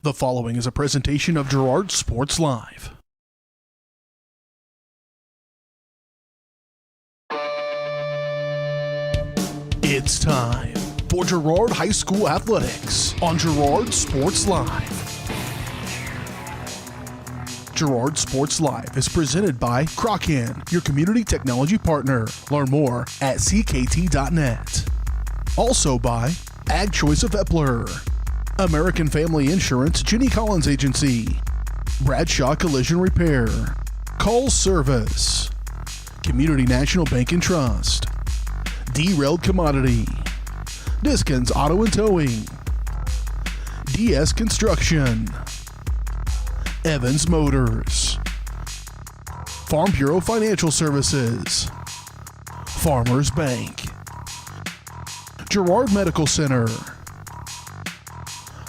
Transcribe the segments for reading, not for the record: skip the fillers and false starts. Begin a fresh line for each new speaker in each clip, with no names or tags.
The following is a presentation of Girard Sports Live. It's time for Girard High School Athletics on Girard Sports Live. Girard Sports Live is presented by Crocan, your community technology partner. Learn more at ckt.net. Also by Ag Choice of Epler, American Family Insurance, Jenny Collins Agency, Bradshaw Collision Repair, Call Service, Community National Bank and Trust, Derailed Commodity, Diskins Auto and Towing, DS Construction, Evans Motors, Farm Bureau Financial Services, Farmers Bank, Girard Medical Center,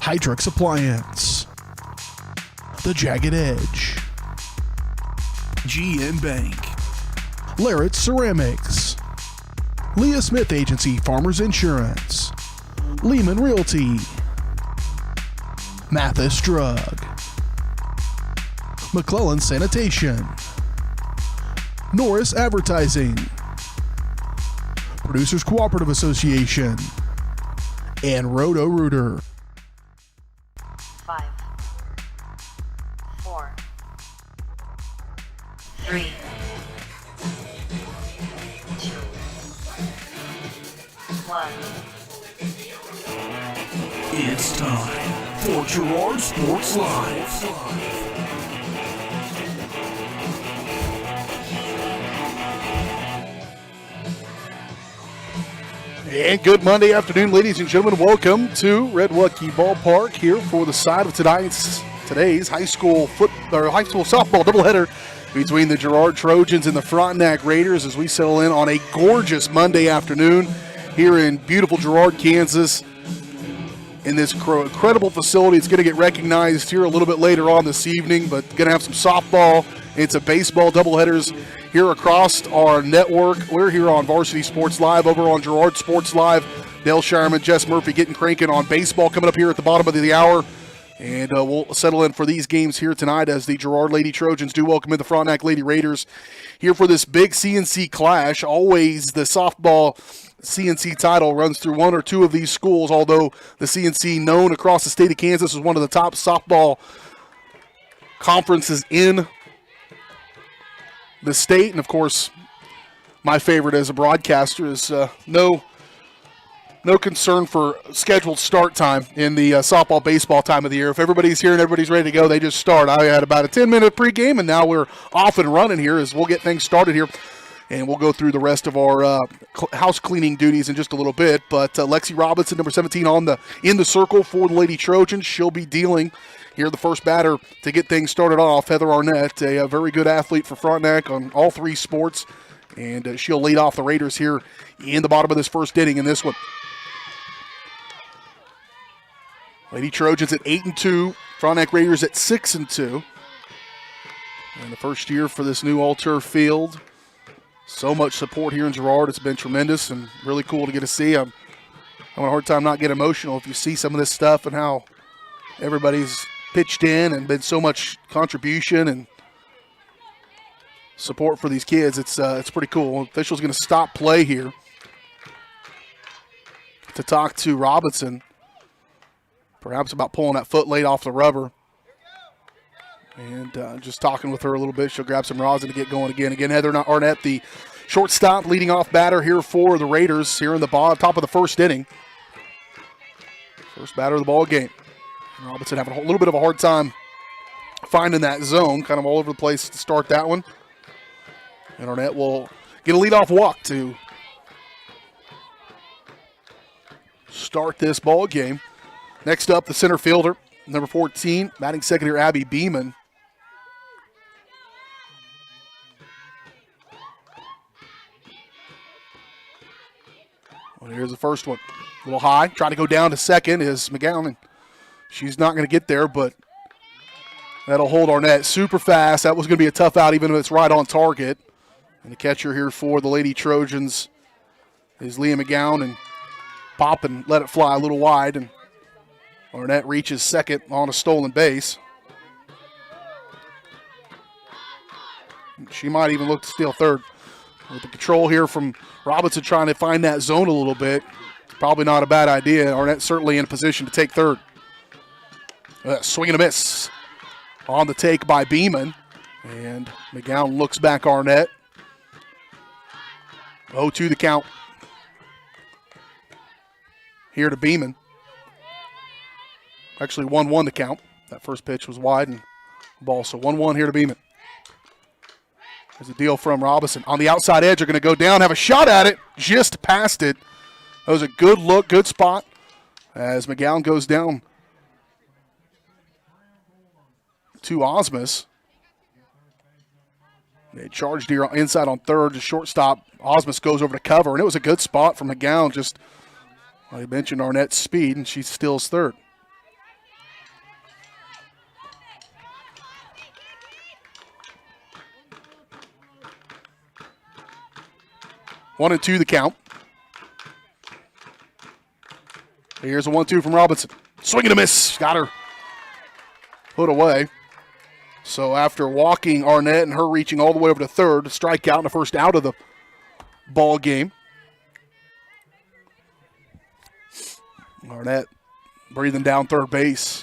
Hydrix Appliance, The Jagged Edge, GN Bank, Larrett Ceramics, Leah Smith Agency Farmers Insurance, Lehman Realty, Mathis Drug, McClellan Sanitation, Norris Advertising, Producers Cooperative Association, and Roto-Rooter.
5, 4, 3, 2, 1.
It's time for Girard Sports Live.
And good Monday afternoon, ladies and gentlemen. Welcome to Red Lucky Ballpark here for the side of today's high school softball doubleheader between the Girard Trojans and the Frontenac Raiders as we settle in on a gorgeous Monday afternoon here in beautiful Girard, Kansas. In this incredible facility, it's going to get recognized here a little bit later on this evening, but going to have some softball and some baseball doubleheaders here across our network. We're here on Varsity Sports Live, over on Girard Sports Live. Dale Shireman, Jess Murphy getting cranking on baseball coming up here at the bottom of the hour. And we'll settle in for these games here tonight as the Girard Lady Trojans do welcome in the Frontenac Lady Raiders here for this big CNC clash. Always the softball CNC title runs through one or two of these schools, although the CNC, known across the state of Kansas as one of the top softball conferences in the state. And of course, my favorite as a broadcaster is no concern for scheduled start time in the softball baseball time of the year. If everybody's here and everybody's ready to go, they just start. I had about a 10-minute pregame, and now we're off and running here as we'll get things started here. And we'll go through the rest of our house cleaning duties in just a little bit. But Lexi Robinson, number 17, in the circle for the Lady Trojans. She'll be dealing here the first batter to get things started off. Heather Arnett, a very good athlete for Frontenac on all three sports. And she'll lead off the Raiders here in the bottom of this first inning in this one. Lady Trojans at 8-2. Frontenac Raiders at 6-2. And the first year for this new all-turf field. So much support here in Girard. It's been tremendous and really cool to get to see. I'm having a hard time not getting emotional if you see some of this stuff and how everybody's pitched in and been so much contribution and support for these kids. It's pretty cool. Official's going to stop play here to talk to Robinson, perhaps about pulling that foot late off the rubber. And just talking with her a little bit. She'll grab some rosin to get going again. Again, Heather Arnett, the shortstop, leading off batter here for the Raiders here in the top of the first inning. First batter of the ball game. And Robinson having a little bit of a hard time finding that zone, kind of all over the place to start that one. And Arnett will get a leadoff walk to start this ball game. Next up, the center fielder, number 14, batting second here, Abby Beeman. Well, here's the first one. A little high. Trying to go down to second is McGowan. She's not going to get there, but that'll hold Arnett super fast. That was going to be a tough out, even if it's right on target. And the catcher here for the Lady Trojans is Leah McGowan, and pop and let it fly a little wide. And Arnett reaches second on a stolen base. She might even look to steal third. With the control here from Robinson trying to find that zone a little bit. It's probably not a bad idea. Arnett certainly in a position to take third. Swing and a miss on the take by Beeman. And McGowan looks back Arnett. 0-2 the count. Here to Beeman. Actually 1-1 the count. That first pitch was wide and ball. So 1-1 here to Beeman. There's a deal from Robinson. On the outside edge, they're going to go down, have a shot at it. Just past it. That was a good look, good spot. As McGowan goes down to Osmus. They charged here inside on third to shortstop. Osmus goes over to cover, and it was a good spot from McGowan. Just, I mentioned Arnett's speed, and she steals third. One and two the count. Here's a 1-2 from Robinson. Swing and a miss. Got her put away. So after walking Arnett and her reaching all the way over to third, a strikeout and the first out of the ball game. Arnett breathing down third base.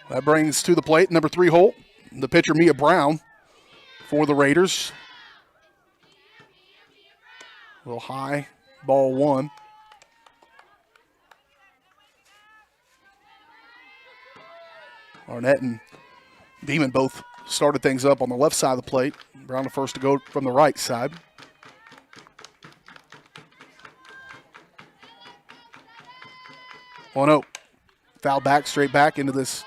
That brings to the plate number 3 hole, the pitcher Mia Brown for the Raiders. A little high, ball 1. Arnett and Beeman both started things up on the left side of the plate. Brown the first to go from the right side. One 0. Foul back, straight back into this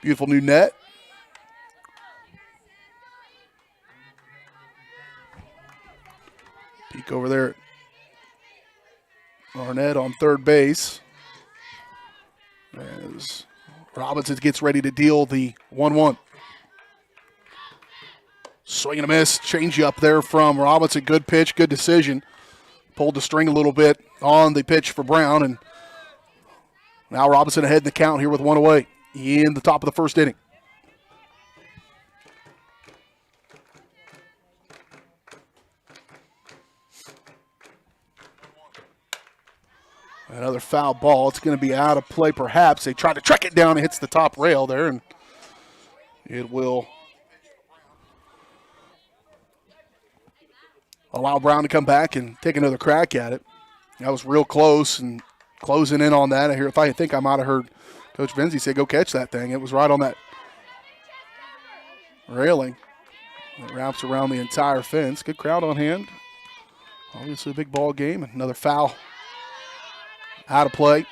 beautiful new net. Peek over there. Arnett on third base. As Robinson gets ready to deal the 1-1. Swing and a miss. Change up there from Robinson. Good pitch, good decision. Pulled the string a little bit on the pitch for Brown. And now Robinson ahead in the count here with 1 away in the top of the first inning. Another foul ball. It's going to be out of play perhaps. They try to track it down. It hits the top rail there, and it will allow Brown to come back and take another crack at it. That was real close and closing in on that. I think I might have heard Coach Vinzi say, go catch that thing. It was right on that railing. It wraps around the entire fence. Good crowd on hand. Obviously a big ball game. Another foul out of play.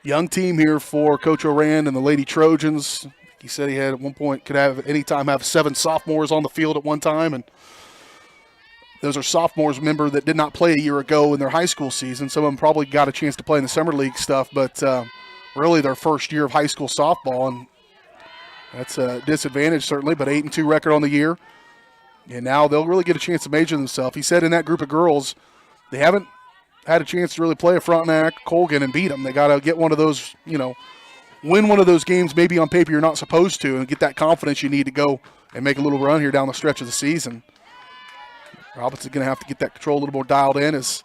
Young team here for Coach Oran and the Lady Trojans. He said he had at one point could have anytime have 7 sophomores on the field at one time, and those are sophomores, remember, that did not play a year ago in their high school season. Some of them probably got a chance to play in the summer league stuff, but really their first year of high school softball, and that's a disadvantage certainly, but 8-2 record on the year. And now they'll really get a chance to major themselves. He said in that group of girls, they haven't had a chance to really play a Frontenac, Colgan, and beat them. They got to get one of those, win one of those games maybe on paper you're not supposed to, and get that confidence you need to go and make a little run here down the stretch of the season. Robinson's going to have to get that control a little more dialed in as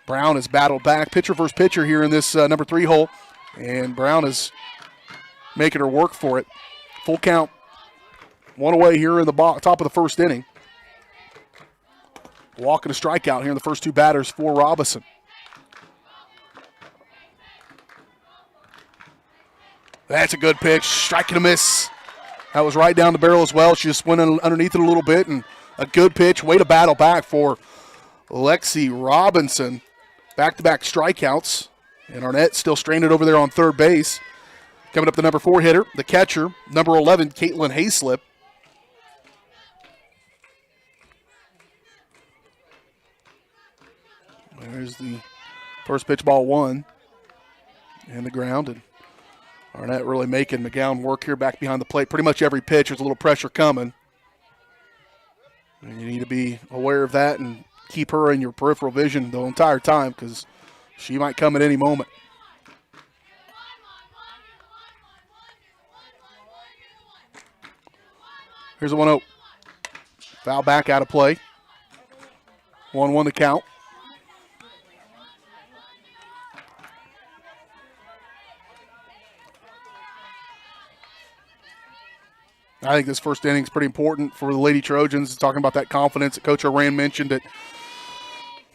Brown has battled back. Pitcher versus pitcher here in this number 3 hole, and Brown is making her work for it. Full count. 1 away here in the top of the first inning. Walk and a strikeout here in the first 2 batters for Robinson. That's a good pitch. Strike and a miss. That was right down the barrel as well. She just went underneath it a little bit, and a good pitch. Way to battle back for Lexi Robinson. Back-to-back strikeouts. And Arnett still stranded over there on third base. Coming up the number 4 hitter, the catcher, number 11, Caitlin Hayslip. There's the first pitch, ball 1 in the ground. And Arnett really making McGowan work here back behind the plate. Pretty much every pitch, there's a little pressure coming. And you need to be aware of that and keep her in your peripheral vision the entire time because she might come at any moment. Here's a 1-0. Foul back out of play. 1-1 to count. I think this first inning is pretty important for the Lady Trojans. Talking about that confidence that Coach Oran mentioned that,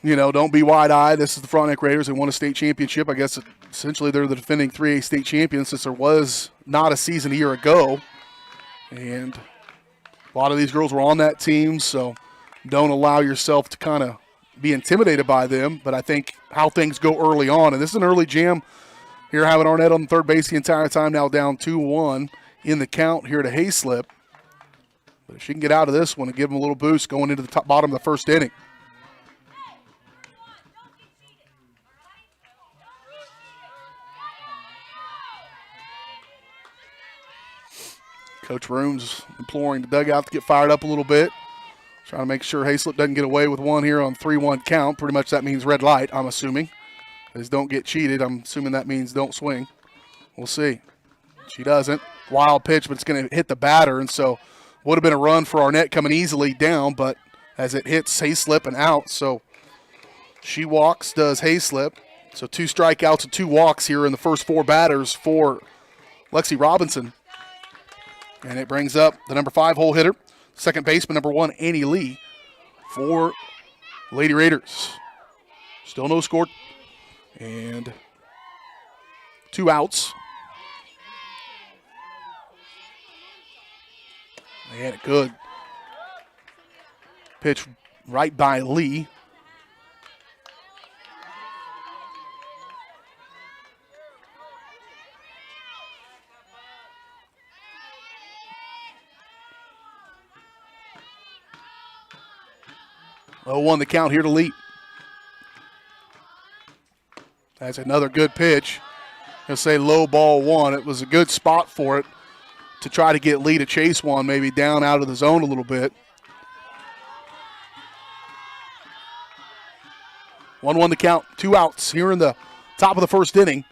don't be wide-eyed. This is the Frontenac Raiders. They won a state championship. I guess essentially they're the defending 3A state champions since there was not a season a year ago. And a lot of these girls were on that team, so don't allow yourself to kind of be intimidated by them. But I think how things go early on, and this is an early jam here, having Arnett on third base the entire time, now down 2-1 in the count here to Hayslip. But if she can get out of this one and give them a little boost going into the bottom of the first inning. Coach Rooms imploring the dugout to get fired up a little bit. Trying to make sure Hayslip doesn't get away with one here on 3-1 count. Pretty much that means red light, I'm assuming. As don't get cheated, I'm assuming that means don't swing. We'll see. She doesn't. Wild pitch, but it's going to hit the batter, and so would have been a run for Arnett coming easily down, but as it hits Hayslip and out, so she walks, does Hayslip. So 2 strikeouts and 2 walks here in the first 4 batters for Lexi Robinson. And it brings up the number 5 hole hitter, second baseman, number 1, Annie Lee, for Lady Raiders. Still no score. And 2 outs. They had it good. Pitch right by Lee. Oh, 1 the count here to Lee. That's another good pitch. I'll say low ball 1. It was a good spot for it to try to get Lee to chase one, maybe down out of the zone a little bit. 1-1 the count. 2 outs here in the top of the first inning.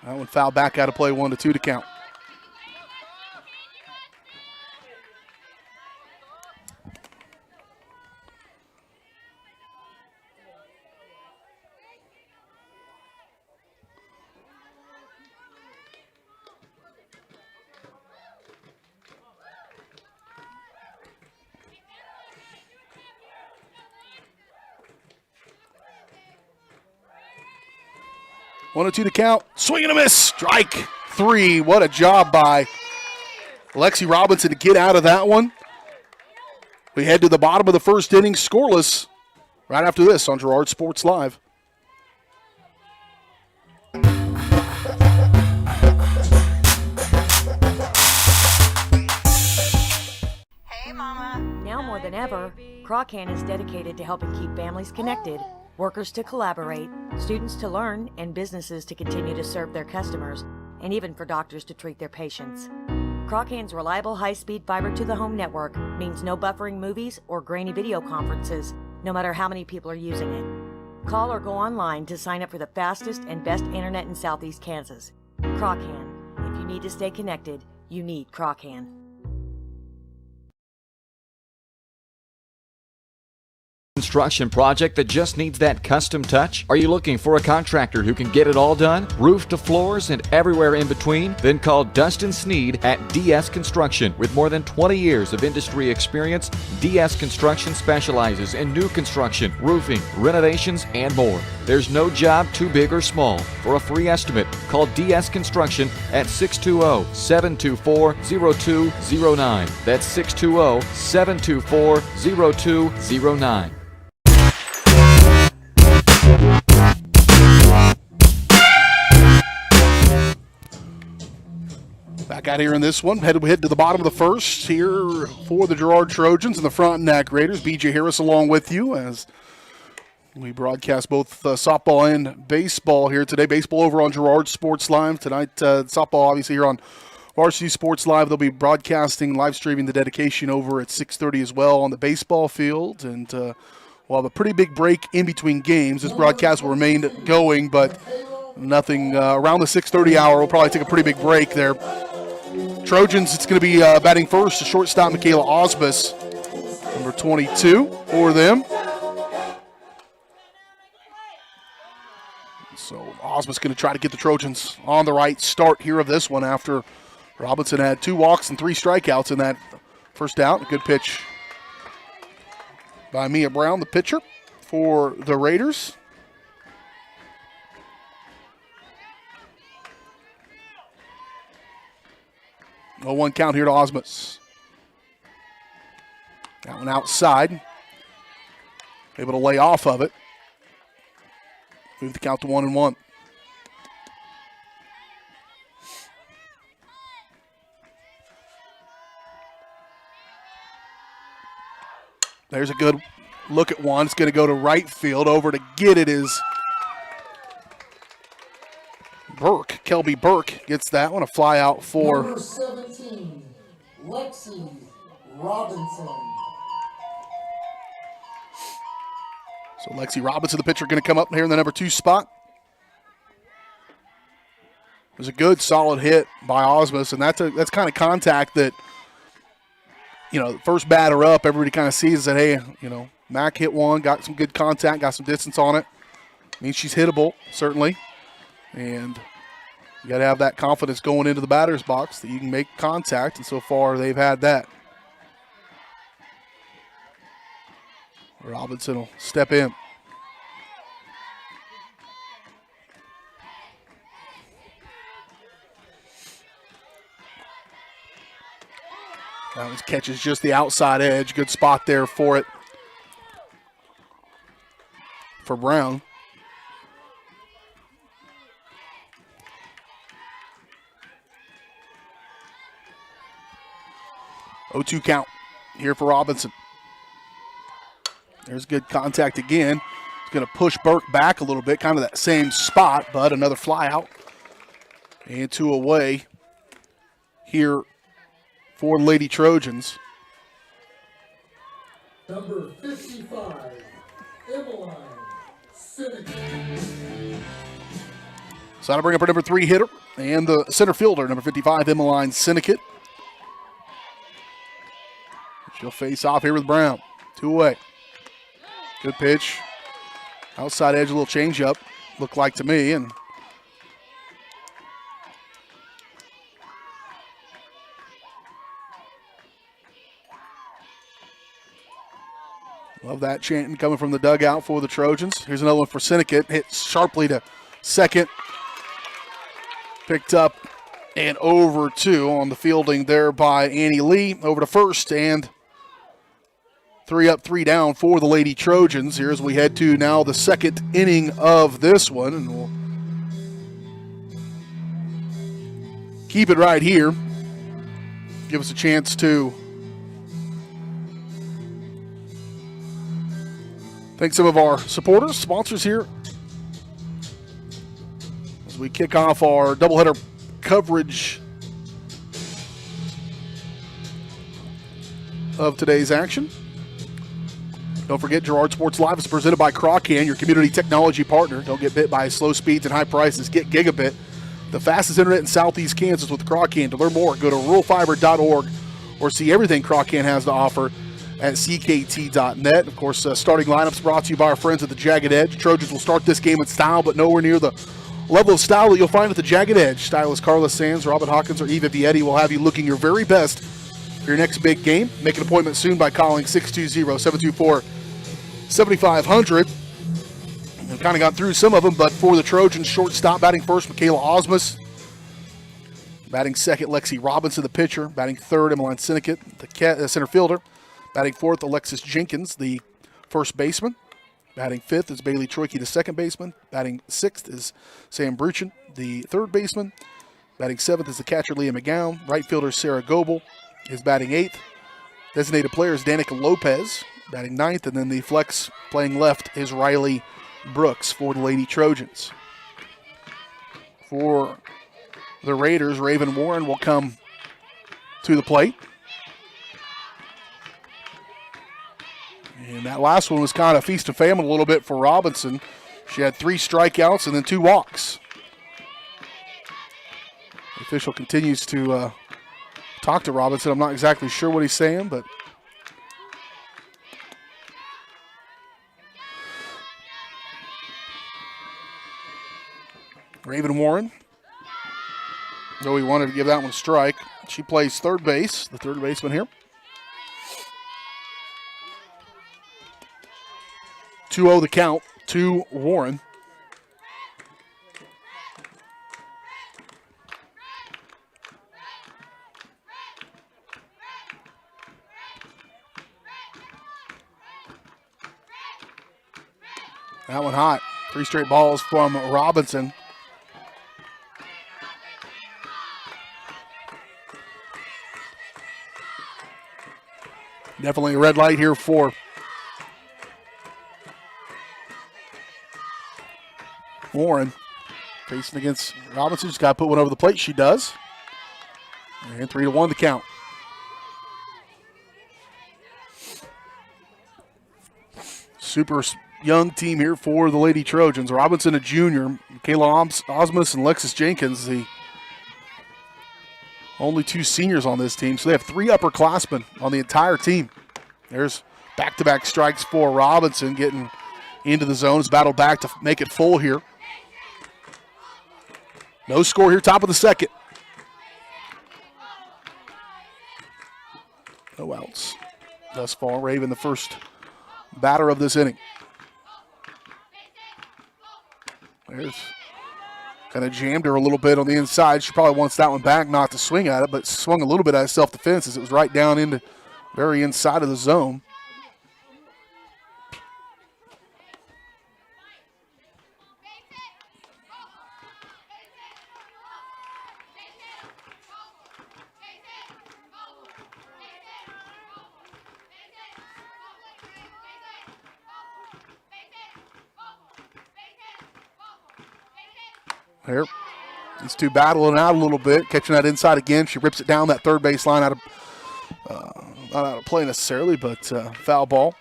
That one fouled back out of play, 1-2 to count. One or 2 to count. Swing and a miss. Strike 3. What a job by Lexi Robinson to get out of that one. We head to the bottom of the first inning, scoreless. Right after this on Girard Sports Live.
Hey, Mama.
Now more than ever, Croccan is dedicated to helping keep families connected, workers to collaborate, students to learn, and businesses to continue to serve their customers, and even for doctors to treat their patients. Croccan's reliable high-speed fiber-to-the-home network means no buffering movies or grainy video conferences, no matter how many people are using it. Call or go online to sign up for the fastest and best internet in Southeast Kansas. Croccan. If you need to stay connected, you need Croccan.
Construction project that just needs that custom touch? Are you looking for a contractor who can get it all done? Roof to floors and everywhere in between? Then call Dustin Sneed at DS Construction. With more than 20 years of industry experience, DS Construction specializes in new construction, roofing, renovations, and more. There's no job too big or small. For a free estimate, call DS Construction at 620-724-0209. That's 620-724-0209.
Back out here in this one. We head to the bottom of the first here for the Girard Trojans and the Frontenac Raiders. BJ Harris along with you as we broadcast both softball and baseball here today. Baseball over on Girard Sports Live. Tonight, softball obviously here on Varsity Sports Live, they'll be broadcasting, live streaming the dedication over at 6:30 as well on the baseball field. And we'll have a pretty big break in between games. This broadcast will remain going, but nothing around the 6:30 hour. We'll probably take a pretty big break there. Trojans, it's going to be batting first, the shortstop, Michaela Osmus, number 22 for them. So Osmus going to try to get the Trojans on the right start here of this one after Robinson had 2 walks and 3 strikeouts in that first out. A good pitch by Mia Brown, the pitcher for the Raiders. No 1 count here to Osmus. That one outside. Able to lay off of it. Move the count to 1-1. There's a good look at one. It's going to go to right field. Over to get it is Burke. Kelby Burke gets that one. A fly out for
number 17, Lexi Robinson.
So Lexi Robinson, the pitcher, going to come up here in the number 2 spot. It was a good, solid hit by Osmus, and that's kind of contact that, first batter up, everybody kind of sees that, hey, Mac hit one, got some good contact, got some distance on it. Means she's hittable, certainly. And you got to have that confidence going into the batter's box that you can make contact, and so far they've had that. Robinson will step in. That one catches just the outside edge. Good spot there for it for Brown. Oh, 2 count here for Robinson. There's good contact again. It's going to push Burke back a little bit, kind of that same spot, but another fly out. And 2 away here for Lady Trojans.
Number 55, Emmeline Sinnott.
So that'll bring up our number 3 hitter and the center fielder, number 55, Emmeline Syndicate. She'll face off here with Brown. 2 away. Good pitch. Outside edge, a little changeup, looked like to me. And love that chanting coming from the dugout for the Trojans. Here's another one for Syndicate. Hit sharply to second. Picked up and over 2 on the fielding there by Annie Lee. Over to first, and 3 up, 3 down for the Lady Trojans here as we head to now the second inning of this one. And we'll keep it right here. Give us a chance to thank some of our supporters, sponsors here as we kick off our doubleheader coverage of today's action. Don't forget, Girard Sports Live is presented by Crawcan, your community technology partner. Don't get bit by slow speeds and high prices. Get gigabit, the fastest internet in Southeast Kansas with Crawcan. To learn more, go to ruralfiber.org or see everything Crawcan has to offer at ckt.net. Of course, starting lineups brought to you by our friends at the Jagged Edge. Trojans will start this game in style, but nowhere near the level of style that you'll find at the Jagged Edge. Stylist Carla Sands, Robin Hawkins, or Eva Vietti will have you looking your very best for your next big game. Make an appointment soon by calling 620-724-7500. We've kind of got through some of them, but for the Trojans, shortstop batting first, Michaela Osmus. Batting second, Lexi Robinson, the pitcher. Batting third, Emmeline Syndicate, the center fielder. Batting fourth, Alexis Jenkins, the first baseman. Batting fifth is Bailey Troike, the second baseman. Batting sixth is Sam Bruchin, the third baseman. Batting seventh is the catcher, Leah McGowan. Right fielder, Sarah Goebel, is batting eighth. Designated player is Danica Lopez, batting ninth. And then the flex playing left is Riley Brooks for the Lady Trojans. For the Raiders, Raven Warren will come to the plate. And that last one was kind of feast and famine a little bit for Robinson. She had 3 strikeouts and then 2 walks. The official continues to talk to Robinson. I'm not exactly sure what he's saying, but Raven Warren, though he wanted to give that one a strike, she plays third base, the third baseman here. 2-0 the count to Warren. That one hot. 3 straight balls from Robinson. Definitely a red light here for Warren. Facing against Robinson. Just got to put one over the plate. She does. And 3-1 the count. Super young team here for the Lady Trojans. Robinson, a junior. Kayla Osmus and Lexus Jenkins, the only 2 seniors on this team. So they have 3 upperclassmen on the entire team. There's back-to-back strikes for Robinson, getting into the zone. Has battled back to make it full here. No score here, top of the second. No outs thus far. Raven, the first batter of this inning. There's kind of jammed her a little bit on the inside. She probably wants that one back, not to swing at it, but swung a little bit out of self-defense as it was right down into very inside of the zone. Here, these 2 battling out a little bit, catching that inside again. She rips it down that third base line out of, not out of play necessarily, but foul ball.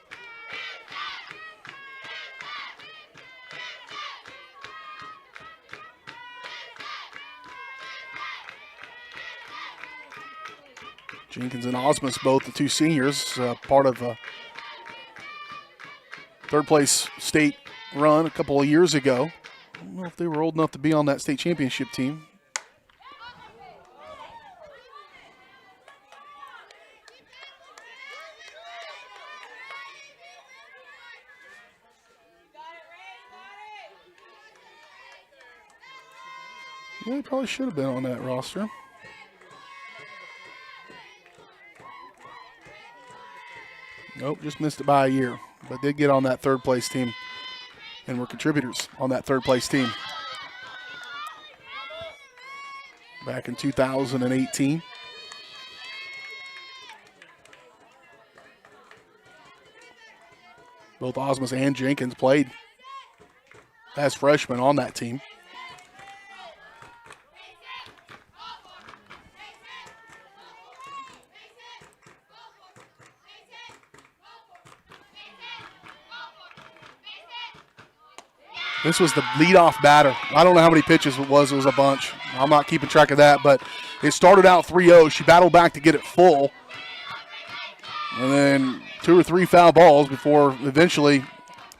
Jenkins and Osmus, both the 2 seniors, part of a third place state run a couple of years ago. I don't know if they were old enough to be on that state championship team. Yeah, they probably should have been on that roster. Nope, just missed it by a year, but did get on that third place team. And were contributors on that third place team back in 2018. Both Osmus and Jenkins played as freshmen on that team. This was the leadoff batter. I don't know how many pitches it was. It was a bunch. I'm not keeping track of that, but it started out 3-0. She battled back to get it full. And then 2 or 3 foul balls before eventually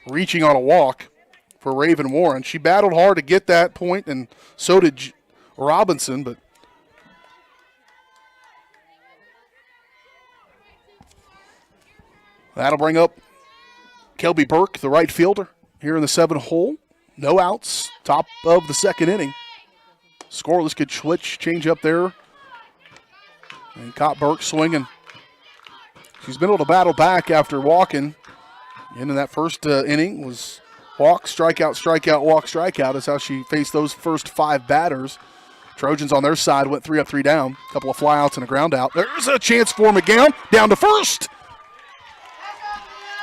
reaching on a walk for Raven Warren. She battled hard to get that point, and so did Robinson, but that'll bring up Kelby Burke, the right fielder, here in the 7th hole. No outs, top of the second inning. Scoreless, could switch, change up there. And caught Burke swinging. She's been able to battle back after walking. And in that first inning was walk, strikeout, strikeout, walk, strikeout is how she faced those first 5 batters. Trojans on their side went 3 up, 3 down. A couple of flyouts and a ground out. There's a chance for McGowan, down to first.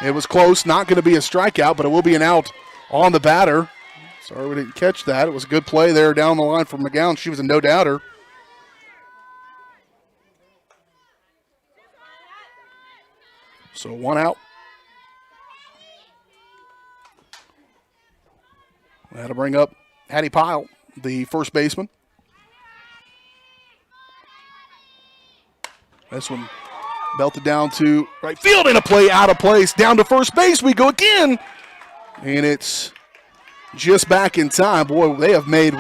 It was close, not going to be a strikeout, but it will be an out on the batter. Sorry we didn't catch that. It was a good play there down the line from McGowan. She was a no-doubter. So 1 out. That'll bring up Hattie Pyle, the first baseman. This one belted down to right field, and a play out of place. Down to first base we go again. And it's just back in time. Boy, they have made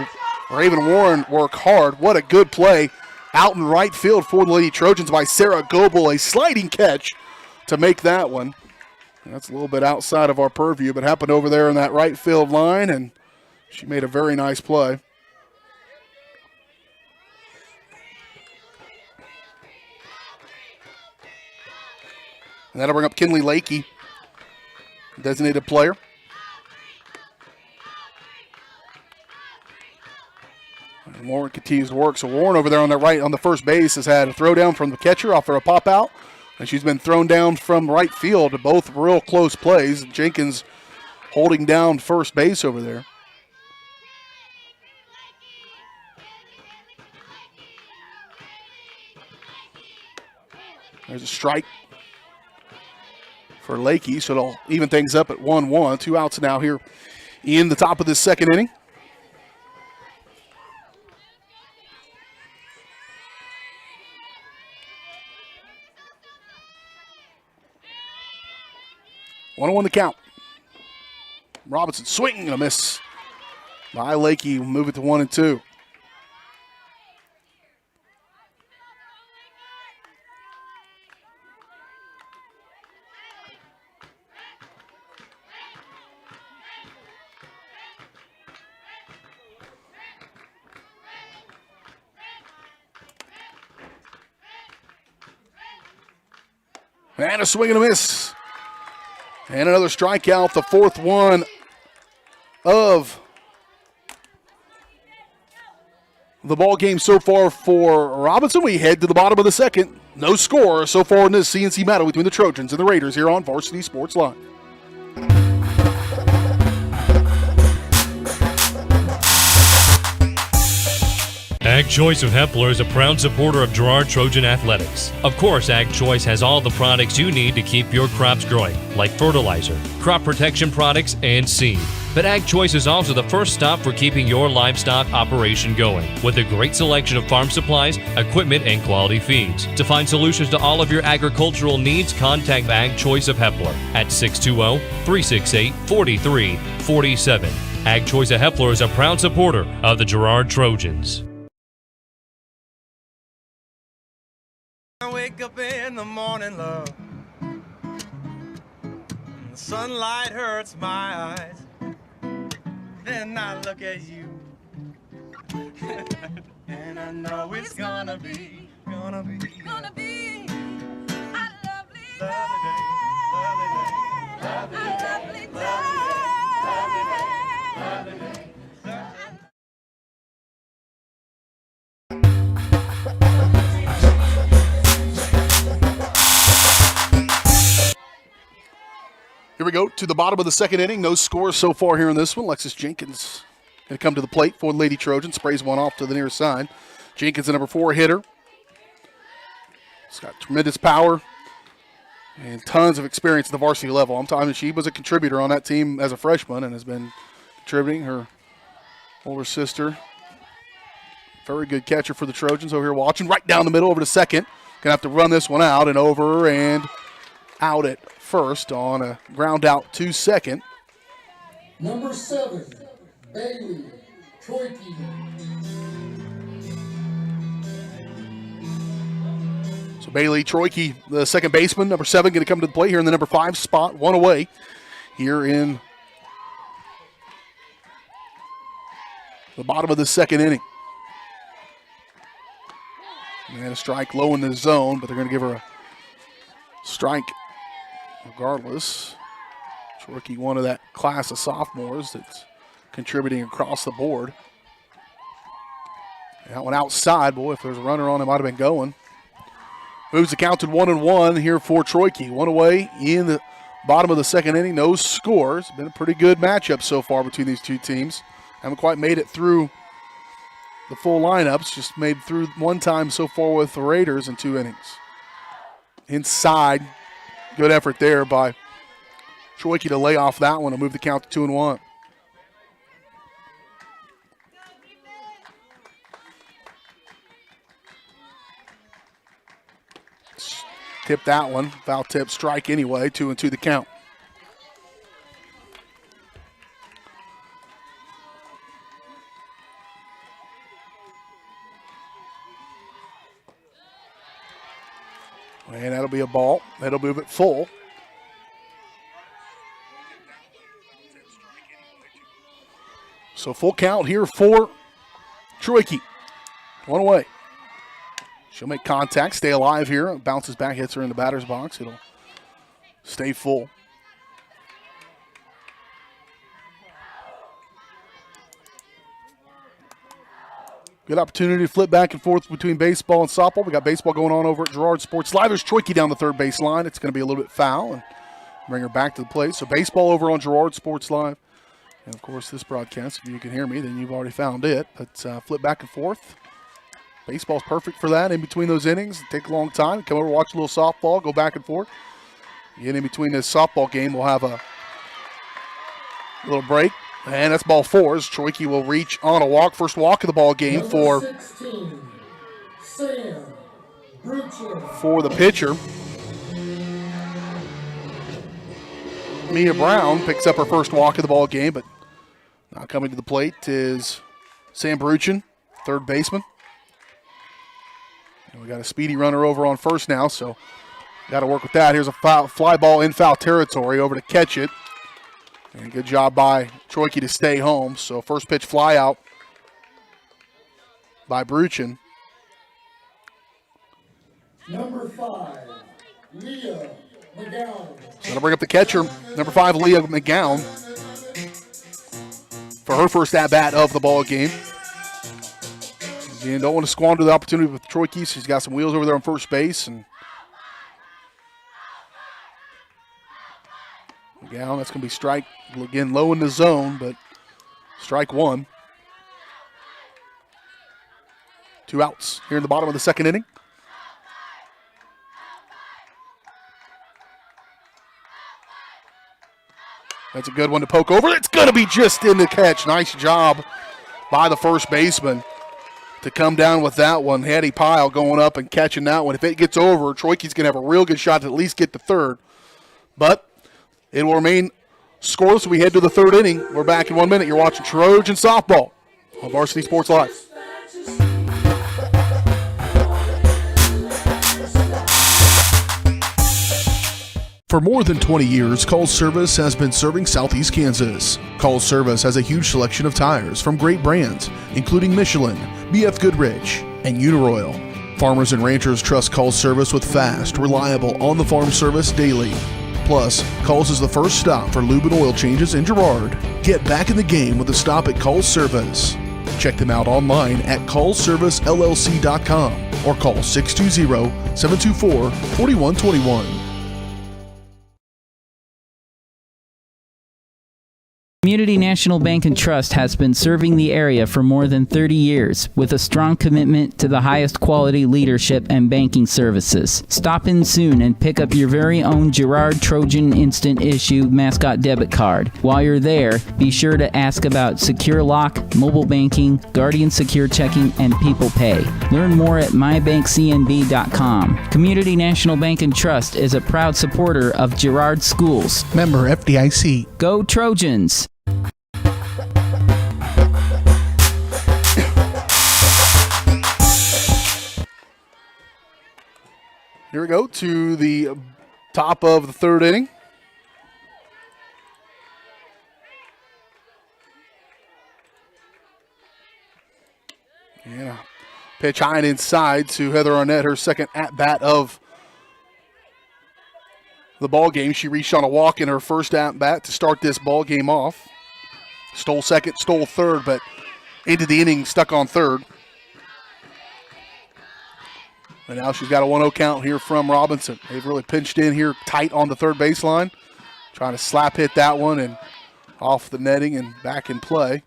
Raven Warren work hard. What a good play out in right field for the Lady Trojans by Sarah Goebel. A sliding catch to make that one. That's a little bit outside of our purview, but happened over there in that right field line, and she made a very nice play. And that'll bring up Kinley Lakey, designated player. And Warren continues to work. So Warren over there on the right, on the first base, has had a throw down from the catcher off for a pop out. And she's been thrown down from right field. Both real close plays. Jenkins holding down first base over there. There's a strike for Lakey, so it'll even things up at 1-1. 2 outs now here in the top of this second inning. One on the count. Robinson swinging and a miss by Lakey. Will move it to 1-2. And a swing and a miss. And another strikeout, the fourth one of the ball game so far for Robinson. We head to the bottom of the second. No score so far in this CNC battle between the Trojans and the Raiders here on Varsity Sports Live.
Ag Choice of Hepler is a proud supporter of Girard Trojan Athletics. Of course, Ag Choice has all the products you need to keep your crops growing, like fertilizer, crop protection products, and seed. But Ag Choice is also the first stop for keeping your livestock operation going, with a great selection of farm supplies, equipment, and quality feeds. To find solutions to all of your agricultural needs, contact Ag Choice of Hepler at 620-368-4347. Ag Choice of Hepler is a proud supporter of the Girard Trojans.
I wake up in the morning, love, and the sunlight hurts my eyes. Then I look at you, and I know it's gonna be a lovely day, lovely day, lovely day, lovely day, lovely day.
Here we go to the bottom of the second inning. No scores so far here in this one. Alexis Jenkins going to come to the plate for the Lady Trojans. Sprays one off to the near side. Jenkins, the number 4 hitter. She's got tremendous power and tons of experience at the varsity level. I'm telling you, she was a contributor on that team as a freshman and has been contributing. Her older sister, very good catcher for the Trojans over here watching. Right down the middle over to second. Going to have to run this one out and over and out at first on a ground out to second.
Number 7, Bailey Troiki.
So Bailey Troiki, the second baseman, number 7, going to come to the plate here in the number 5 spot, one away here in the bottom of the second inning. And a strike low in the zone, but they're going to give her a strike regardless. Troiki, one of that class of sophomores that's contributing across the board. That one outside, boy, if there's a runner on, it might have been going. Moves the count to 1-1 here for Troiki. One away in the bottom of the second inning. No scores. Been a pretty good matchup so far between these two teams. Haven't quite made it through the full lineups. Just made through one time so far with the Raiders in 2 innings. Inside Good effort there by Troiki to lay off that one and move the count to 2-1. Tip that one. Foul tip, strike anyway. 2-2 the count. And that'll be a ball. That'll move it full. So full count here for Troiki. One away. She'll make contact, stay alive here. Bounces back, hits her in the batter's box. It'll stay full. Good opportunity to flip back and forth between baseball and softball. We got baseball going on over at Girard Sports Live. There's Troiki down the third base line. It's going to be a little bit foul and bring her back to the plate. So baseball over on Girard Sports Live. And, of course, this broadcast, if you can hear me, then you've already found it. But flip back and forth. Baseball's perfect for that in between those innings. Take a long time. Come over, watch a little softball, go back and forth. Again, in between this softball game, we'll have a little break. And that's ball 4 as Troiki will reach on a walk. First walk of the ball game for
16, Sam Brucher.
For the pitcher. Mia Brown picks up her first walk of the ball game, but now coming to the plate is Sam Bruchen, third baseman. And we got a speedy runner over on first now, so got to work with that. Here's a fly ball in foul territory, over to catch it. And good job by Troiki to stay home. So first pitch fly out by Bruchen.
Number 5, Leah McGowan.
Gonna bring up the catcher, number 5, Leah McGowan, for her first at-bat of the ball game. Again, don't want to squander the opportunity with Troiki. She's got some wheels over there on first base. And McGowan, that's going to be strike. Again, low in the zone, but strike 1. 2 outs here in the bottom of the second inning. That's a good one to poke over. It's going to be just in the catch. Nice job by the first baseman to come down with that one. Hattie Pyle going up and catching that one. If it gets over, Troiki's going to have a real good shot to at least get to third. But it will remain scoreless. We head to the third inning. We're back in 1 minute. You're watching Trojan softball on Varsity Sports Live.
For more than 20 years, Call's Service has been serving Southeast Kansas. Call's Service has a huge selection of tires from great brands, including Michelin, BF Goodrich, and Uniroyal. Farmers and ranchers trust Call's Service with fast, reliable, on-the-farm service daily. Plus, Call's is the first stop for lube and oil changes in Girard. Get back in the game with a stop at Call's Service. Check them out online at callservicellc.com or call 620-724-4121.
Community National Bank and Trust has been serving the area for more than 30 years with a strong commitment to the highest quality leadership and banking services. Stop in soon and pick up your very own Girard Trojan Instant Issue Mascot Debit Card. While you're there, be sure to ask about Secure Lock, mobile banking, Guardian Secure Checking, and People Pay. Learn more at mybankcnb.com. Community National Bank and Trust is a proud supporter of Girard Schools.
Member FDIC.
Go Trojans!
Here we go to the top of the third inning. Yeah, pitch high and inside to Heather Arnett, her second at-bat of the ball game. She reached on a walk in her first at-bat to start this ball game off. Stole second, stole third, but into the inning stuck on third. And now she's got a 1-0 count here from Robinson. They've really pinched in here tight on the third baseline. Trying to slap hit that one and off the netting and back in play.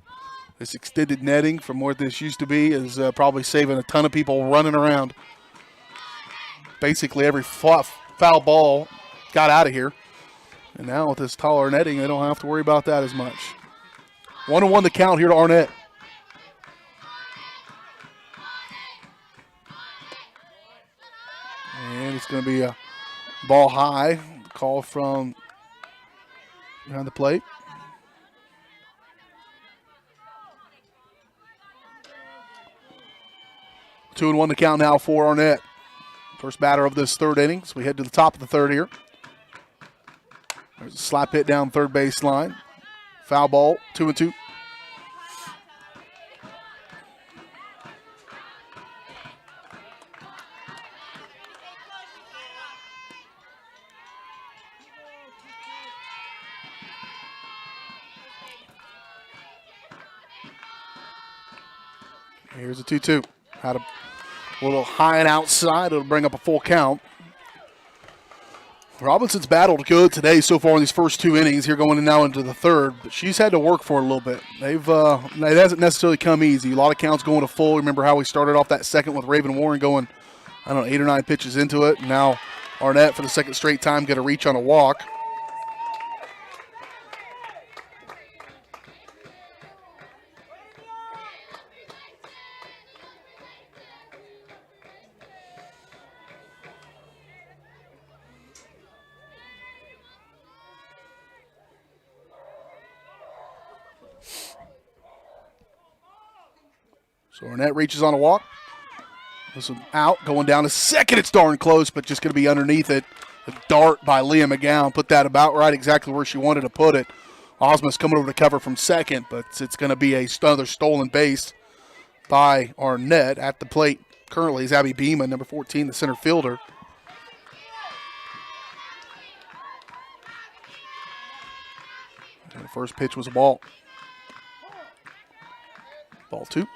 This extended netting from what this used to be is probably saving a ton of people running around. Basically every foul ball got out of here. And now with this taller netting, they don't have to worry about that as much. 1-1 the count here to Arnett. And it's going to be a ball high. Call from behind the plate. Two and 1 to count now for Arnett. First batter of this third inning. So we head to the top of the third here. There's a slap hit down third baseline. Foul ball, 2-2. Here's a 2-2. Had a little high and outside. It'll bring up a full count. Robinson's battled good today so far in these first two innings. Here going now into the third, but she's had to work for it a little bit. It hasn't necessarily come easy. A lot of counts going to full. Remember how we started off that second with Raven Warren going, 8 or 9 pitches into it. And now Arnett for the second straight time get a reach on a walk. So Arnett reaches on a walk. This one out, going down to second. It's darn close, but just going to be underneath it. A dart by Leah McGowan. Put that about right, exactly where she wanted to put it. Osmus coming over to cover from second, but it's going to be another stolen base by Arnett. At the plate currently is Abby Beeman, number 14, the center fielder. And the first pitch was a ball. Ball 2.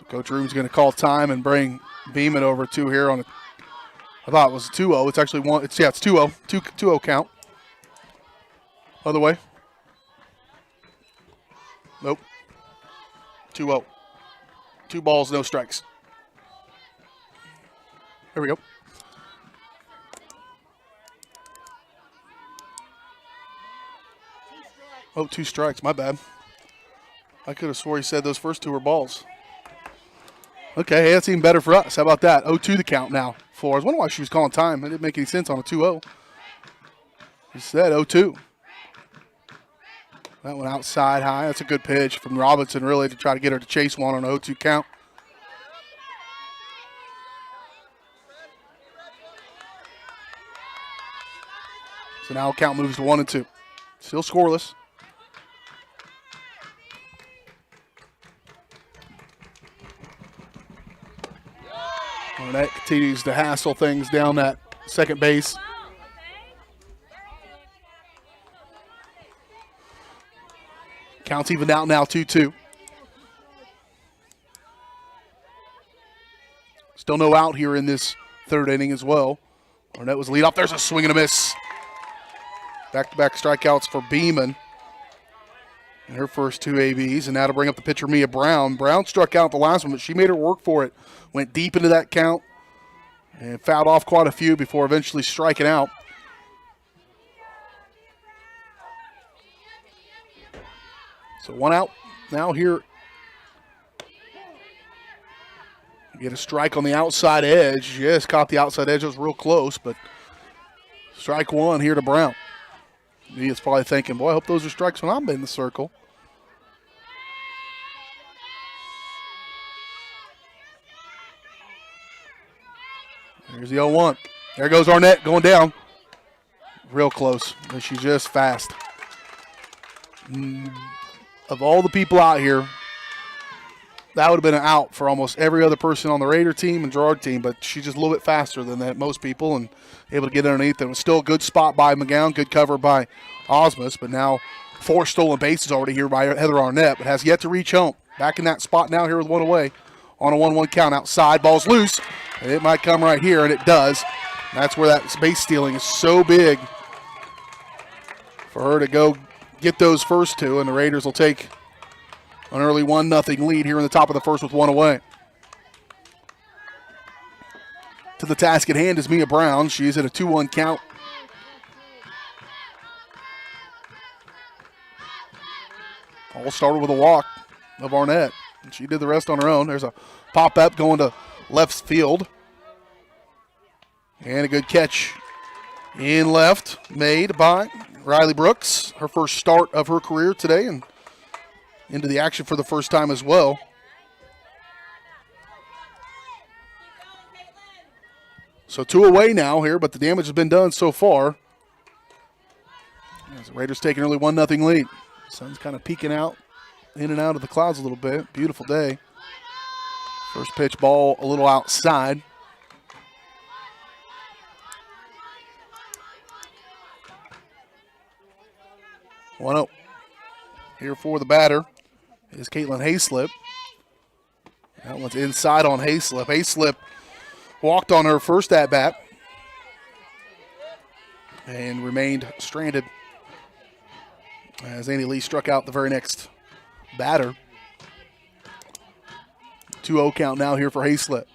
Coach Room's going to call time and bring Beeman over to here on a, I thought it was 2-0. It's actually one. It's 2-0. 2-0 count. Other way. Nope. 2-0. 2 balls, no strikes. There we go. Oh, 2 strikes. My bad. I could have swore he said those first 2 were balls. Okay, hey, that's even better for us. How about that? 0-2 the count now for us. I wonder why she was calling time. It didn't make any sense on a 2-0. He said 0-2. That one outside high. That's a good pitch from Robinson, really, to try to get her to chase one on an 0-2 count. So now count moves to 1-2. Still scoreless. Arnett continues to hassle things down that second base. Counts even out now, 2-2. Still no out here in this third inning as well. Arnett was lead off. There's a swing and a miss. Back-to-back strikeouts for Beeman in her first 2 ABs. And now to bring up the pitcher, Mia Brown. Brown struck out the last one, but she made her work for it. Went deep into that count and fouled off quite a few before eventually striking out. So 1 out now here. Get a strike on the outside edge. Yes, caught the outside edge. It was real close, but strike 1 here to Brown. He is probably thinking, boy, I hope those are strikes when I'm in the circle. Here's the 0-1. There goes Arnett going down. Real close, but she's just fast. Of all the people out here, that would have been an out for almost every other person on the Raider team and Girard team, but she's just a little bit faster than that most people and able to get underneath. It was still a good spot by McGowan, good cover by Osmus, but now 4 stolen bases already here by Heather Arnett, but has yet to reach home. Back in that spot now here with 1 away on a 1-1 count. Outside, ball's loose. And it might come right here, and it does. That's where that base stealing is so big for her to go get those first 2, and the Raiders will take An early 1-0 lead here in the top of the first with one away. To the task at hand is Mia Brown. She's at a 2-1 count. All started with a walk of Arnett. And she did the rest on her own. There's a pop-up going to left field. And a good catch in left made by Riley Brooks. Her first start of her career today and into the action for the first time as well. So 2 away now here, but the damage has been done so far. As the Raiders take an early 1-0 lead. Sun's kind of peeking out, in and out of the clouds a little bit. Beautiful day. First pitch ball a little outside. One up here for the batter is Caitlin Hayslip. That one's inside on Hayslip. Hayslip walked on her first at-bat and remained stranded as Annie Lee struck out the very next batter. 2-0 count now here for Hayslip.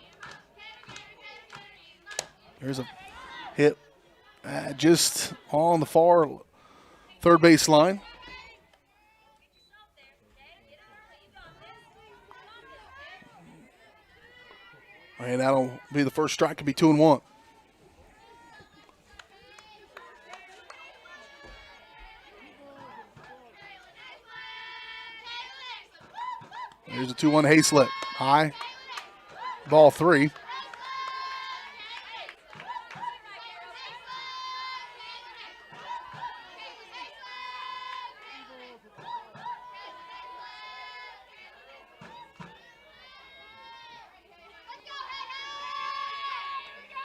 There's a hit just on the far third base line. And that'll be the first strike. Could be 2-1. Here's a 2-1 Hayslip. High. Ball 3.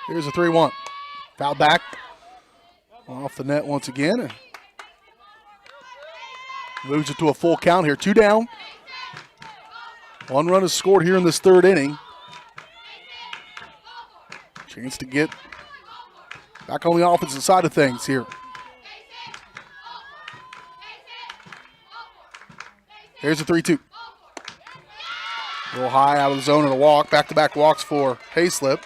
Here's a 3-1. Foul back. Off the net once again. And moves it to a full count here. 2 down. 1 run is scored here in this third inning. Chance to get back on the offensive side of things here. Here's a 3-2. A little high out of the zone and a walk. Back-to-back walks for Hayslip.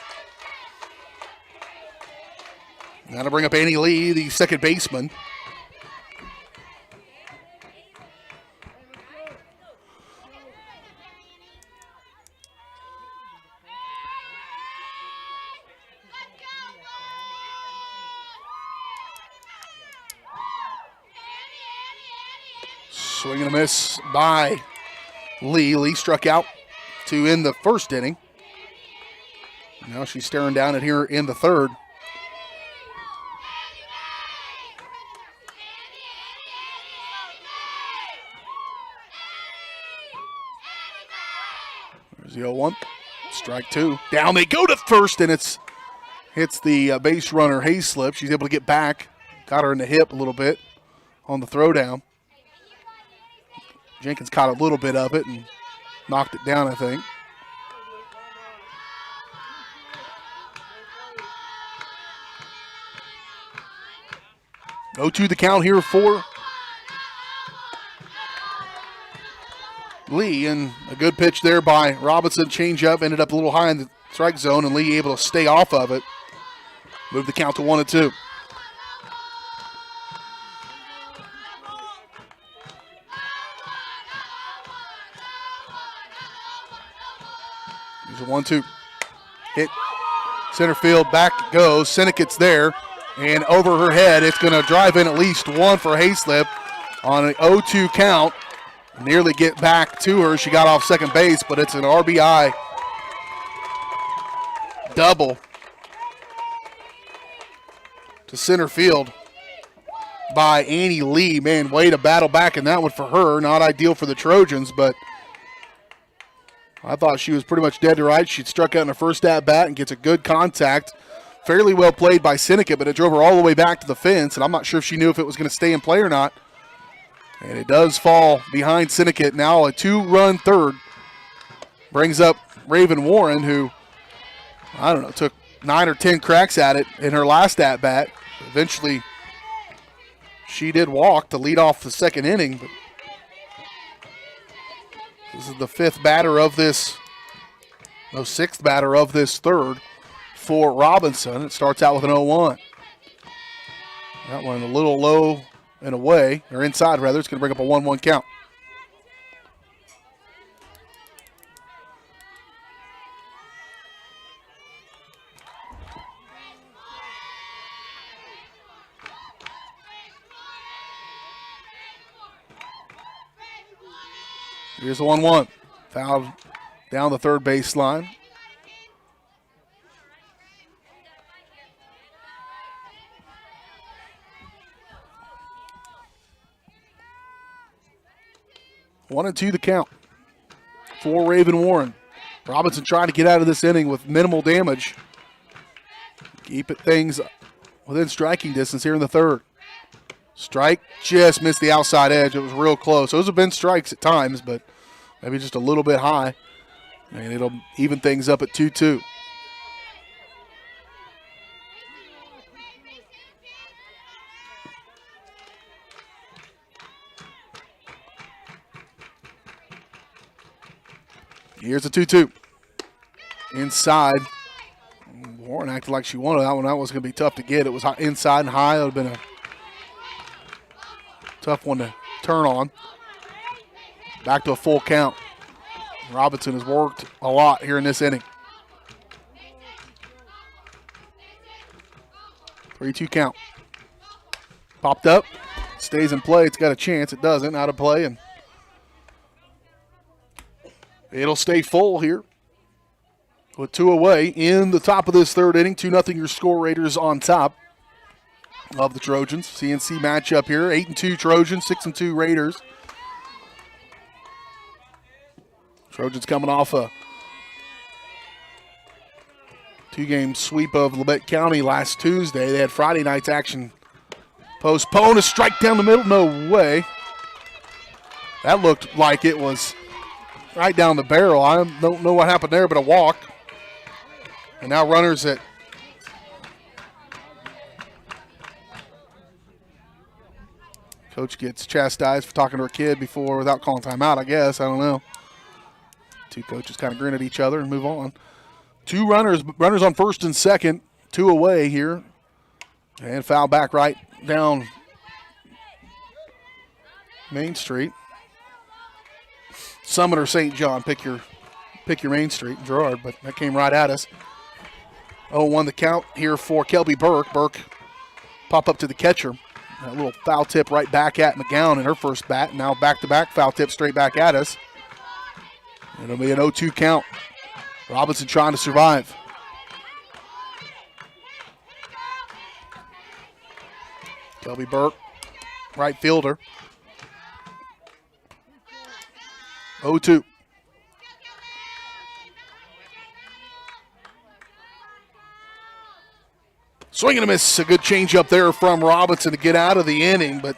That'll bring up Annie Lee, the second baseman. Swing and a miss by Lee. Lee struck out to end the first inning. Now she's staring down at here in the third. There's the 0-1. Strike 2. Down they go to first, and hits the base runner Hayslip. She's able to get back. Got her in the hip a little bit on the throwdown. Jenkins caught a little bit of it and knocked it down, I think. Go to the count here for Lee, and a good pitch there by Robinson. Changeup ended up a little high in the strike zone, and Lee able to stay off of it. Move the count to 1-2. There's a 1-2. Hit center field, back it goes. Senneke's there, and over her head, it's going to drive in at least one for Hayslip on an 0-2 count. Nearly get back to her. She got off second base, but it's an RBI double to center field by Annie Lee. Man, way to battle back in that one for her. Not ideal for the Trojans, but I thought she was pretty much dead to rights. She struck out in her first at-bat and gets a good contact. Fairly well played by Seneca, but it drove her all the way back to the fence, and I'm not sure if she knew if it was going to stay in play or not. And it does fall behind Seneca. Now a 2-run third brings up Raven Warren, who, I don't know, took 9 or 10 cracks at it in her last at-bat. Eventually, she did walk to lead off the second inning. But This is the sixth batter of this third for Robinson. It starts out with an 0-1. That one a little low and away, or inside rather. It's going to bring up a 1-1 count. Here's the 1-1. Foul down the third baseline. One and two the count for Raven Warren. Robinson trying to get out of this inning with minimal damage. Keep things within striking distance here in the third. Strike just missed the outside edge. It was real close. Those have been strikes at times, but maybe just a little bit high. And it'll even things up at 2-2. Here's a 2-2. Inside. Warren acted like she wanted that one. That was going to be tough to get. It was inside and high. It would have been a tough one to turn on. Back to a full count. Robinson has worked a lot here in this inning. 3-2 count. Popped up. Stays in play. It's got a chance. It doesn't. Out of play. And it'll stay full here with two away in the top of this third inning. 2-0 your score. Raiders on top of the Trojans. CNC matchup here. 8-2 Trojans, 6-2 Raiders. Trojans coming off a two-game sweep of Labette County last Tuesday. They had Friday night's action postponed. A strike down the middle. No way. That looked like it was right down the barrel. I don't know what happened there, but a walk. And now runners at coach gets chastised for talking to her kid before without calling timeout, I guess. I don't know. Two coaches kind of grin at each other and move on. Two runners on first and second, two away here. And foul back right down Main Street. Summit or St. John, pick your Main Street, Girard, but that came right at us. 0-1 the count here for Kelby Burke. Burke pop up to the catcher. A little foul tip right back at McGowan in her first bat. Now back-to-back foul tip straight back at us. It'll be an 0-2 count. Robinson trying to survive. Kelby Burke, right fielder. 0-2. Swing and a miss. A good change up there from Robinson to get out of the inning, but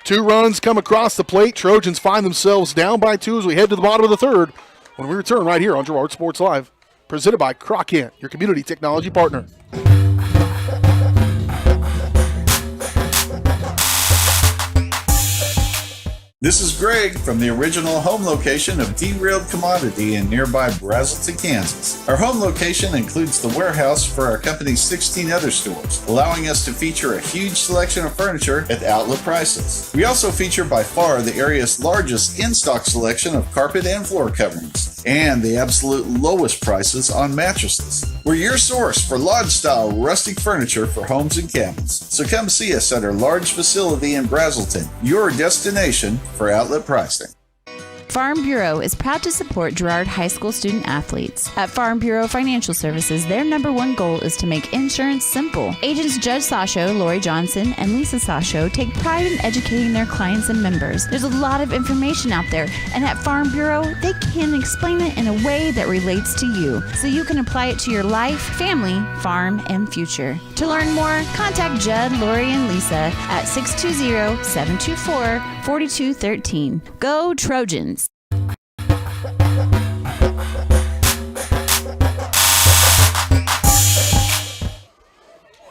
two runs come across the plate. Trojans find themselves down by two as we head to the bottom of the third when we return right here on Girard Sports Live. Presented by Crockett, your community technology partner.
This is Greg from the original home location of Derailed Commodity in nearby Brazelton, Kansas. Our home location includes the warehouse for our company's 16 other stores, allowing us to feature a huge selection of furniture at outlet prices. We also feature by far the area's largest in-stock selection of carpet and floor coverings, and the absolute lowest prices on mattresses. We're your source for lodge-style rustic furniture for homes and cabins. So come see us at our large facility in Brazelton, your destination for outlet pricing.
Farm Bureau is proud to support Girard High School student athletes. At Farm Bureau Financial Services, their number one goal is to make insurance simple. Agents Judge Sasho, Lori Johnson, and Lisa Sasho take pride in educating their clients and members. There's a lot of information out there, and at Farm Bureau, they can explain it in a way that relates to you, so you can apply it to your life, family, farm, and future. To learn more, contact Judd, Lori, and Lisa at 620-724-4213. Go Trojans!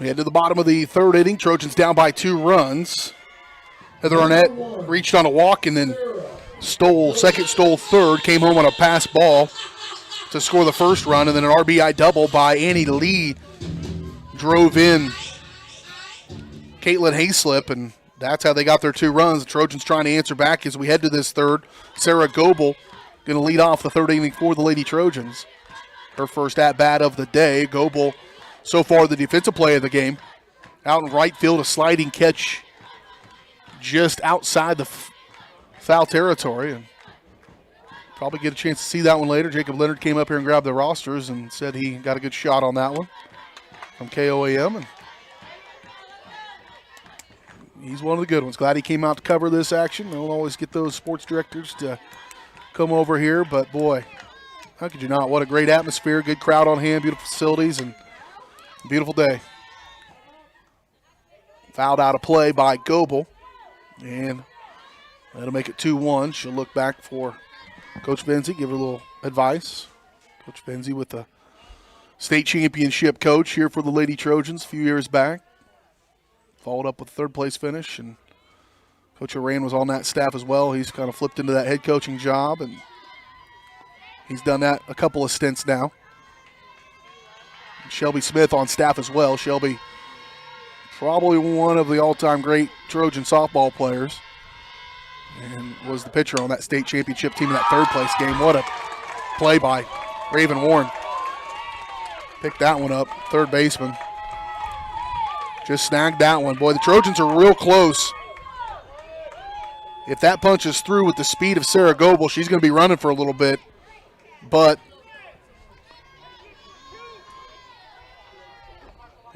We head to the bottom of the third inning. Trojans down by 2 runs. Heather Arnett reached on a walk and then stole third, came home on a pass ball to score the first run, and then an RBI double by Annie Lee drove in Caitlin Hayslip, and that's how they got their 2 runs. The Trojans trying to answer back as we head to this third. Sarah Goebel going to lead off the third inning for the Lady Trojans. Her first at-bat of the day. Goebel, so far the defensive play of the game. Out in right field, a sliding catch just outside the foul territory. And probably get a chance to see that one later. Jacob Leonard came up here and grabbed the rosters and said he got a good shot on that one from KOAM. And he's one of the good ones. Glad he came out to cover this action. They don't always get those sports directors to come over here, but boy, how could you not? What a great atmosphere, good crowd on hand, beautiful facilities, and beautiful day. Fouled out of play by Goebel, and that'll make it 2-1. She'll look back for Coach Benzie, give her a little advice. Coach Benzie with the state championship coach here for the Lady Trojans a few years back. Followed up with a third-place finish, and Coach Oran was on that staff as well. He's kind of flipped into that head coaching job, and he's done that a couple of stints now. Shelby Smith on staff as well. Shelby, probably one of the all-time great Trojan softball players, and was the pitcher on that state championship team in that third-place game. What a play by Raven Warren. Picked that one up, third baseman. Just snagged that one. Boy, the Trojans are real close. If that punches through with the speed of Sarah Goebel, she's going to be running for a little bit. But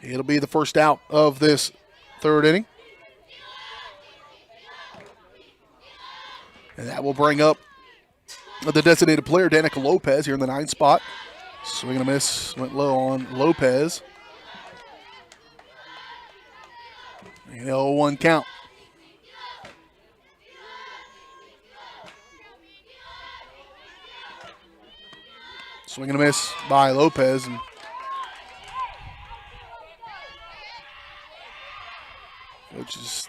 it'll be the first out of this third inning. And that will bring up the designated player, Danica Lopez, here in the 9th spot. Swing and a miss, went low on Lopez. And 0-1 count. Swing and a miss by Lopez. And coach is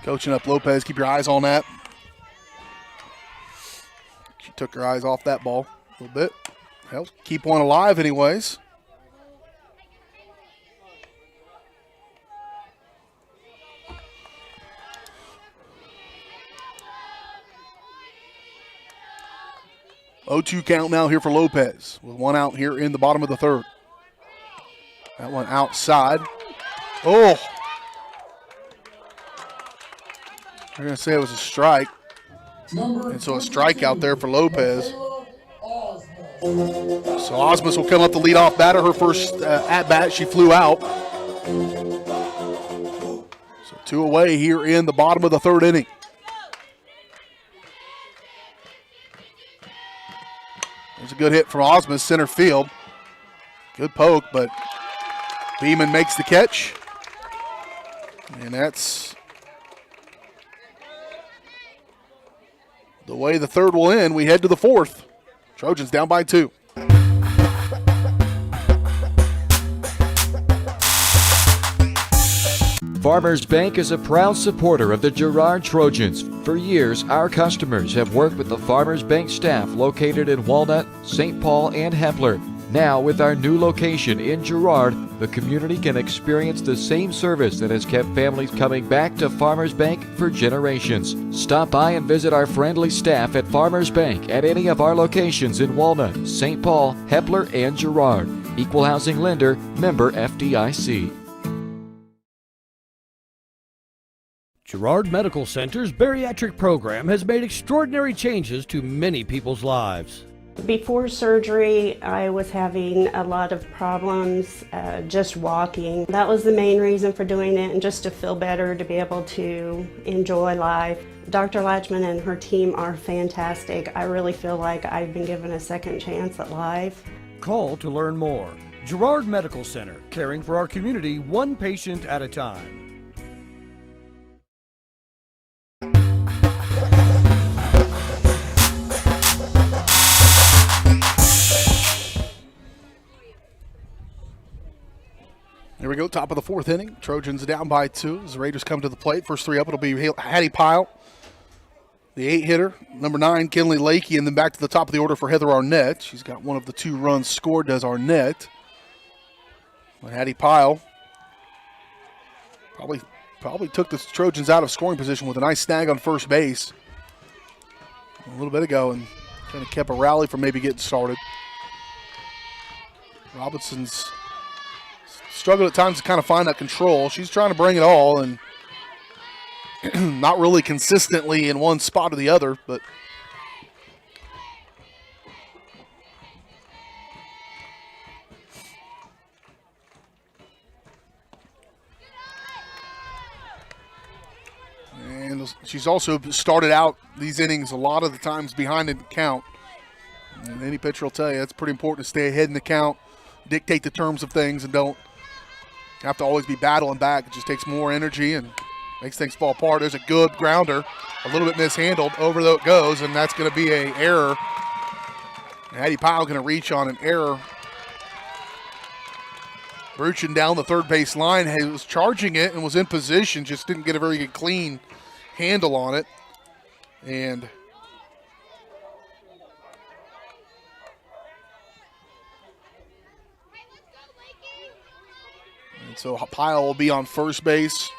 coaching up Lopez. Keep your eyes on that. She took her eyes off that ball a little bit. Helps keep one alive anyways. Oh, 2 count now here for Lopez with one out here in the bottom of the third. That one outside. Oh. They're going to say it was a strike. And so a strikeout there for Lopez. So Osmus will come up the leadoff batter. Her first at-bat, she flew out. So 2 away here in the bottom of the third inning. There's a good hit from Osmus, center field. Good poke, but Beeman makes the catch. And that's the way the third will end. We head to the fourth. Trojans down by 2.
Farmers Bank is a proud supporter of the Girard Trojans. For years, our customers have worked with the Farmers Bank staff located in Walnut, St. Paul, and Hepler. Now, with our new location in Girard, the community can experience the same service that has kept families coming back to Farmers Bank for generations. Stop by and visit our friendly staff at Farmers Bank at any of our locations in Walnut, St. Paul, Hepler, and Girard. Equal housing lender, member FDIC.
Girard Medical Center's bariatric program has made extraordinary changes to many people's lives.
Before surgery, I was having a lot of problems just walking. That was the main reason for doing it, and just to feel better, to be able to enjoy life. Dr. Latchman and her team are fantastic. I really feel like I've been given a second chance at life.
Call to learn more. Girard Medical Center, caring for our community one patient at a time.
Here we go, top of the fourth inning. Trojans down by 2 as the Raiders come to the plate. First 3 up, it'll be Hattie Pyle. The 8-hitter, number 9, Kinley Lakey, and then back to the top of the order for Heather Arnett. She's got one of the 2 runs scored, does Arnett. Hattie Pyle probably took the Trojans out of scoring position with a nice snag on first base a little bit ago and kind of kept a rally from maybe getting started. Robinson's struggled at times to kind of find that control. She's trying to bring it all and not really consistently in one spot or the other, but and she's also started out these innings a lot of the times behind in the count. And any pitcher will tell you it's pretty important to stay ahead in the count, dictate the terms of things, and don't have to always be battling back. It just takes more energy and makes things fall apart. There's a good grounder, a little bit mishandled. Over though it goes, and that's going to be an error. Hattie Pyle going to reach on an error. Bruchin down the third base line. He was charging it and was in position, just didn't get a very good clean handle on it. And so Pyle will be on first base.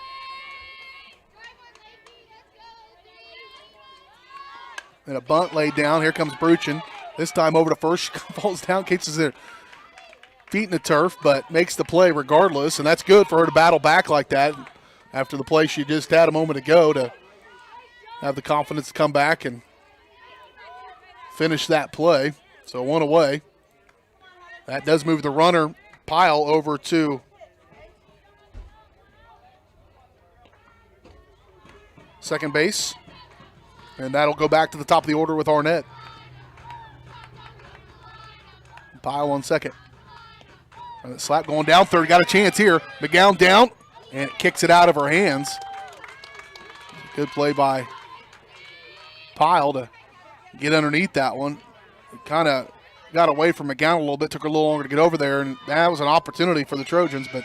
And a bunt laid down. Here comes Bruchin. This time over to first. Falls down, catches their feet in the turf, but makes the play regardless. And that's good for her to battle back like that after the play she just had a moment ago, to have the confidence to come back and finish that play. So 1 away. That does move the runner, Pyle, over to second base. And that'll go back to the top of the order with Arnett. Pyle on second. And slap going down third. Got a chance here. McGowan down, and it kicks it out of her hands. Good play by Pyle to get underneath that one. Kind of got away from McGowan a little bit. Took her a little longer to get over there, and that was an opportunity for the Trojans. But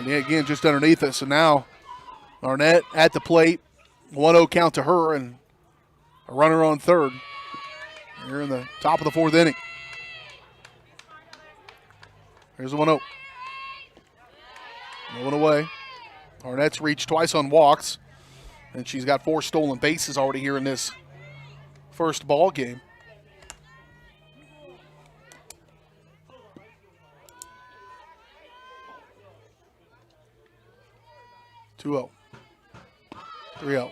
again, just underneath it. So now Arnett at the plate. 1-0 count to her, and a runner on third. Here in the top of the 4th inning. Here's the 1-0. 1 away. Arnett's reached twice on walks, and she's got 4 stolen bases already here in this first ball game. Two-0. 3-0.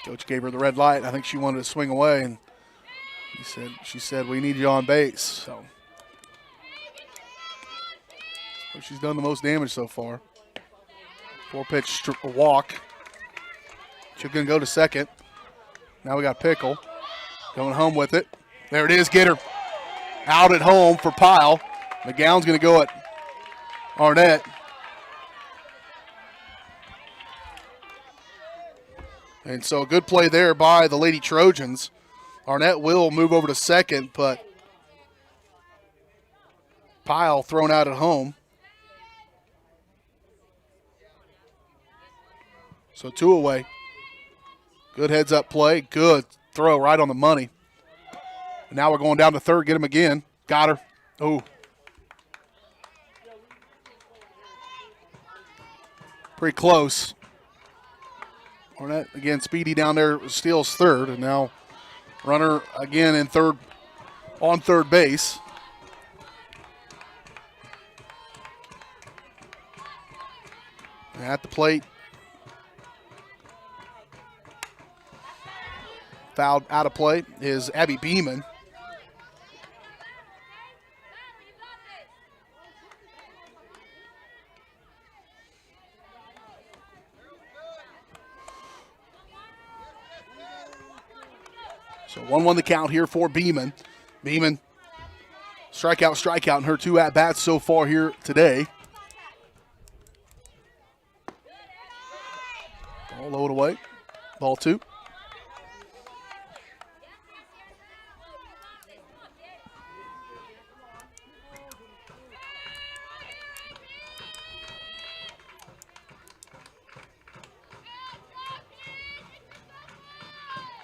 Coach gave her the red light. I think she wanted to swing away, and she said, we need you on base. So she's done the most damage so far. 4-pitch walk. She's going to go to second. Now we got Pickle going home with it. There it is. Get her. Out at home for Pyle. McGowan's going to go at Arnett. And so a good play there by the Lady Trojans. Arnett will move over to second, but Pyle thrown out at home. So 2 away. Good heads-up play. Good throw right on the money. And now we're going down to third. Get him again. Got her. Oh. Pretty close. Arnett, again, speedy down there, steals third. And now runner again in third, on third base. And at the plate. Fouled out of play is Abby Beeman. So 1-1 the count here for Beeman. Beeman, strikeout in her 2 at-bats so far here today. Ball low and away. Ball 2.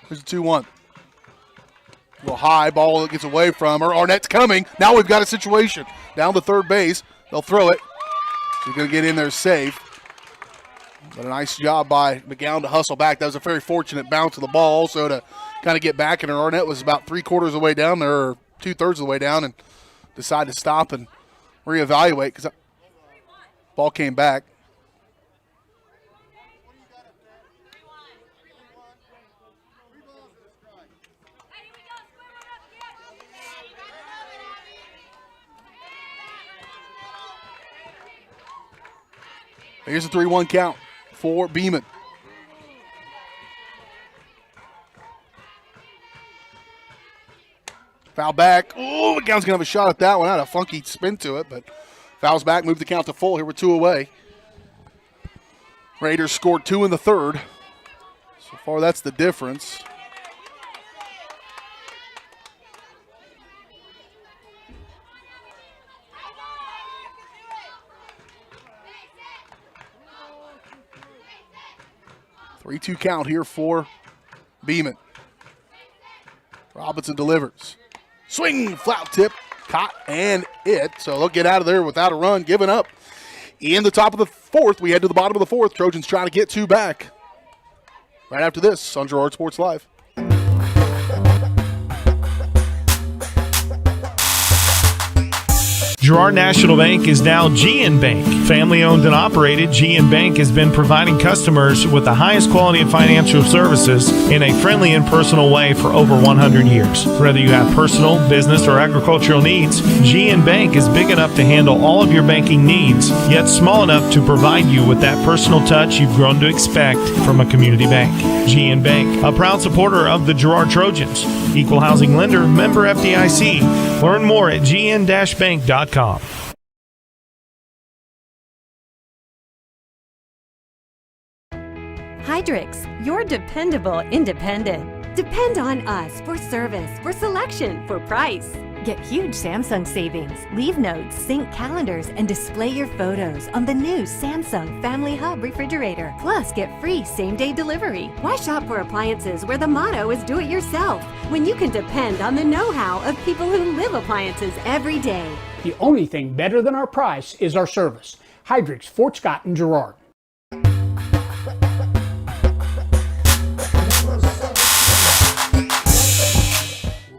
There's a 2-1. A little high ball that gets away from her. Arnett's coming. Now we've got a situation. Down the third base. They'll throw it. She's going to get in there safe. But a nice job by McGowan to hustle back. That was a very fortunate bounce of the ball also to kind of get back. And Arnett was about 3/4 of the way down there, or 2/3 of the way down, and decided to stop and reevaluate because ball came back. Here's a 3-1 count for Beeman. Foul back. Oh, McGowan's going to have a shot at that one. Had a funky spin to it, but fouls back, move the count to full. Here we're 2 away. Raiders scored 2 in the third. So far, that's the difference. Three-two count here for Beeman. Robinson delivers. Swing, flat tip, caught, and it. So they'll get out of there without a run, giving up. In the top of the fourth, we head to the bottom of the fourth. Trojans trying to get 2 back. Right after this on Girard Sports Live.
Girard National Bank is now GN Bank. Family owned and operated, GN Bank has been providing customers with the highest quality of financial services in a friendly and personal way for over 100 years. Whether you have personal, business, or agricultural needs, GN Bank is big enough to handle all of your banking needs, yet small enough to provide you with that personal touch you've grown to expect from a community bank. GN Bank, a proud supporter of the Girard Trojans. Equal housing lender, member FDIC. Learn more at gn-bank.com.
Hydrix, your dependable independent. Depend on us for service, for selection, for price. Get huge Samsung savings. Leave notes, sync calendars, and display your photos on the new Samsung Family Hub refrigerator. Plus, get free same-day delivery. Why shop for appliances where the motto is do it yourself when you can depend on the know-how of people who live appliances every day?
The only thing better than our price is our service. Hydrix, Fort Scott, and Girard.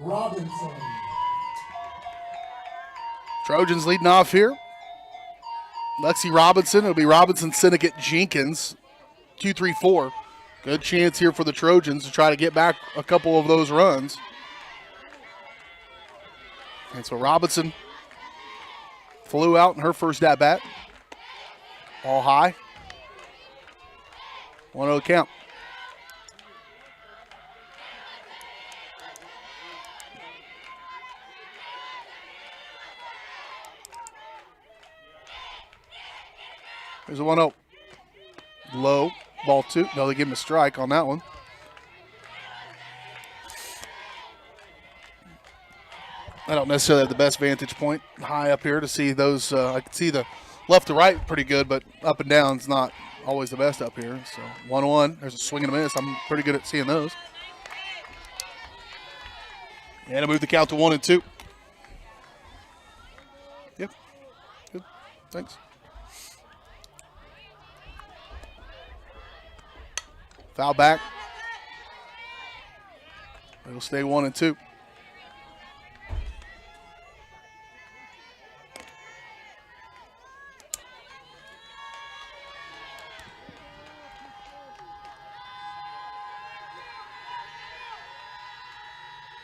Robinson.
Trojans leading off here. Lexi Robinson. It'll be Robinson, Syndicate, Jenkins. 2-3-4. Good chance here for the Trojans to try to get back a couple of those runs. And so Robinson flew out in her first at-bat. All high. 1-0 count. There's a 1-0. Low. Ball 2. No, they give him a strike on that one. I don't necessarily have the best vantage point high up here to see those. I can see the left to right pretty good, but up and down is not always the best up here. So 1-1. There's a swing and a miss. I'm pretty good at seeing those. And I move the count to 1-2. Yep. Good. Thanks. Foul back. It'll stay 1-2.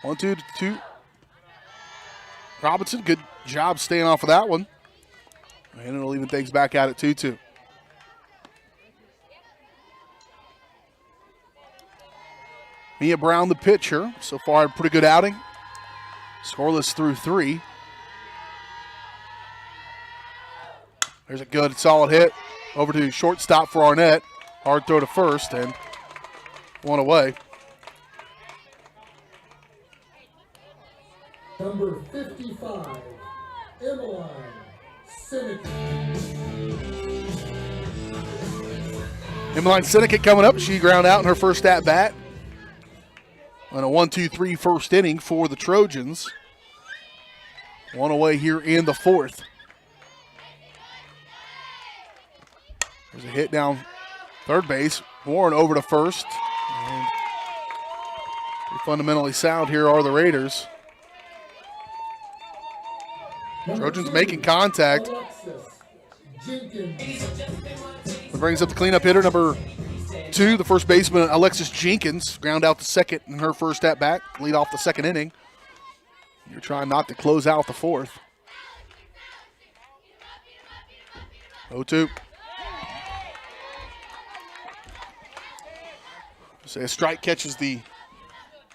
One, two, 2. Robinson, good job staying off of that one. And it'll even things back out at 2-2. Mia Brown, the pitcher. So far, a pretty good outing. Scoreless through 3. There's a good, solid hit. Over to shortstop for Arnett. Hard throw to first, and 1 away.
Number 55, Emmeline Syndicate.
Emmeline Syndicate coming up. She ground out in her first at-bat. On a 1-2-3 first inning for the Trojans. One away here in the fourth. There's a hit down third base. Warren over to first. And fundamentally sound here are the Raiders. Trojans making contact. That brings up the cleanup hitter, number 2, the first baseman, Alexis Jenkins. Ground out the second in her first at bat. Lead off the second inning. You're trying not to close out the fourth. 0-2. So a strike catches the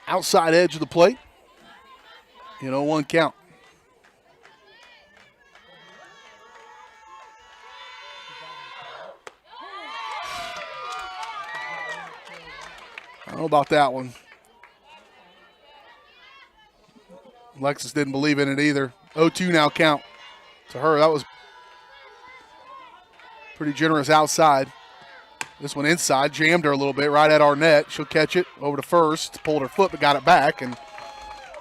outside edge of the plate. 0-1 count. I don't know about that one. Alexis didn't believe in it either. 0-2 now count to her. That was pretty generous outside. This one inside, jammed her a little bit right at our net. She'll catch it over to first, pulled her foot but got it back, and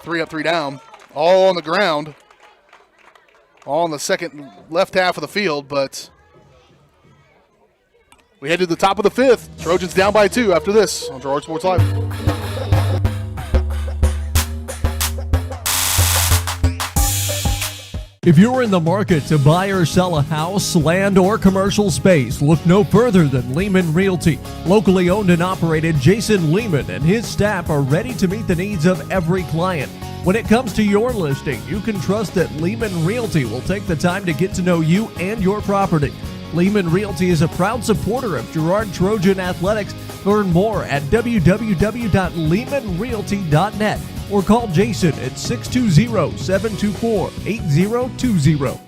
3 up, 3 down. All on the ground. All on the second left half of the field, but we head to the top of the fifth. Trojans down by 2 after this on Girard Sports Live.
If you're in the market to buy or sell a house, land, or commercial space, look no further than Lehman Realty. Locally owned and operated, Jason Lehman and his staff are ready to meet the needs of every client. When it comes to your listing, you can trust that Lehman Realty will take the time to get to know you and your property. Lehman Realty is a proud supporter of Girard Trojan Athletics. Learn more at www.lehmanrealty.net or call Jason at 620-724-8020.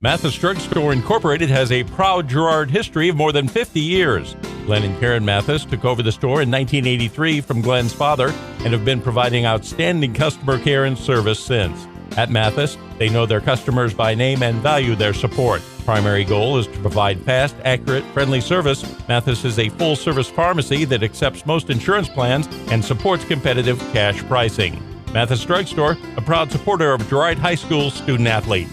Mathis Drugstore Incorporated has a proud Girard history of more than 50 years. Glenn and Karen Mathis took over the store in 1983 from Glenn's father and have been providing outstanding customer care and service since. At Mathis, they know their customers by name and value their support. Primary goal is to provide fast, accurate, friendly service. Mathis is a full-service pharmacy that accepts most insurance plans and supports competitive cash pricing. Mathis Drugstore, a proud supporter of Girard High School student-athletes.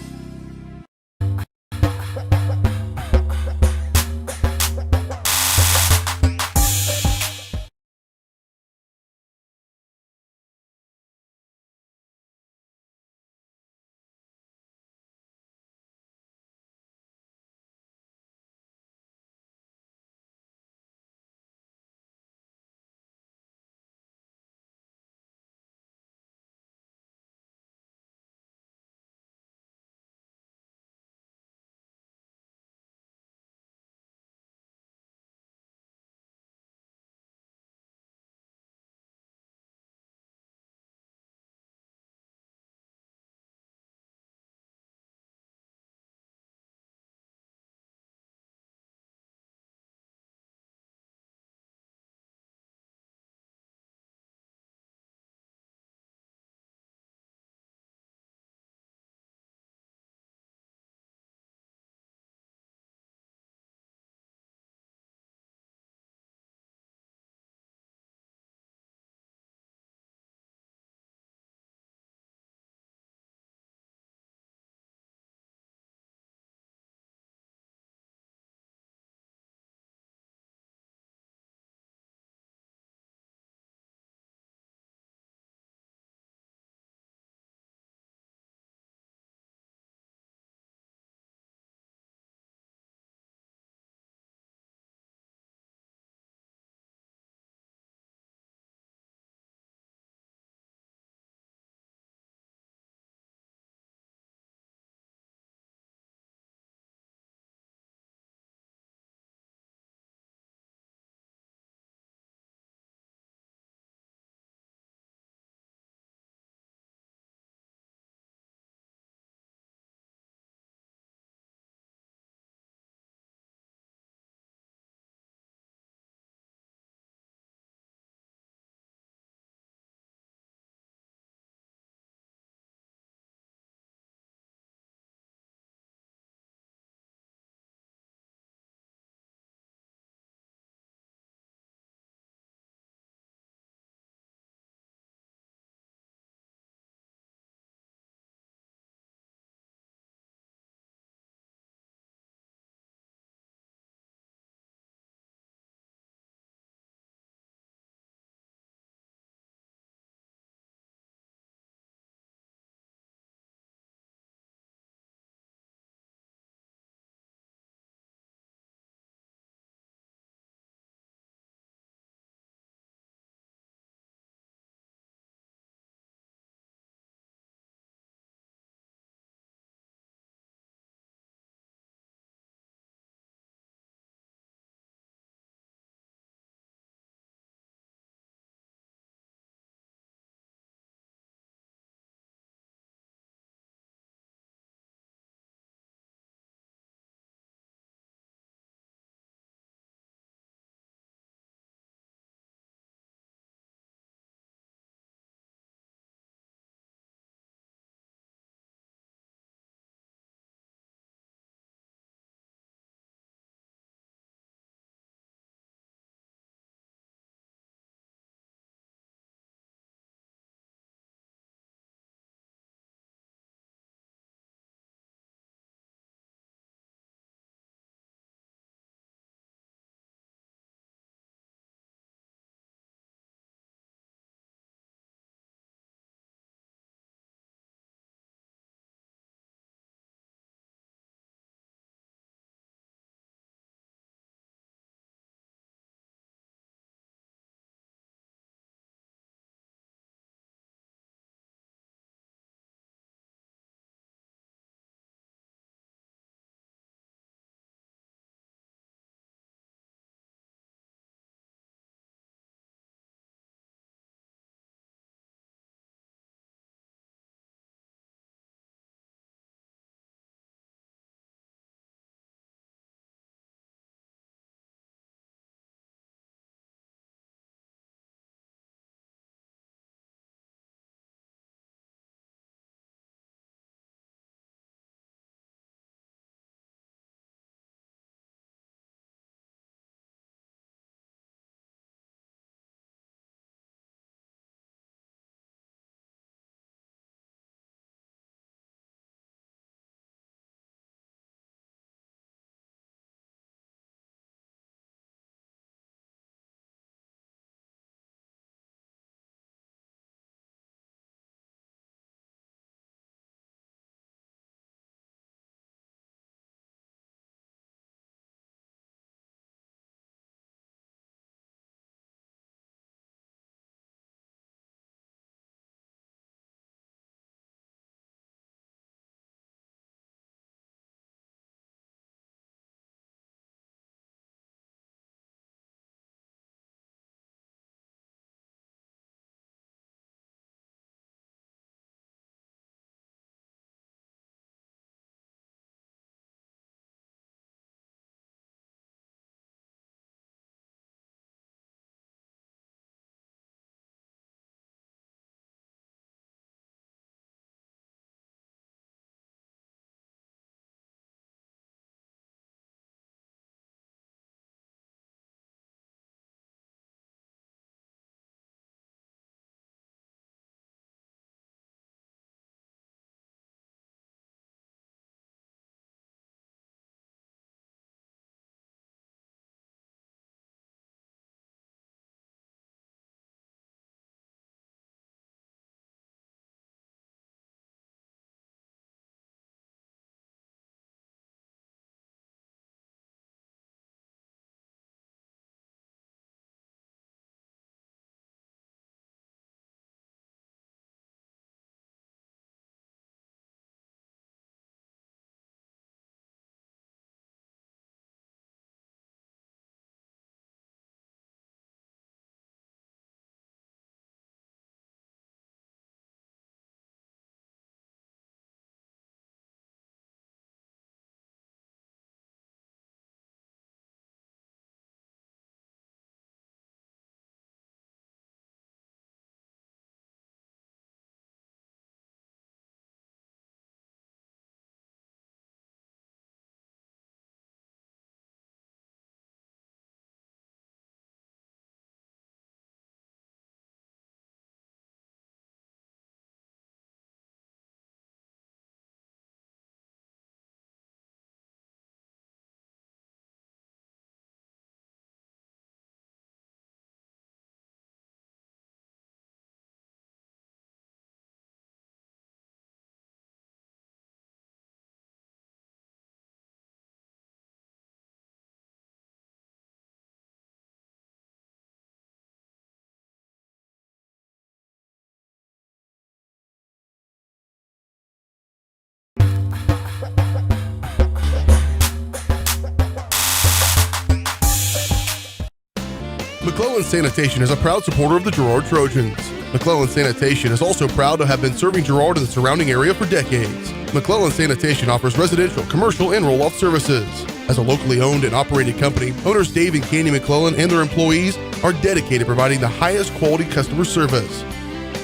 McClellan Sanitation is a proud supporter of the Girard Trojans. McClellan Sanitation is also proud to have been serving Girard and the surrounding area for decades. McClellan Sanitation offers residential, commercial, and roll-off services. As a locally owned and operated company, owners Dave and Candy McClellan and their employees are dedicated to providing the highest quality customer service.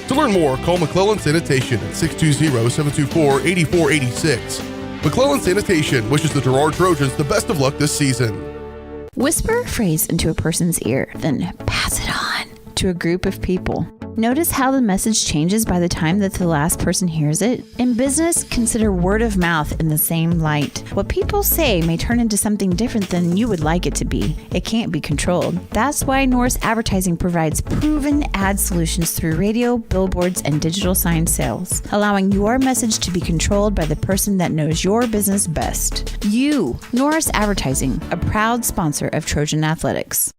To learn more, call McClellan Sanitation at 620-724-8486. McClellan Sanitation wishes the Girard Trojans the best of luck this season.
Whisper a phrase into a person's ear, then pass it on to a group of people. Notice how the message changes by the time that the last person hears it? In business, consider word of mouth in the same light. What people say may turn into something different than you would like it to be. It can't be controlled. That's why Norris Advertising provides proven ad solutions through radio, billboards, and digital sign sales, allowing your message to be controlled by the person that knows your business best. You, Norris Advertising, a proud sponsor of Trojan Athletics.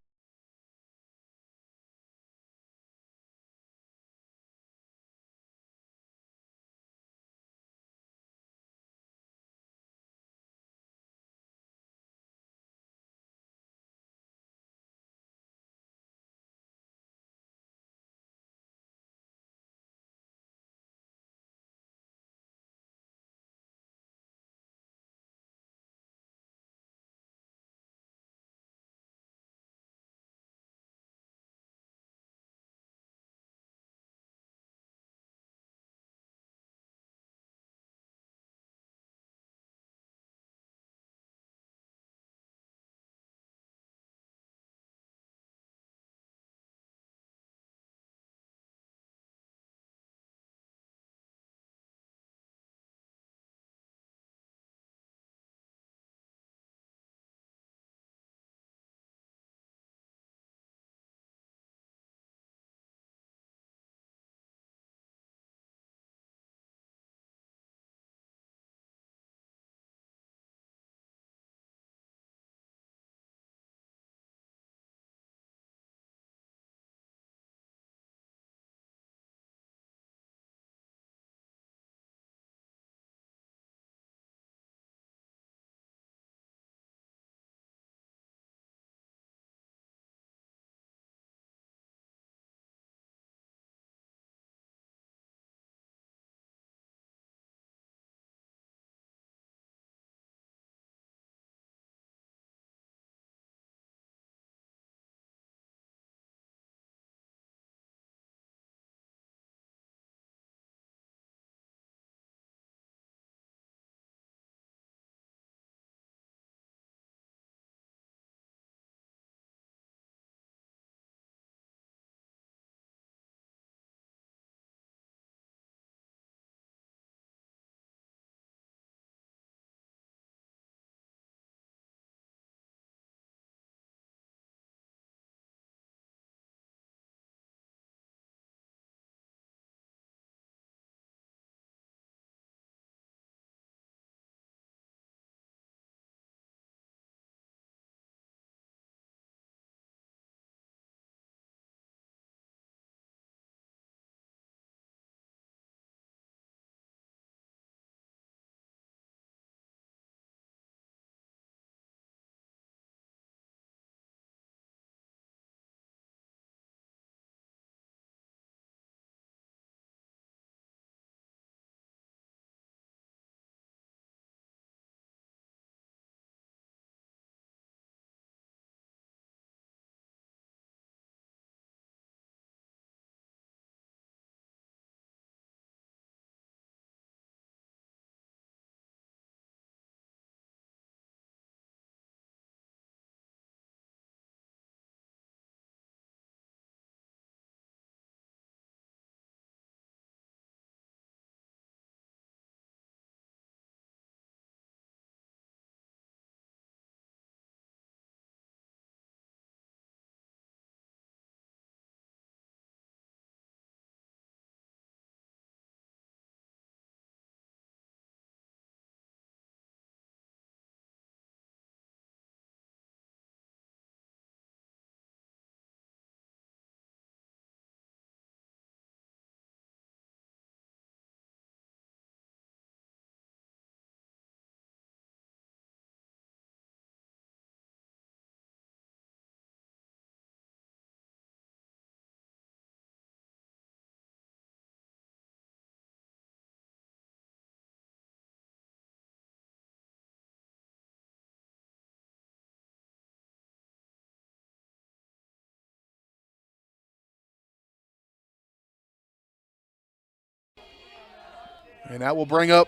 And that will bring up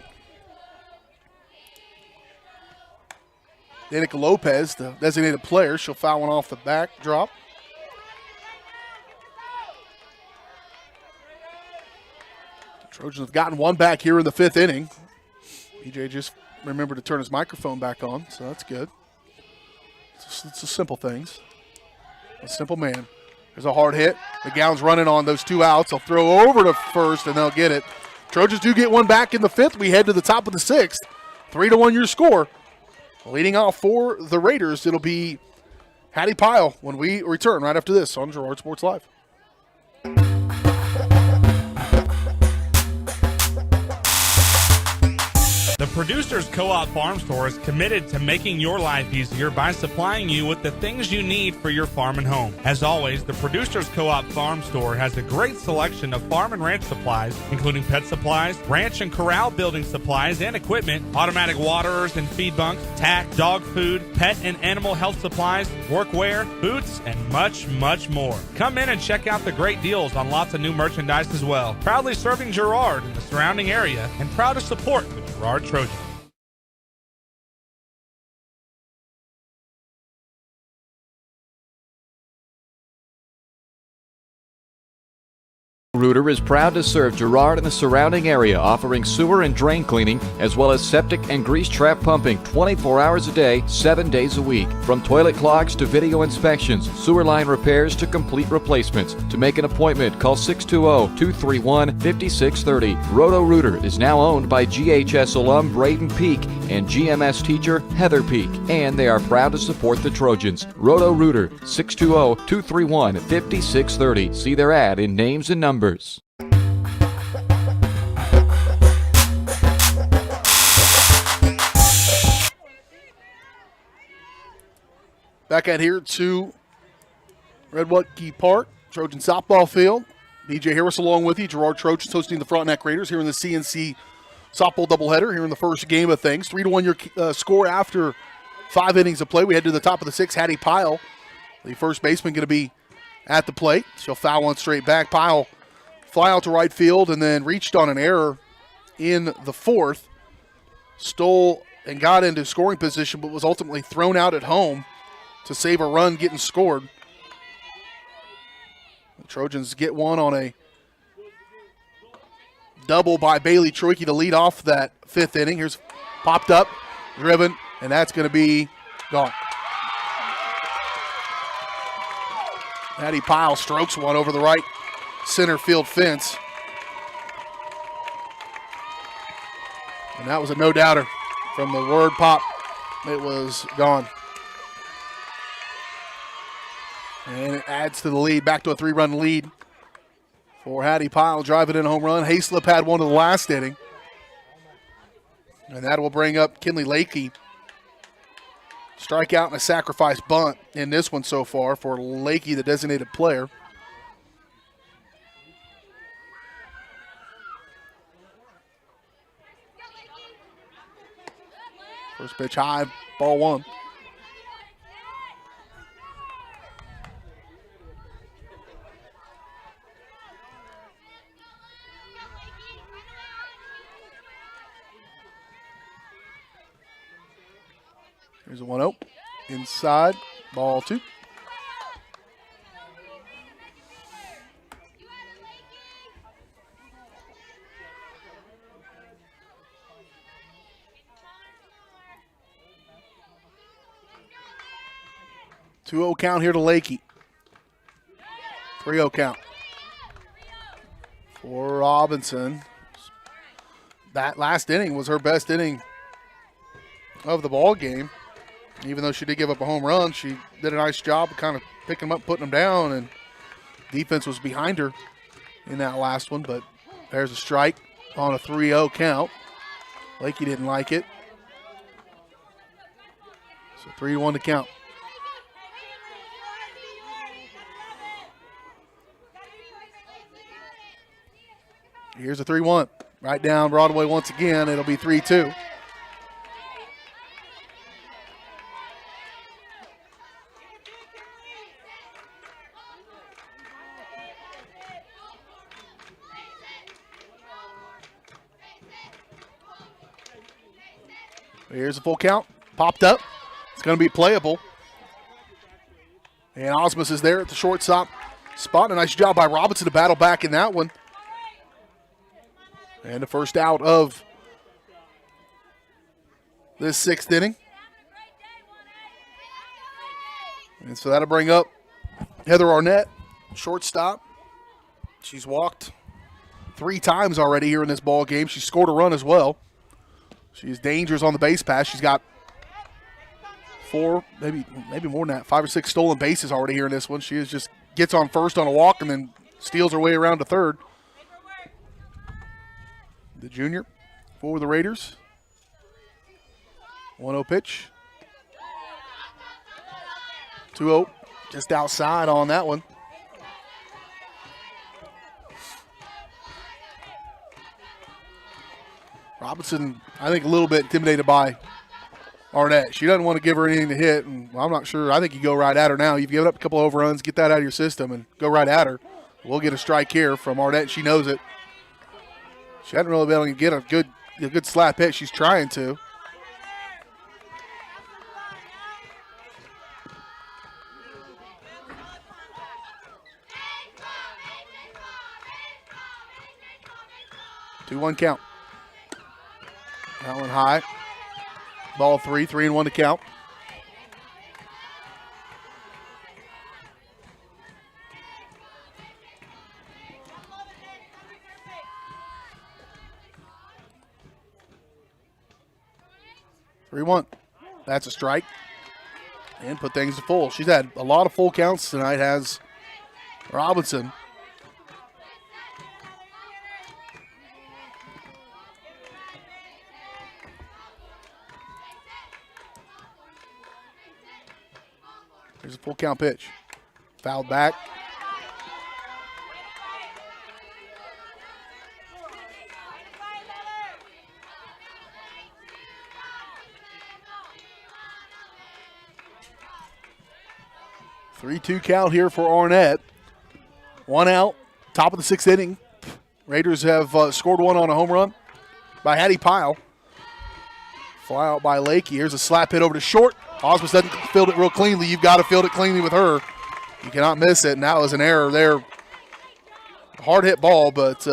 Danica Lopez, the designated player. She'll foul one off the backdrop. Trojans have gotten one back here in the 5th inning. BJ just remembered to turn his microphone back on, so that's good. It's the simple things. A simple man. There's a hard hit. McGowan's running on those 2 outs. They'll throw over to first, and they'll get it. Trojans do get one back in the 5th. We head to the top of the 6th. 3-1 your score. Leading off for the Raiders, it'll be Hattie Pyle when we return right after this on Girard Sports Live.
The Producers Co-op Farm Store is committed to making your life easier by supplying you with the things you need for your farm and home. As always, the Producers Co-op Farm Store has a great selection of farm and ranch supplies, including pet supplies, ranch and corral building supplies and equipment, automatic waterers and feed bunks, tack, dog food, pet and animal health supplies, workwear, boots, and much, much more. Come in and check out the great deals on lots of new merchandise as well. Proudly serving Girard and the surrounding area, and proud to support the Girard Trojans.
Rooter is proud to serve Girard and the surrounding area, offering sewer and drain cleaning, as well as septic and grease trap pumping 24 hours a day, 7 days a week. From toilet clogs to video inspections, sewer line repairs to complete replacements. To make an appointment, call 620-231-5630. Roto-Rooter is now owned by GHS alum Braden Peak and GMS teacher Heather Peak, and they are proud to support the Trojans. Roto-Rooter, 620-231-5630. See their ad in names and numbers.
Back out here to Red Wucky Park, Trojan softball field. BJ Harris along with you. Girard Trojans hosting the Frontenac Raiders here in the CNC softball doubleheader here in the first game of things. 3-1 your score after 5 innings of play. We head to the top of the 6th. Hattie Pyle, the first baseman, going to be at the plate. She'll foul one straight back. Pyle fly out to right field and then reached on an error in the 4th. Stole and got into scoring position, but was ultimately thrown out at home to save a run getting scored. The Trojans get one on a double by Bailey Troike to lead off that 5th inning. Here's popped up, driven, and that's going to be gone. Hattie Pyle strokes one over the right center field fence. And that was a no-doubter. From the word pop, it was gone. And it adds to the lead, back to a 3-run lead for Hattie Pyle, driving in a home run. Hayslip had one in the last inning. And that will bring up Kinley Lakey. Strikeout and a sacrifice bunt in this one so far for Lakey, the designated player. First pitch high, ball 1. Here's a 1-0. Inside, ball 2. Two-0 count here to Lakey. 3-0 count for Robinson. That last inning was her best inning of the ball game. Even though she did give up a home run, she did a nice job of kind of picking them up, putting them down, and defense was behind her in that last one. But there's a strike on a 3-0 count. Lakey didn't like it. So 3-1 to count. Here's a 3-1. Right down Broadway once again. It'll be 3-2. Here's a full count. Popped up. It's going to be playable. And Osmus is there at the shortstop spot. A nice job by Robinson to battle back in that one. And the first out of this sixth inning. And so that'll bring up Heather Arnett, shortstop. She's walked 3 times already here in this ball game. She scored a run as well. She's dangerous on the base pass. She's got 4, maybe more than that, 5 or 6 stolen bases already here in this one. She is just gets on first on a walk and then steals her way around to third. The junior for the Raiders. 1-0 pitch. 2-0, just outside on that one. Robinson, I think, a little bit intimidated by Arnett. She doesn't want to give her anything to hit, and I'm not sure. I think you go right at her now. You've given up a couple overruns. Get that out of your system and go right at her. We'll get a strike here from Arnett. She knows it. She hasn't really been able to get a good slap hit. She's trying to. Two-one count. That one high. Ball 3, 3-1 to count. That's a strike. And put things to full. She's had a lot of full counts tonight, has Robinson. Here's a full count pitch. Fouled back. Three-two count here for Arnett. 1 out, top of the 6th inning. Raiders have scored 1 on a home run by Hattie Pyle. Fly out by Lakey. Here's a slap hit over to short. Osmus doesn't field it real cleanly. You've got to field it cleanly with her. You cannot miss it, and that was an error there. Hard hit ball, but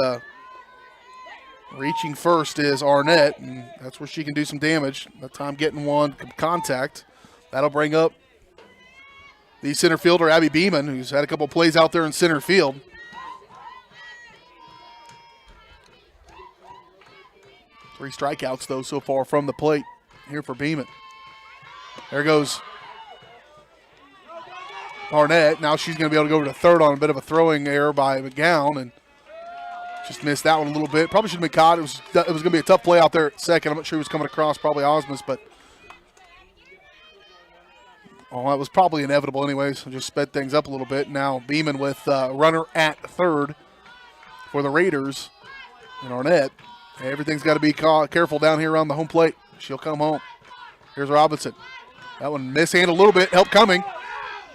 reaching first is Arnett, and that's where she can do some damage. That time getting one contact. That'll bring up the center fielder, Abby Beeman, who's had a couple plays out there in center field. Three strikeouts, though, so far from the plate here for Beeman. There goes Arnett. Now she's going to be able to go to third on a bit of a throwing error by McGowan, and just missed that one a little bit. Probably should have been caught. It was going to be a tough play out there at second. I'm not sure he was coming across, probably Osmus, but that was probably inevitable anyways. So just sped things up a little bit. Now Beeman with runner at third for the Raiders, and Arnett. Everything's got to be careful down here around the home plate. She'll come home. Here's Robinson. That one mishandled a little bit. Help coming.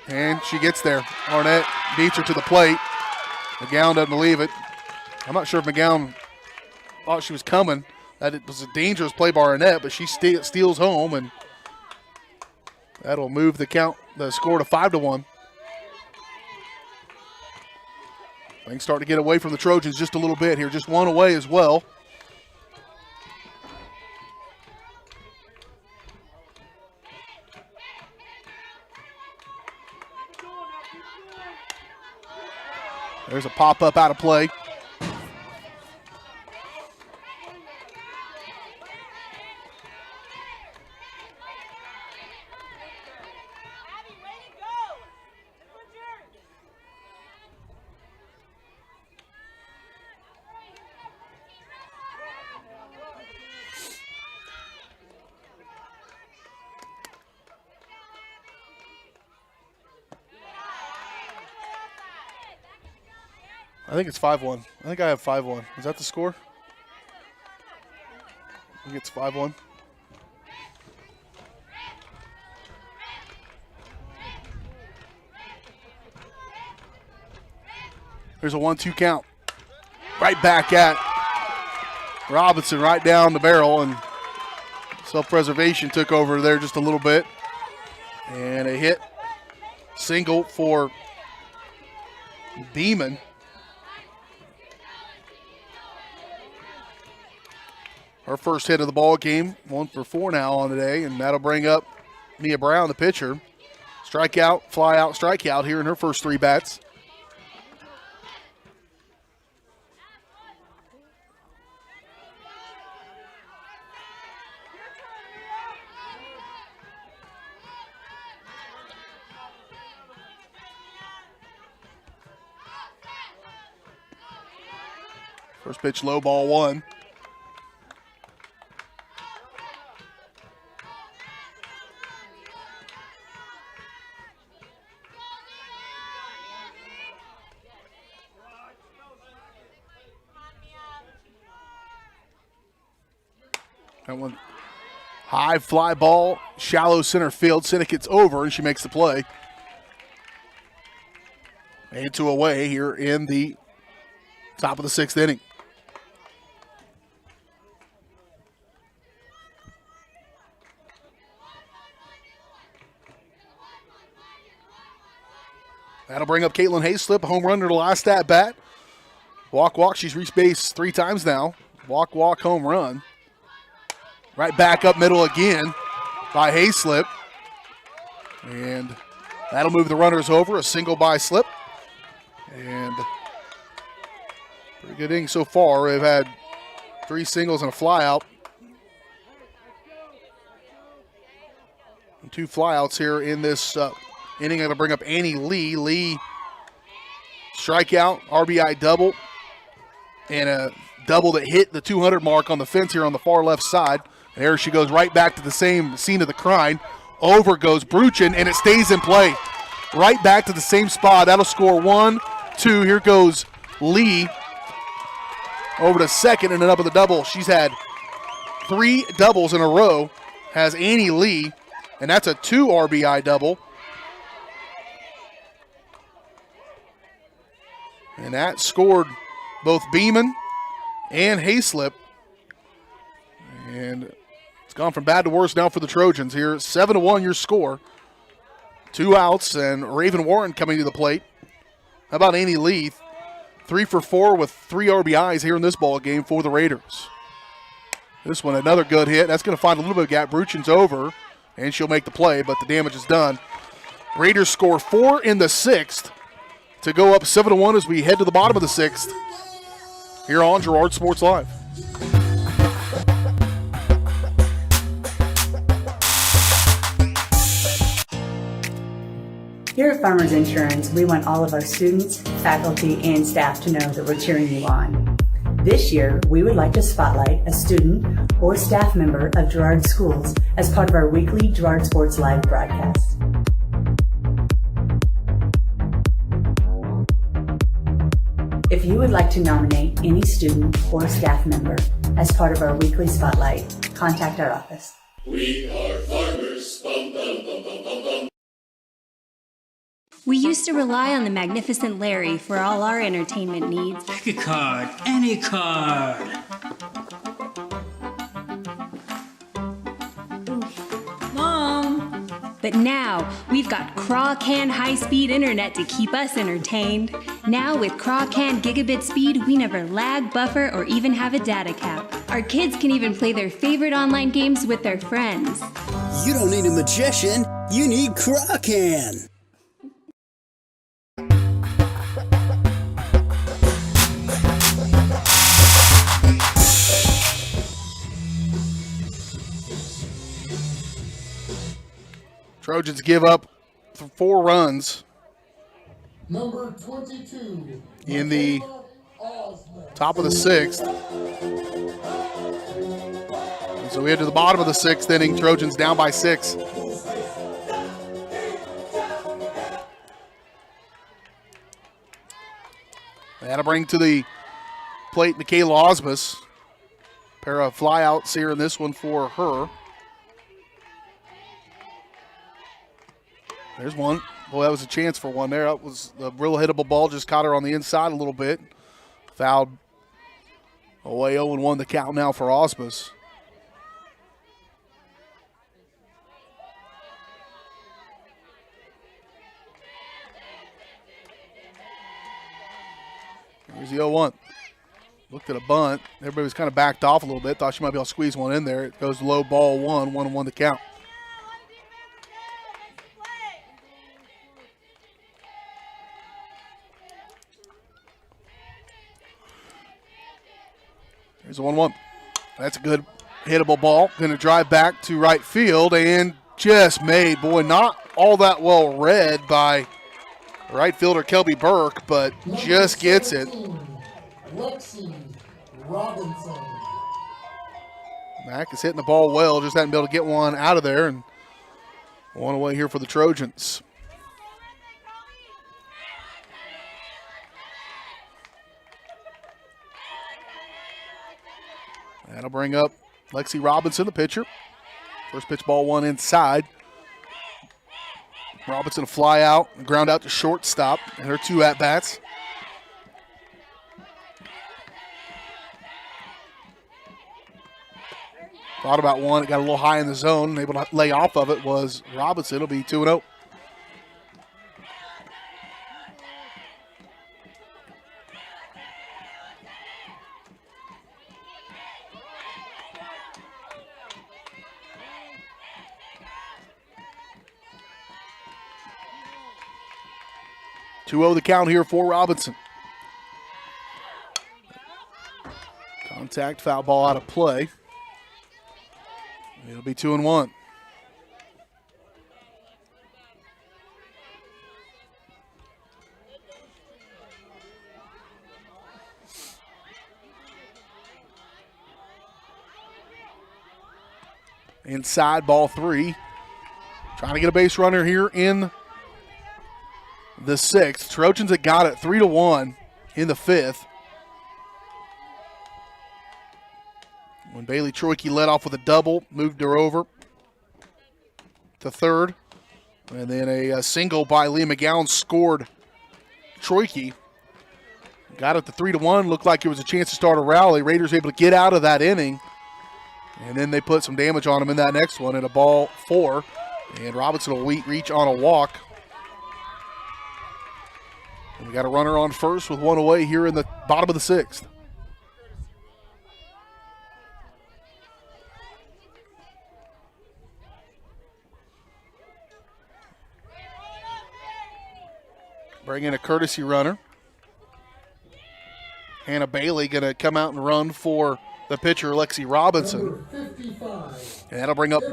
And she gets there. Arnett beats her to the plate. McGowan doesn't believe it. I'm not sure if McGowan thought she was coming. That it was a dangerous play by Arnett, but she steals home, and that'll move the score to 5-1. Things start to get away from the Trojans just a little bit here. Just one away as well. There's a pop-up out of play. I think it's 5-1. I think I have 5-1. Is that the score? I think it's 5-1. There's a 1-2 count. Right back at Robinson, right down the barrel, and Self-preservation took over there just a little bit. And a hit. Single for Beeman. Her first hit of the ball game, 1 for 4 now on today, and that'll bring up Mia Brown, the pitcher. Strikeout, fly out, strikeout here in her first 3 bats. First pitch, low ball 1. That one, high fly ball, shallow center field. Sinek gets over, and she makes the play. And 2 away here in the top of the 6th inning. That'll bring up Caitlin Hayslip, a home run to the last at bat. Walk, she's reached base 3 times now. Walk, home run. Right back up middle again by Hayslip. And that'll move the runners over, a single by Slip. And pretty good inning so far. They've had 3 singles and a flyout. And 2 flyouts here in this inning. That'll bring up Annie Lee. Lee, strikeout, RBI double, and a double that hit the 200 mark on the fence here on the far left side. And there she goes right back to the same scene of the crime. Over goes Bruchin, and it stays in play. Right back to the same spot. That'll score 1, 2. Here goes Lee over to second and then up with a double. She's had 3 doubles in a row, has Annie Lee, and that's a 2 RBI double. And that scored both Beeman and Hayslip. And it's gone from bad to worse now for the Trojans here. 7-1 your score. 2 outs, and Raven Warren coming to the plate. How about Annie Lee? 3 for 4 with 3 RBIs here in this ball game for the Raiders. This one, another good hit. That's going to find a little bit of gap. Bruchin's over, and she'll make the play, but the damage is done. Raiders score 4 in the 6th to go up 7-1 as we head to the bottom of the 6th here on Girard Sports Live.
Here at Farmers Insurance, we want all of our students, faculty, and staff to know that we're cheering you on. This year, we would like to spotlight a student or staff member of Girard Schools as part of our weekly Girard Sports Live broadcast. If you would like to nominate any student or staff member as part of our weekly spotlight, contact our office.
We are farmers. Bum, bum, bum, bum, bum, bum.
We used to rely on the magnificent Larry for all our entertainment needs.
Pick a card, any card.
Mom! But now, we've got Craw-Can high-speed internet to keep us entertained. Now with Craw-Can gigabit speed, we never lag, buffer, or even have a data cap. Our kids can even play their favorite online games with their friends.
You don't need a magician, you need Craw-Can.
Trojans give up 4 runs
Number 22
in the top of the 6th. And so we head to the bottom of the 6th inning. Trojans down by 6. That'll bring to the plate Michaela Osmus. Pair of flyouts here in this one for her. There's one. Boy, that was a chance for one there. That was a real hittable ball. Just caught her on the inside a little bit. Fouled away 0-1 the count now for Osmus. 0-1. Looked at a bunt. Everybody was kind of backed off a little bit. Thought she might be able to squeeze one in there. It goes low, ball 1, 1-1 to count. Here's a 1-1. That's a good hittable ball. Going to drive back to right field and just made. Boy, not all that well read by right fielder Kelby Burke, but just gets it.
Lexi Robinson.
Mack is hitting the ball well, just hadn't been able to get one out of there, and one away here for the Trojans. That'll bring up Lexi Robinson, the pitcher. First pitch, ball 1 inside. Robinson fly out, ground out to shortstop, and her 2 at-bats. Thought about one, it got a little high in the zone, and able to lay off of it was Robinson. It'll be 2-0. The count here for Robinson. Contact, foul ball out of play. It'll be 2-1. Inside, ball 3. Trying to get a base runner here in the 6th. Trojans had got it 3-1 in the 5th. When Bailey Troike led off with a double, moved her over to third. And then a single by Leah McGowan scored Troike. Got it to 3-1. Looked like it was a chance to start a rally. Raiders able to get out of that inning. And then they put some damage on them in that next one at a ball 4. And Robinson will reach on a walk. And we got a runner on first with one away here in the bottom of the 6th. Bring in a courtesy runner. Hannah Bailey going to come out and run for the pitcher, Lexi Robinson. And that'll bring up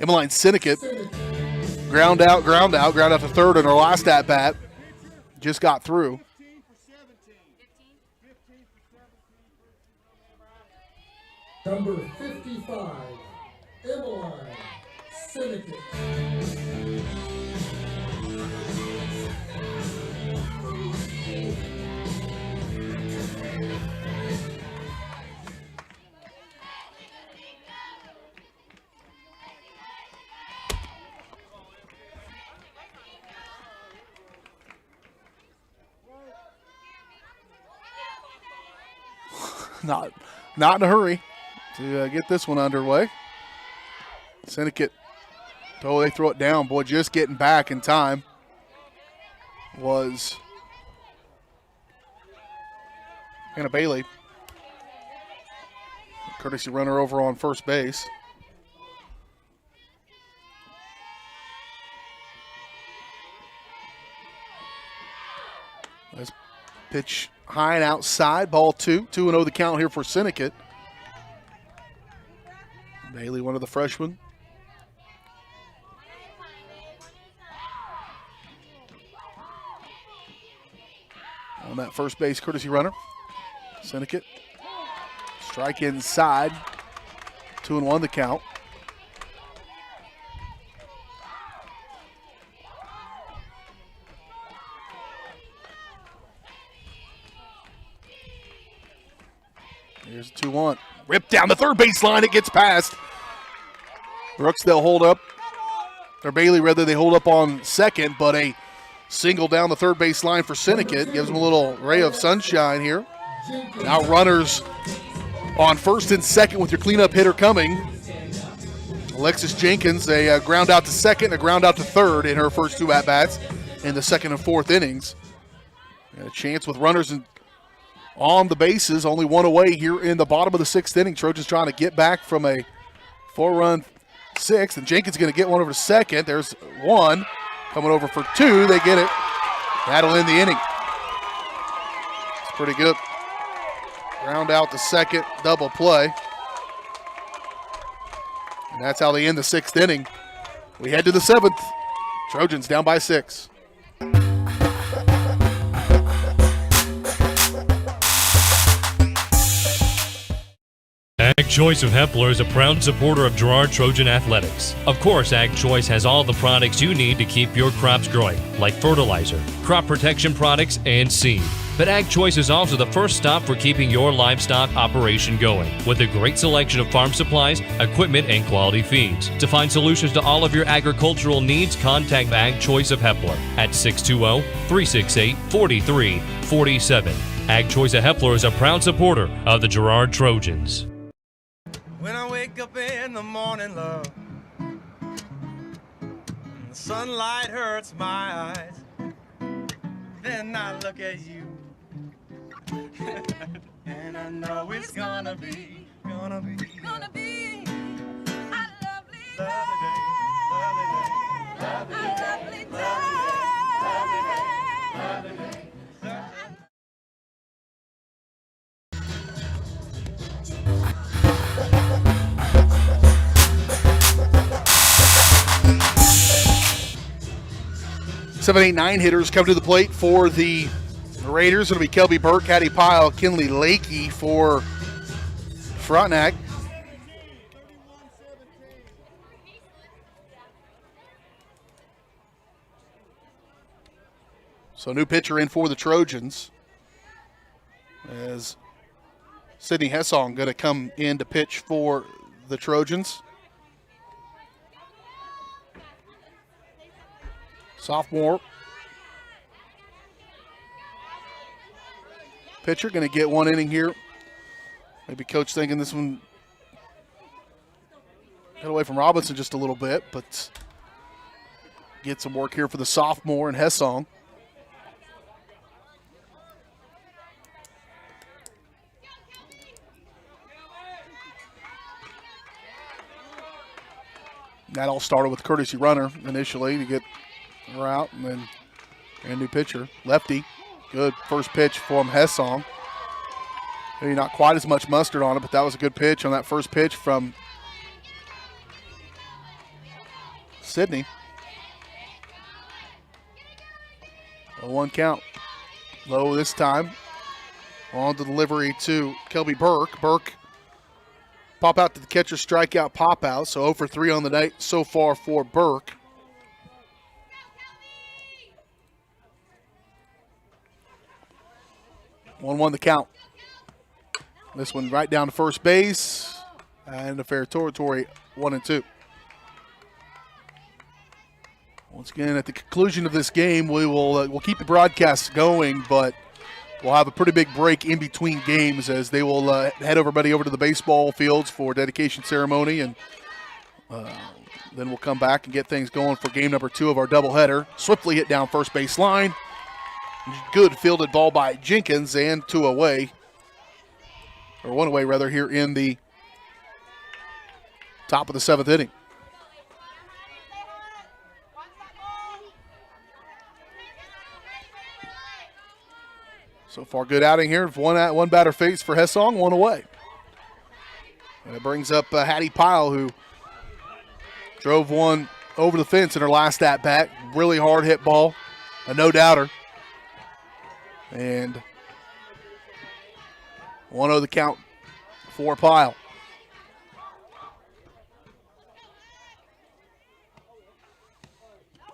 Emmeline Sinnekit. Ground out to third in her last at-bat. Just got through.
Number 55, Emmeline Sinnekit.
Not in a hurry to get this one underway. Sinnekit, they throw it down. Boy, just getting back in time was Hannah Bailey. Courtesy runner over on first base. Nice pitch high and outside, ball 2. 2-0 the count here for Sinnekit. Bailey, one of the freshmen. On that first base courtesy runner. Sinnekit. Strike inside. 2-1 the count. Here's a 2-1. Ripped down the third baseline. It gets past. Brooks, they'll hold up. Or Bailey, rather, they hold up on second, but a single down the third baseline for Sinnekit. Gives them a little ray of sunshine here. Now runners on first and second with your cleanup hitter coming. Alexis Jenkins, a ground out to second, a ground out to third in her first 2 at-bats in the second and fourth innings. And a chance with runners on the bases, only one away here in the bottom of the sixth inning. Trojans trying to get back from a 4-run sixth, and Jenkins going to get one over to second. There's one coming over for two. They get it. That'll end the inning. It's pretty good. Round out the second double play. And that's how they end the sixth inning. We head to the seventh. Trojans down by 6.
Ag Choice of Hepler is a proud supporter of Girard Trojan Athletics. Of course, Ag Choice has all the products you need to keep your crops growing, like fertilizer, crop protection products, and seed. But Ag Choice is also the first stop for keeping your livestock operation going, with a great selection of farm supplies, equipment, and quality feeds. To find solutions to all of your agricultural needs, contact Ag Choice of Hepler at 620-368-4347. Ag Choice of Hepler is a proud supporter of the Girard Trojans.
When I wake up in the morning, love, the sunlight hurts my eyes, then I look at you, and I know it's gonna be a lovely day, lovely day, lovely day, lovely day.
7, 8, 9 hitters come to the plate for the Raiders. It'll be Kelby Burke, Hattie Pyle, Kinley Lakey for Frontenac. So new pitcher in for the Trojans, as Sydney Hessong going to come in to pitch for the Trojans. Sophomore pitcher going to get one inning here. Maybe coach thinking this one get away from Robinson just a little bit, but get some work here for the sophomore and Hessong. That all started with courtesy runner initially to get her out, and then a new pitcher, lefty. Good first pitch from Hessong. Maybe not quite as much mustard on it, but that was a good pitch on that first pitch from Sydney. A 1 count. Low this time. On the delivery to Kelby Burke. Burke pop out to the catcher, strikeout, pop out. So 0 for 3 on the night so far for Burke. 1-1 the count. This one right down to first base and a fair territory, 1-2. Once again, at the conclusion of this game, we'll keep the broadcasts going, but we'll have a pretty big break in between games as they will head everybody over to the baseball fields for dedication ceremony, and then we'll come back and get things going for game number 2 of our doubleheader. Swiftly hit down first base line. Good fielded ball by Jenkins, and 2 away, or 1 away rather, here in the top of the 7th inning. So far, good outing here. One batter faced for Hessong, 1 away. And it brings up Hattie Pyle, who drove one over the fence in her last at-bat. Really hard hit ball, a no-doubter. And 1-0 the count for Pyle.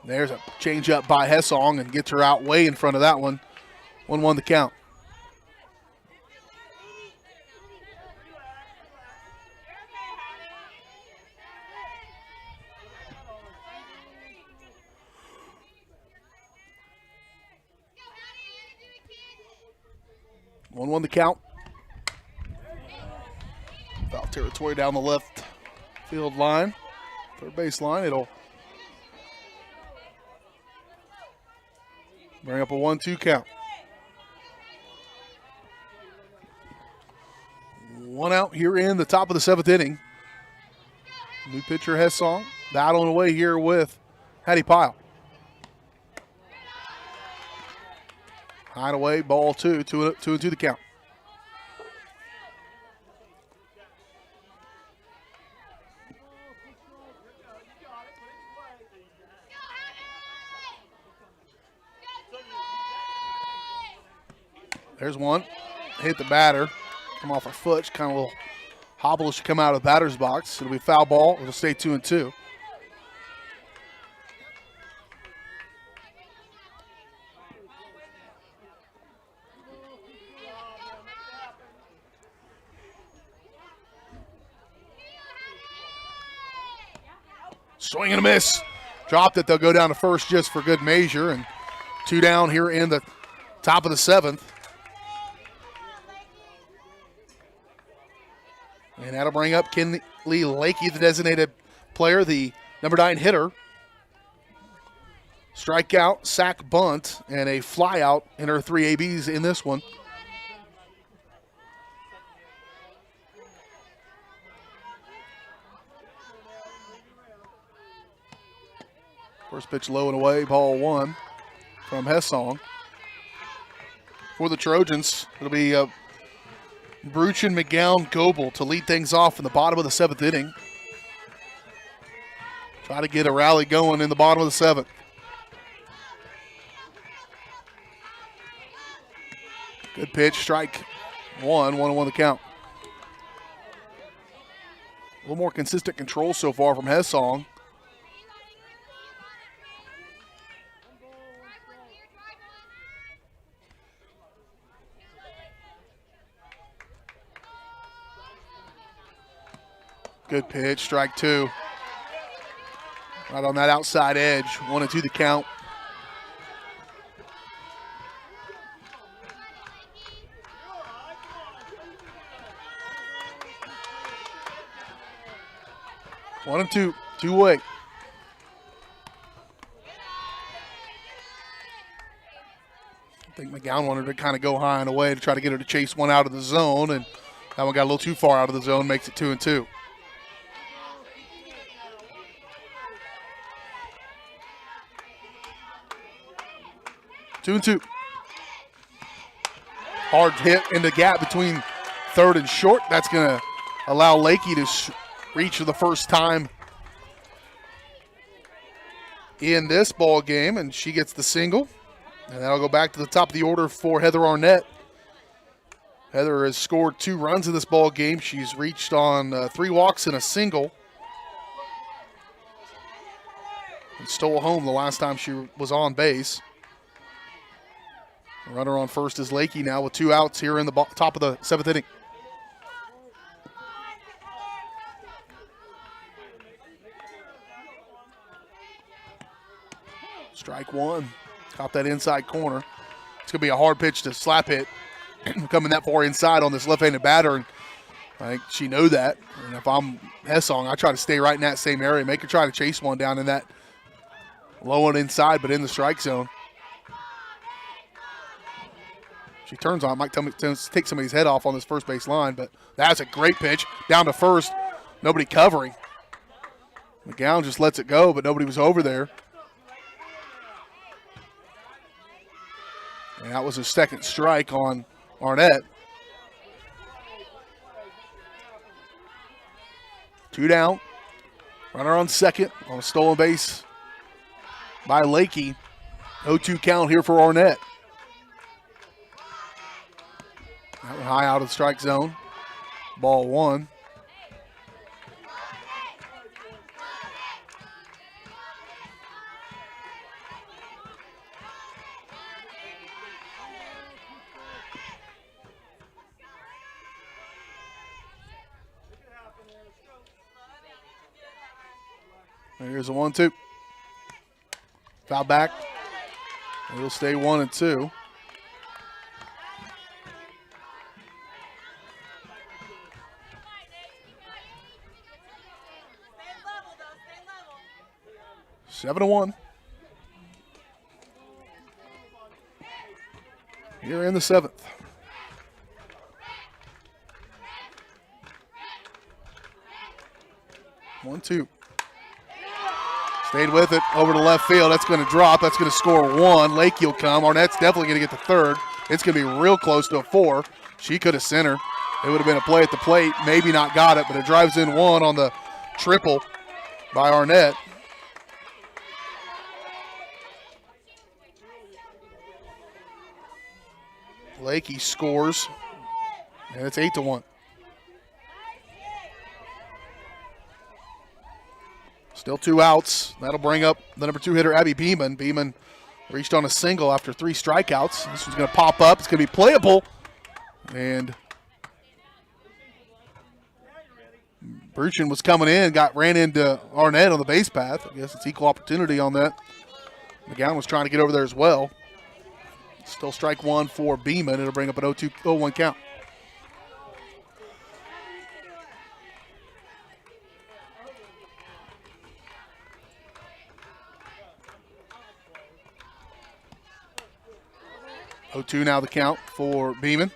There's a changeup by Hessong and gets her out way in front of that one. 1-1 the count. One the count. Foul territory down the left field line, third base line. It'll bring up a 1-2 count. One out here in the top of the 7th inning. New pitcher Hessong battling away here with Hattie Pyle. Hideaway, ball 2, 2-2 the count. There's one. Hit the batter. Come off her foot. Kind of a little hobble as she come out of the batter's box. It'll be foul ball. It'll stay 2-2. Swing and a miss. Dropped it. They'll go down to first just for good measure. And 2 down here in the top of the 7th. And that'll bring up Kinley Lakey, the designated player, the number 9 hitter. Strikeout, sack, bunt, and a flyout in her 3 ABs in this one. First pitch low and away, ball 1 from Hessong. For the Trojans, it'll be Bruchin, McGowan, Goebel to lead things off in the bottom of the 7th inning. Try to get a rally going in the bottom of the 7th. Good pitch, strike 1, 1-1 the count. A little more consistent control so far from Hessong. Good pitch, strike 2. Right on that outside edge, 1-2 the count. One and two, 2-way. I think McGowan wanted to kind of go high and away to try to get her to chase one out of the zone, and that one got a little too far out of the zone, makes it 2-2. Two and 2. Hard hit in the gap between third and short. That's going to allow Lakey to reach for the first time in this ball game, and she gets the single. And that'll go back to the top of the order for Heather Arnett. Heather has scored 2 runs in this ball game. She's reached on 3 walks and a single. And stole home the last time she was on base. Runner on first is Lakey now with 2 outs here in the top of the 7th inning. Strike 1. Caught that inside corner. It's going to be a hard pitch to slap hit. Coming that far inside on this left-handed batter. And I think she knew that. And if I'm Hessong, I try to stay right in that same area. Make her try to chase one down in that low and inside, but in the strike zone. She turns on, might take somebody's head off on this first base line, but that's a great pitch. Down to first, nobody covering. McGowan just lets it go, but nobody was over there. And that was his second strike on Arnett. 2 down. Runner on second on a stolen base by Lakey. 0-2 count here for Arnett. That one high out of the strike zone. Ball 1. Here's a 1-2. Foul back. It'll stay 1-2. Seven to 1. Here in the 7th. 1-2. Stayed with it over to left field. That's going to drop. That's going to score 1. Lakey will come. Arnett's definitely going to get the third. It's going to be real close to a 4. She could have sent her. It would have been a play at the plate. Maybe not got it, but it drives in 1 on the triple by Arnett. Lakey scores, and it's 8-1. Still 2 outs. That'll bring up the number 2 hitter, Abby Beeman. Beeman reached on a single after 3 strikeouts. This one's going to pop up. It's going to be playable. And Bruchin was coming in, ran into Arnett on the base path. I guess it's equal opportunity on that. McGowan was trying to get over there as well. Still strike 1 for Beeman. It'll bring up an 0-1 count. Oh, now the count for Beeman.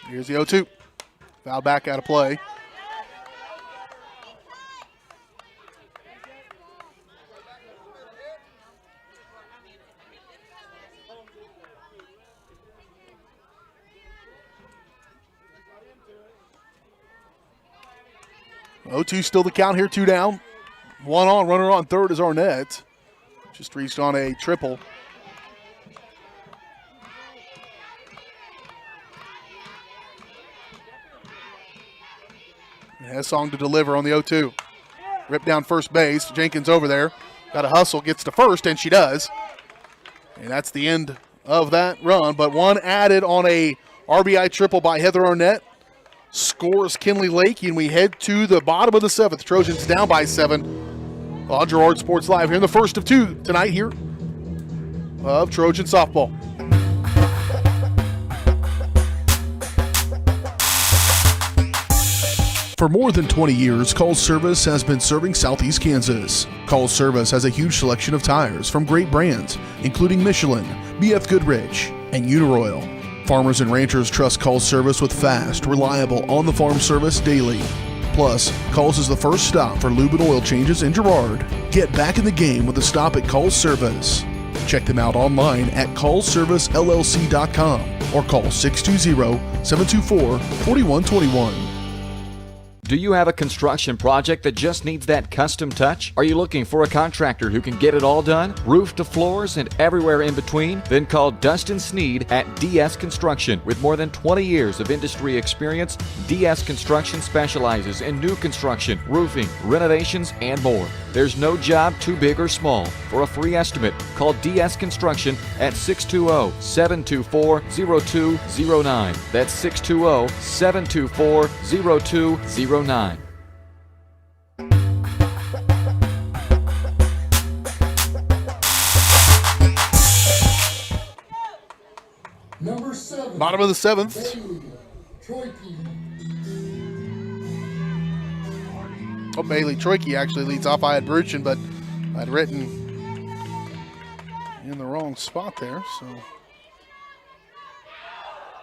Here's the 0-2. Foul back out of play. Still the count here, 2 down. 1 on, runner on third is Arnett. Just reached on a triple. And has Song to deliver on the 0-2. Ripped down first base. Jenkins over there. Got a hustle, gets to first, and she does. And that's the end of that run. But 1 added on a RBI triple by Heather Arnett. Scores Kinley Lakey, and we head to the bottom of the 7th. Trojans down by 7 on Girard Sports Live here in the first of 2 tonight here of Trojan softball.
For more than 20 years, Call Service has been serving Southeast Kansas. Call Service has a huge selection of tires from great brands, including Michelin, BF Goodrich, and Uniroyal. Farmers and ranchers trust Call Service with fast, reliable, on-the-farm service daily. Plus, Calls is the first stop for lube and oil changes in Girard. Get back in the game with a stop at Call Service. Check them out online at callservicellc.com or call 620-724-4121.
Do you have a construction project that just needs that custom touch? Are you looking for a contractor who can get it all done? Roof to floors and everywhere in between? Then call Dustin Sneed at DS Construction. With more than 20 years of industry experience, DS Construction specializes in new construction, roofing, renovations, and more. There's no job too big or small. For a free estimate, call DS Construction at 620-724-0209. That's 620-724-0209.
Number 7.
Bottom of the 7th. Bailey Troike actually leads off. I had Bruchin, but I'd written in the wrong spot there. So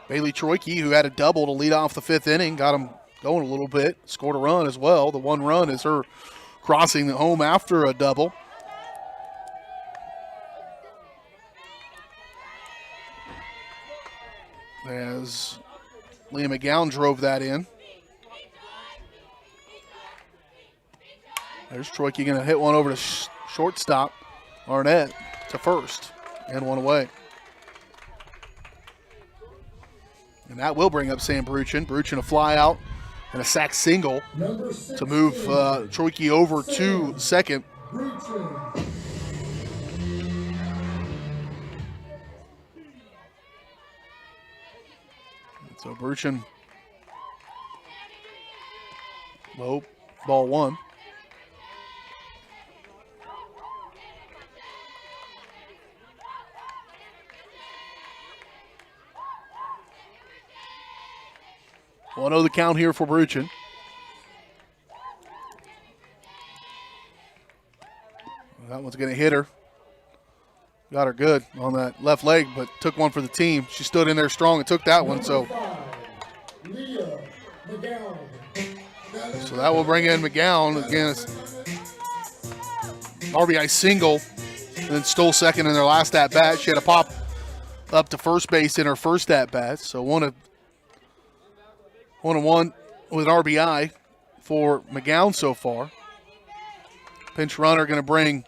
Bailey Troike, who had a double to lead off the 5th inning, got him going a little bit, scored a run as well. The 1 run is her crossing the home after a double. As Leah McGowan drove that in. There's Troike going to hit one over to shortstop. Arnett to first and 1 away. And that will bring up Sam Bruchin. Bruchin a fly out and a sac single to move Troike over to second. So Bruchin, low, ball 1. One the count here for Bruchin. That one's going to hit her. Got her good on that left leg, but took one for the team. She stood in there strong and took that one. So that will bring in McGowan. Again, it's RBI single, and then stole second in their last at-bat. She had a pop up to first base in her first at-bat. So one and one with RBI for McGowan so far. Pinch runner going to bring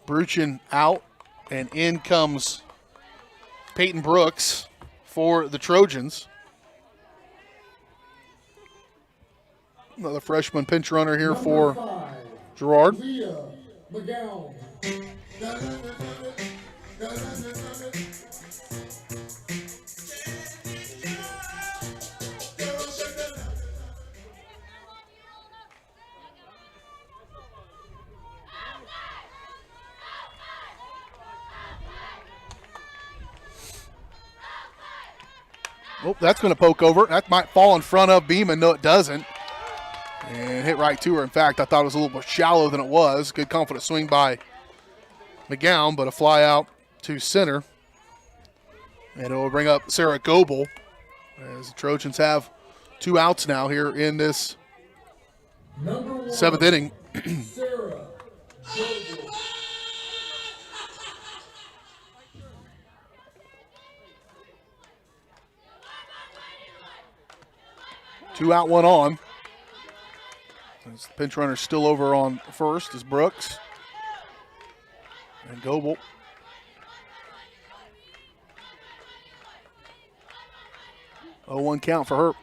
Bruchin out, and in comes Peyton Brooks for the Trojans. Another freshman pinch runner here for Girard. Oh, that's going to poke over. That might fall in front of Beeman. No, it doesn't. And hit right to her. In fact, I thought it was a little more shallow than it was. Good confident swing by McGowan, but a fly out to center. And it will bring up Sarah Goebel as the Trojans have 2 outs now here in this 7th inning.
Sarah Goebel.
Two out, one on. As the pinch runner still over on first is Brooks. And Goebel. Oh, 1 count for her.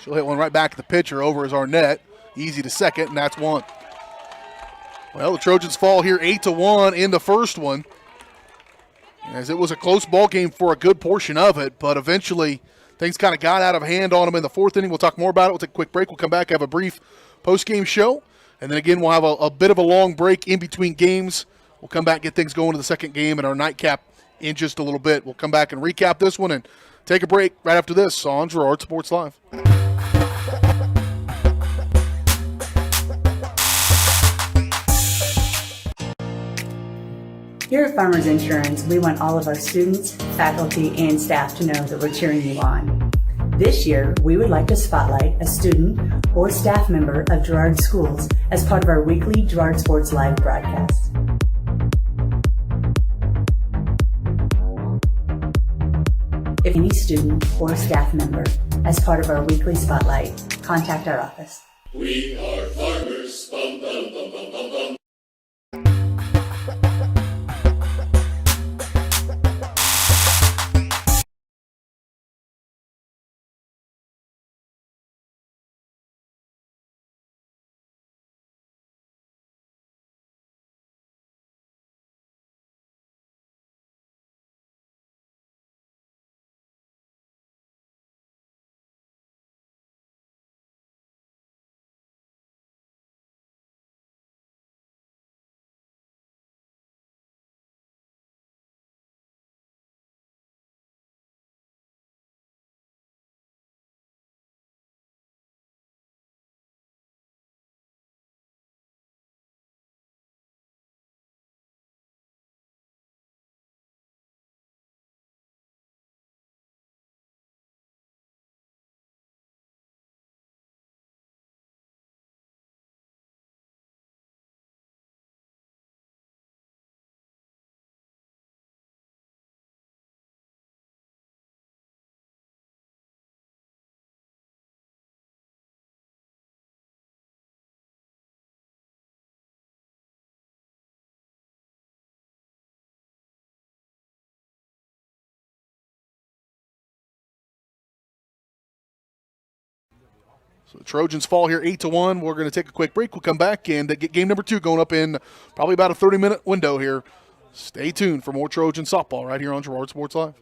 She'll hit one right back at the pitcher. Over is Arnett. Easy to second, and that's 1. Well, the Trojans fall here 8-1 in the first one, as it was a close ball game for a good portion of it, but eventually things kind of got out of hand on them in the 4th inning. We'll talk more about it. We'll take a quick break. We'll come back, have a brief post-game show, and then again we'll have a bit of a long break in between games. We'll come back, get things going to the second game and our nightcap in just a little bit. We'll come back and recap this one and take a break right after this on Girard Sports Live.
Here at Farmers Insurance, we want all of our students, faculty, and staff to know that we're cheering you on. This year, we would like to spotlight a student or staff member of Girard Schools as part of our weekly Girard Sports Live broadcast. If any student or staff member as part of our weekly spotlight, contact our office.
We are farmers. Bum, bum, bum, bum, bum, bum.
So the Trojans fall here 8-1. We're going to take a quick break. We'll come back and get game number 2 going up in probably about a 30-minute window here. Stay tuned for more Trojan softball right here on Girard Sports Live.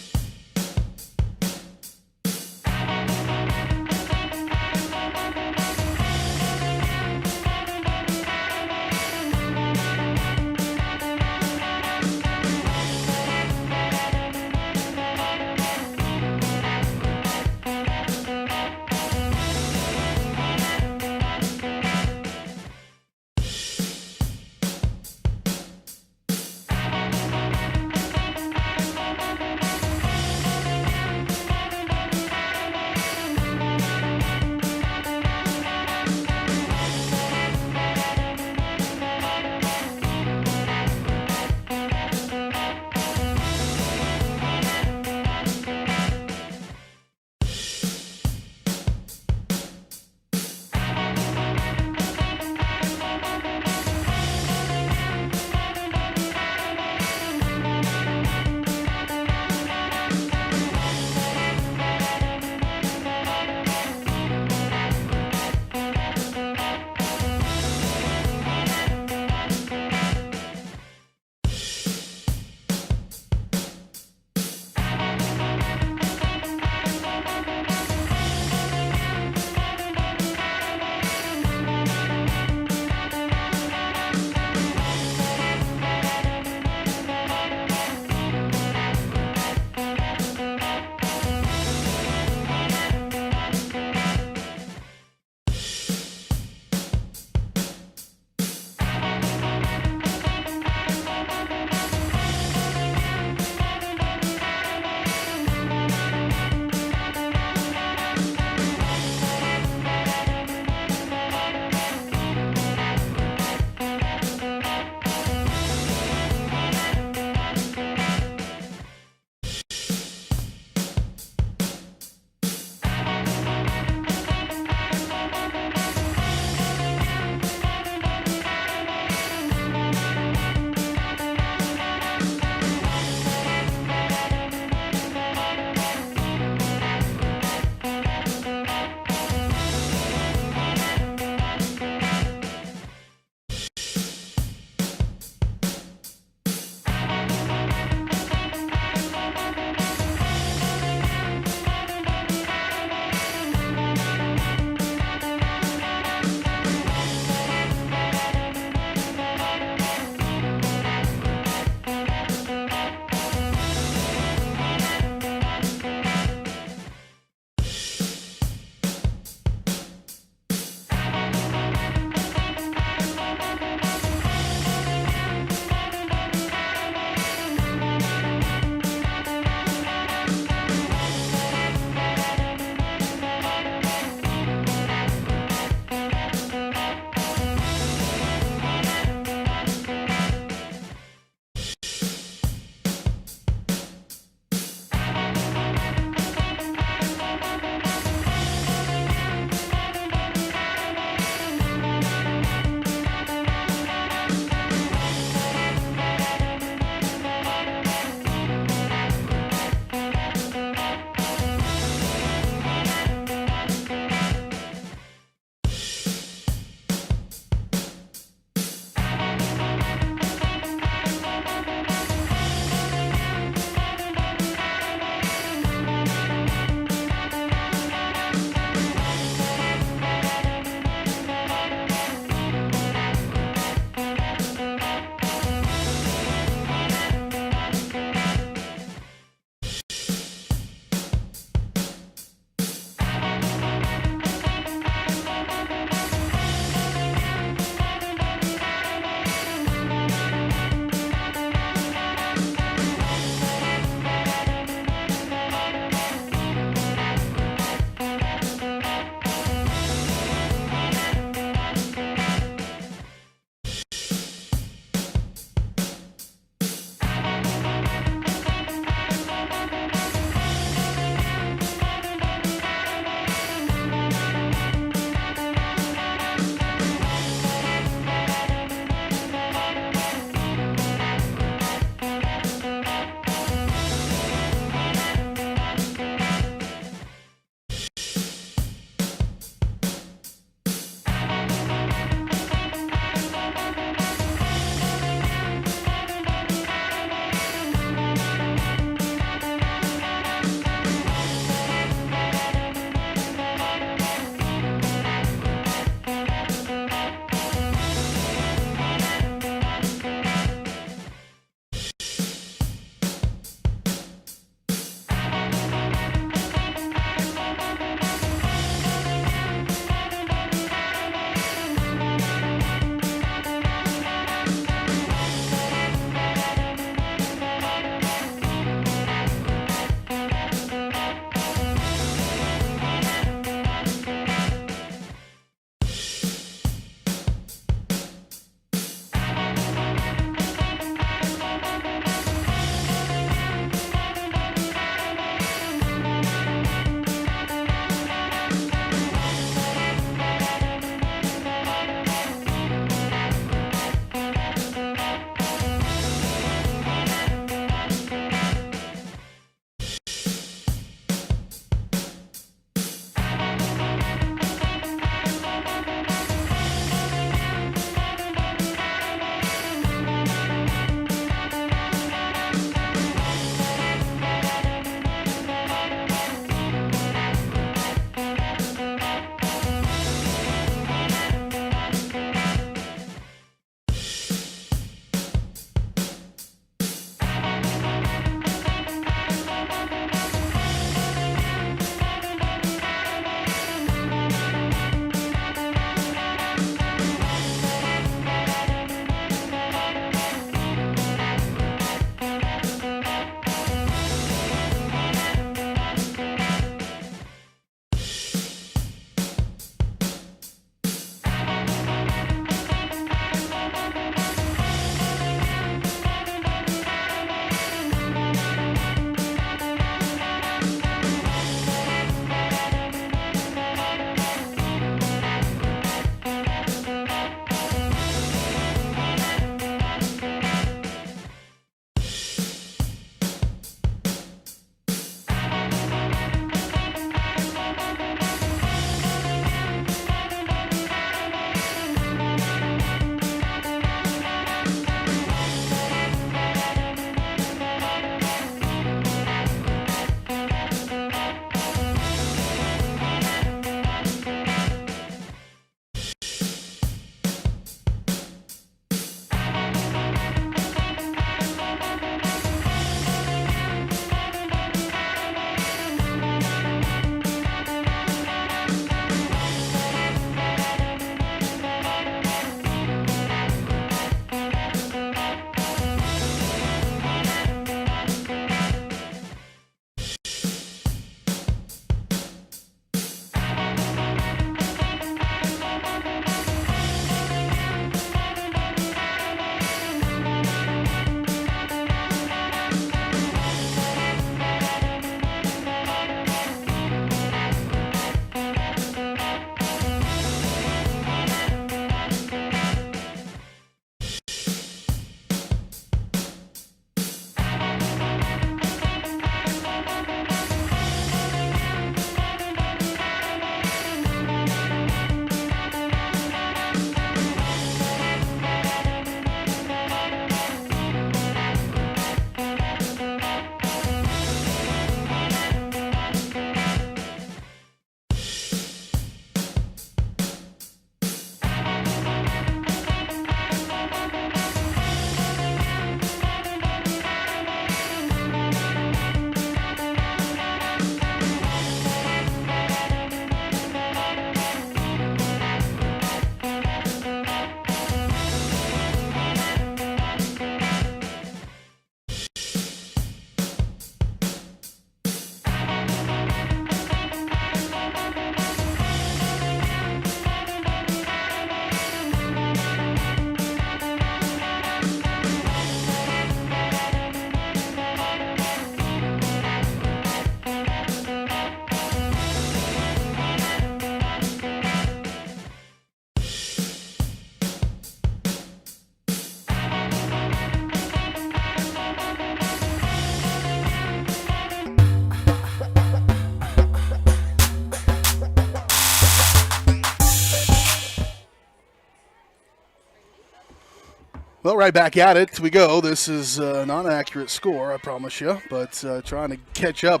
Well, right back at it we go. This is not an accurate score, I promise you, but trying to catch up.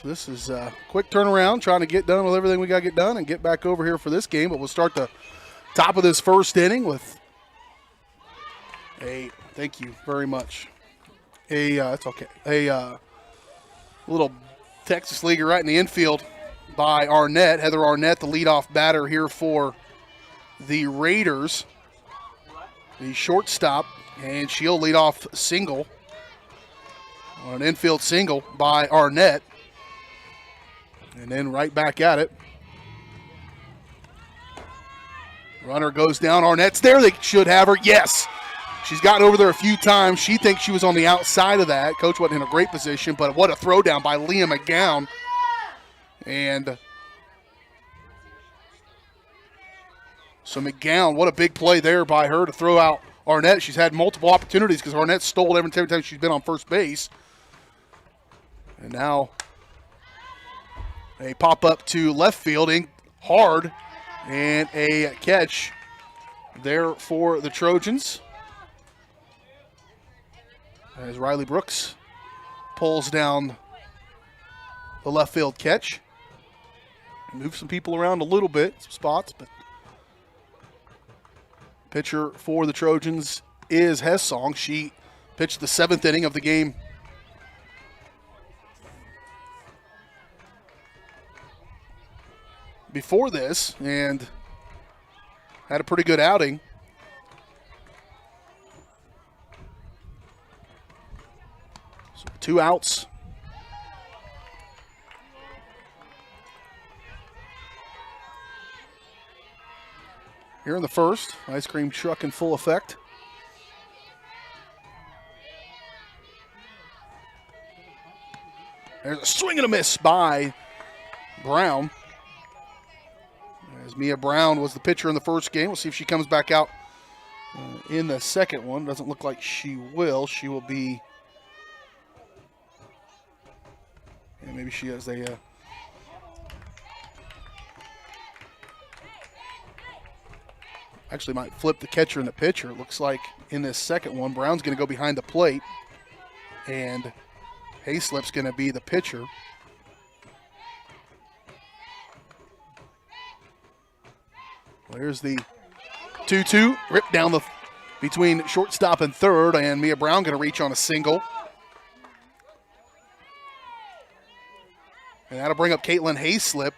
This is a quick turnaround, trying to get done with everything we got to get done and get back over here for this game. But we'll start the top of this first inning with thank you very much. It's okay. A little Texas leaguer right in the infield by Arnett. Heather Arnett, the leadoff batter here for the Raiders. The shortstop, and she'll lead off single on an infield single by Arnett. And then right back at it. Runner goes down. Arnett's there. They should have her. Yes. She's gotten over there a few times. She thinks she was on the outside of that. Coach wasn't in a great position, but what a throw down by Leah McGowan. And so McGowan, what a big play there by her to throw out Arnett. She's had multiple opportunities because Arnett stole every time she's been on first base. And now a pop up to left fielding hard and a catch there for the Trojans. As Riley Brooks pulls down the left field catch. Move some people around a little bit, some spots, but pitcher for the Trojans is Hessong. She pitched the 7th inning of the game. Before this, and had a pretty good outing. So 2 outs. Here in the first, ice cream truck in full effect. There's a swing and a miss by Brown. As Mia Brown was the pitcher in the first game. We'll see if she comes back out in the second one. Doesn't look like she will. She will be, maybe she has a actually might flip the catcher and the pitcher. It looks like in this second one, Brown's going to go behind the plate, and Hayslip's going to be the pitcher. There's the 2-2, ripped down between shortstop and third, and Mia Brown going to reach on a single. And that'll bring up Caitlin Hayslip.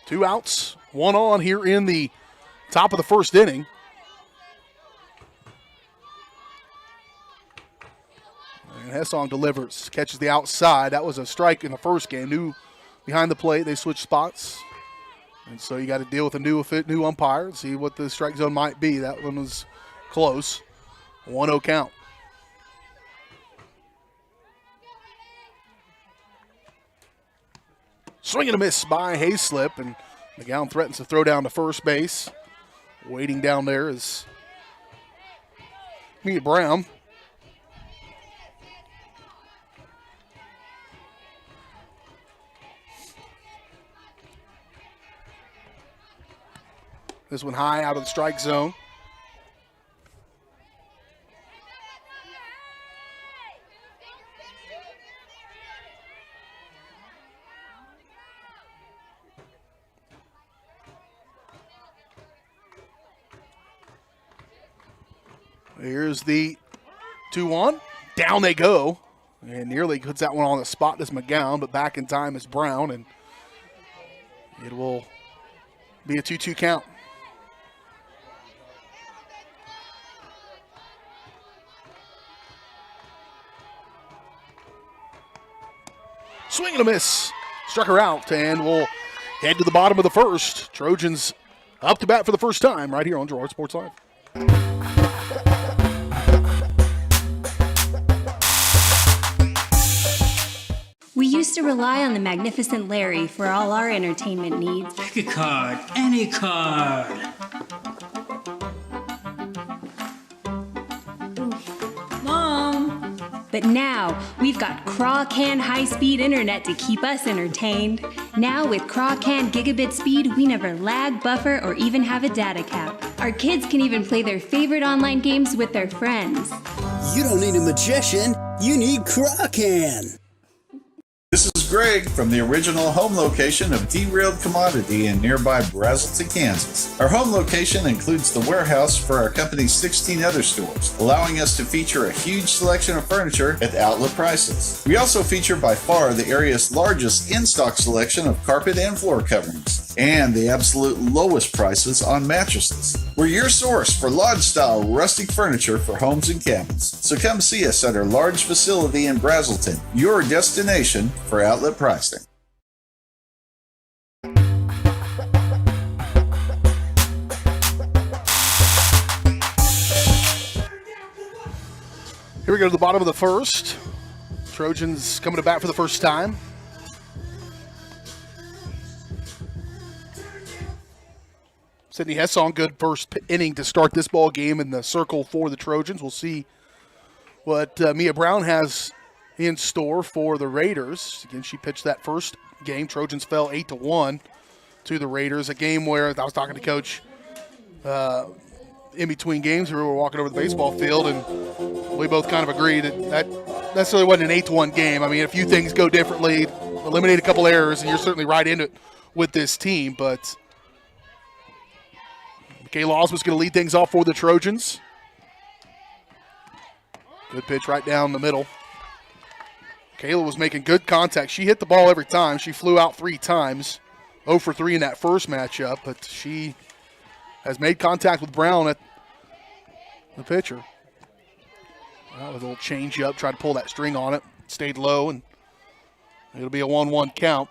Two outs, 1 on here in the top of the first inning. And Hessong delivers, catches the outside. That was a strike in the first game. New behind the plate, they switched spots. And so you got to deal with a new umpire and see what the strike zone might be. That one was close. 1-0 count. Swing and a miss by Hayslip, and McGowan threatens to throw down to first base. Waiting down there is Mia Brown. This one high out of the strike zone. Here's the 2-1. Down they go. And nearly puts that one on the spot as McGowan, but back in time is Brown, and it will be a 2-2 count. Swing and a miss. Struck her out, and we'll head to the bottom of the first. Trojans up to bat for the first time right here on Girard Sports Live.
We used to rely on the magnificent Larry for all our entertainment needs.
Pick a card, any card.
Mom, But now, we've got Craw-Can high-speed internet to keep us entertained. Now with Craw-Can gigabit speed, we never lag, buffer, or even have a data cap. Our kids can even play their favorite online games with their friends.
You don't need a magician, you need Craw-Can.
This is Greg from the original home location of Derailed Commodity in nearby Brazelton, Kansas. Our home location includes the warehouse for our company's 16 other stores, allowing us to feature a huge selection of furniture at outlet prices. We also feature by far the area's largest in-stock selection of carpet and floor coverings, and the absolute lowest prices on mattresses. We're your source for lodge-style rustic furniture for homes and cabins. So come see us at our large facility in Brazelton, your destination for outlet pricing.
Here we go to the bottom of the first. Trojans coming to bat for the first time. Sydney Hesson, good first inning to start this ball game in the circle for the Trojans. We'll see what Mia Brown has in store for the Raiders. Again, she pitched that first game. Trojans fell 8-1 to the Raiders. A game where I was talking to Coach in between games. We were walking over the baseball field, and we both kind of agreed that necessarily wasn't an 8-1 game. I mean, a few things go differently, eliminate a couple errors, and you're certainly right in it with this team. But Michaela Osmond's going to lead things off for the Trojans. Good pitch right down the middle. Kayla was making good contact. She hit the ball every time. She flew out 3 times. 0 for 3 in that first matchup, but she has made contact with Brown at the pitcher. Well, with a little change up, tried to pull that string on it. Stayed low, and it'll be a 1-1 count.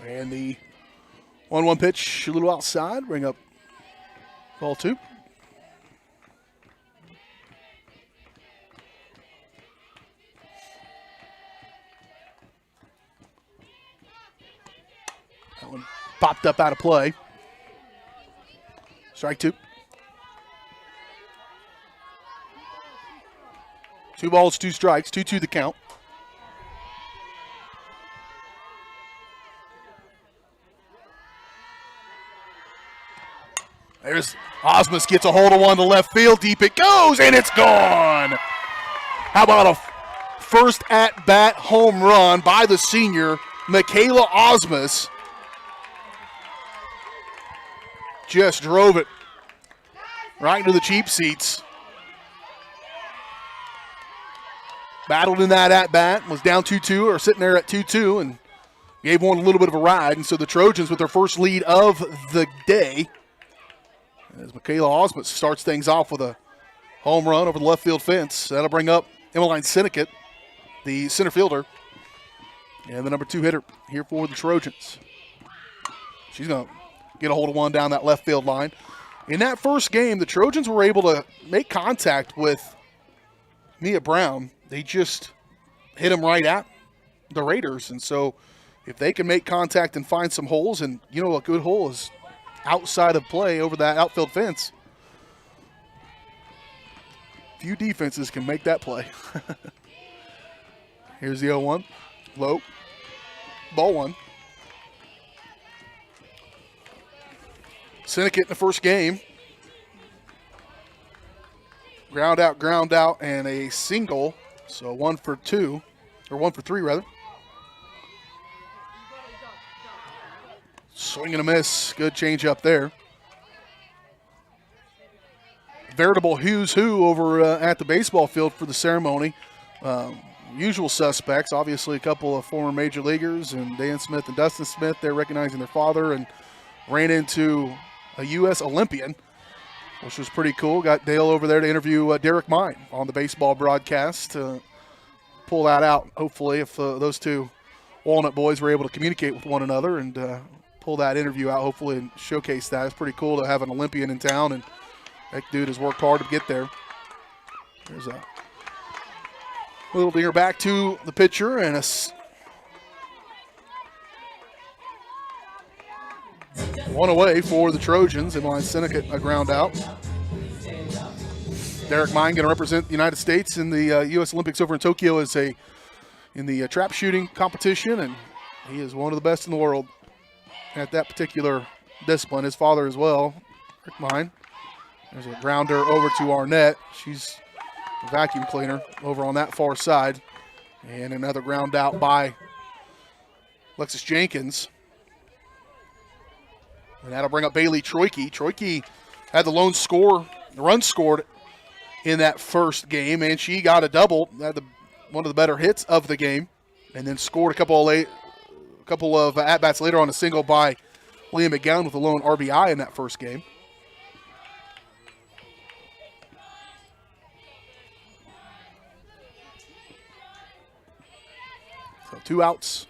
And the 1-1 pitch a little outside, bring up ball 2. That one popped up out of play. Strike 2. 2 balls, 2 strikes, 2-2 the count. There's Osmus, gets a hold of one to left field. Deep it goes, and it's gone. How about a first at-bat home run by the senior, Michaela Osmus. Just drove it right into the cheap seats. Battled in that at-bat, was down 2-2, or sitting there at 2-2, and gave one a little bit of a ride. And so the Trojans with their first lead of the day, as Michaela Osmond starts things off with a home run over the left field fence. That'll bring up Emmeline Sinnekit, the center fielder, and the number 2 hitter here for the Trojans. She's going to get a hold of one down that left field line. In that first game, the Trojans were able to make contact with Mia Brown. They just hit them right at the Raiders. And so if they can make contact and find some holes, and you know a good hole is outside of play over that outfield fence. Few defenses can make that play. Here's the 0-1. Low. Ball 1. Sinnekit in the first game. Ground out, and a single. So 1 for 2, or 1 for 3 rather. Swing and a miss. Good change up there. Veritable who's who over at the baseball field for the ceremony. Usual suspects, obviously a couple of former major leaguers, and Dan Smith and Dustin Smith. They're recognizing their father, and ran into a U.S. Olympian, which was pretty cool. Got Dale over there to interview Derek Mine on the baseball broadcast. Pull that out, hopefully, if those two Walnut boys were able to communicate with one another and pull that interview out, hopefully, and showcase that. It's pretty cool to have an Olympian in town, and that dude has worked hard to get there. There's a Little dinger back to the pitcher and one away for the Trojans. Emmeline Seneca a ground out. Derek Mine going to represent the United States in the U.S. Olympics over in Tokyo in the trap shooting competition, and he is one of the best in the world at that particular discipline. His father as well, Rick Mine. There's a grounder over to Arnett. She's a vacuum cleaner over on that far side. And another ground out by Alexis Jenkins. And that'll bring up Bailey Troike. Troike had the run scored in that first game, and she got a double, had one of the better hits of the game, and then scored a couple of at-bats later on a single by Leah McGowan with a lone RBI in that first game. So 2 outs.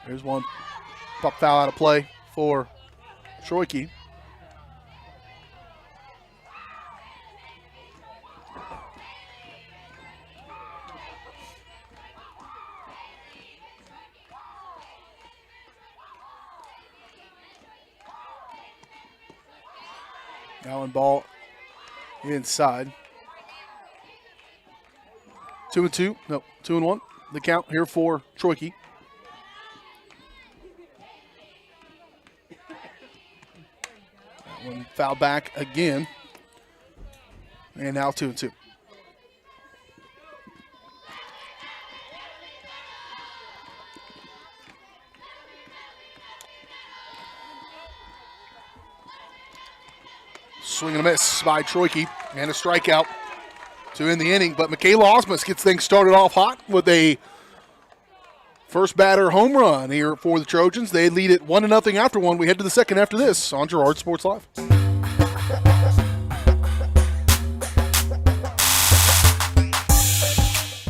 There's one pop foul out of play for Troike. Now in ball inside. 2-2. No, 2-1. The count here for Troike. That one foul back again. And now 2-2. Swing and a miss by Troike, and a strikeout to end the inning. But Michaela Osmus gets things started off hot with a first batter home run here for the Trojans. They lead it 1-0 after one. We head to the second after this on Girard Sports Live.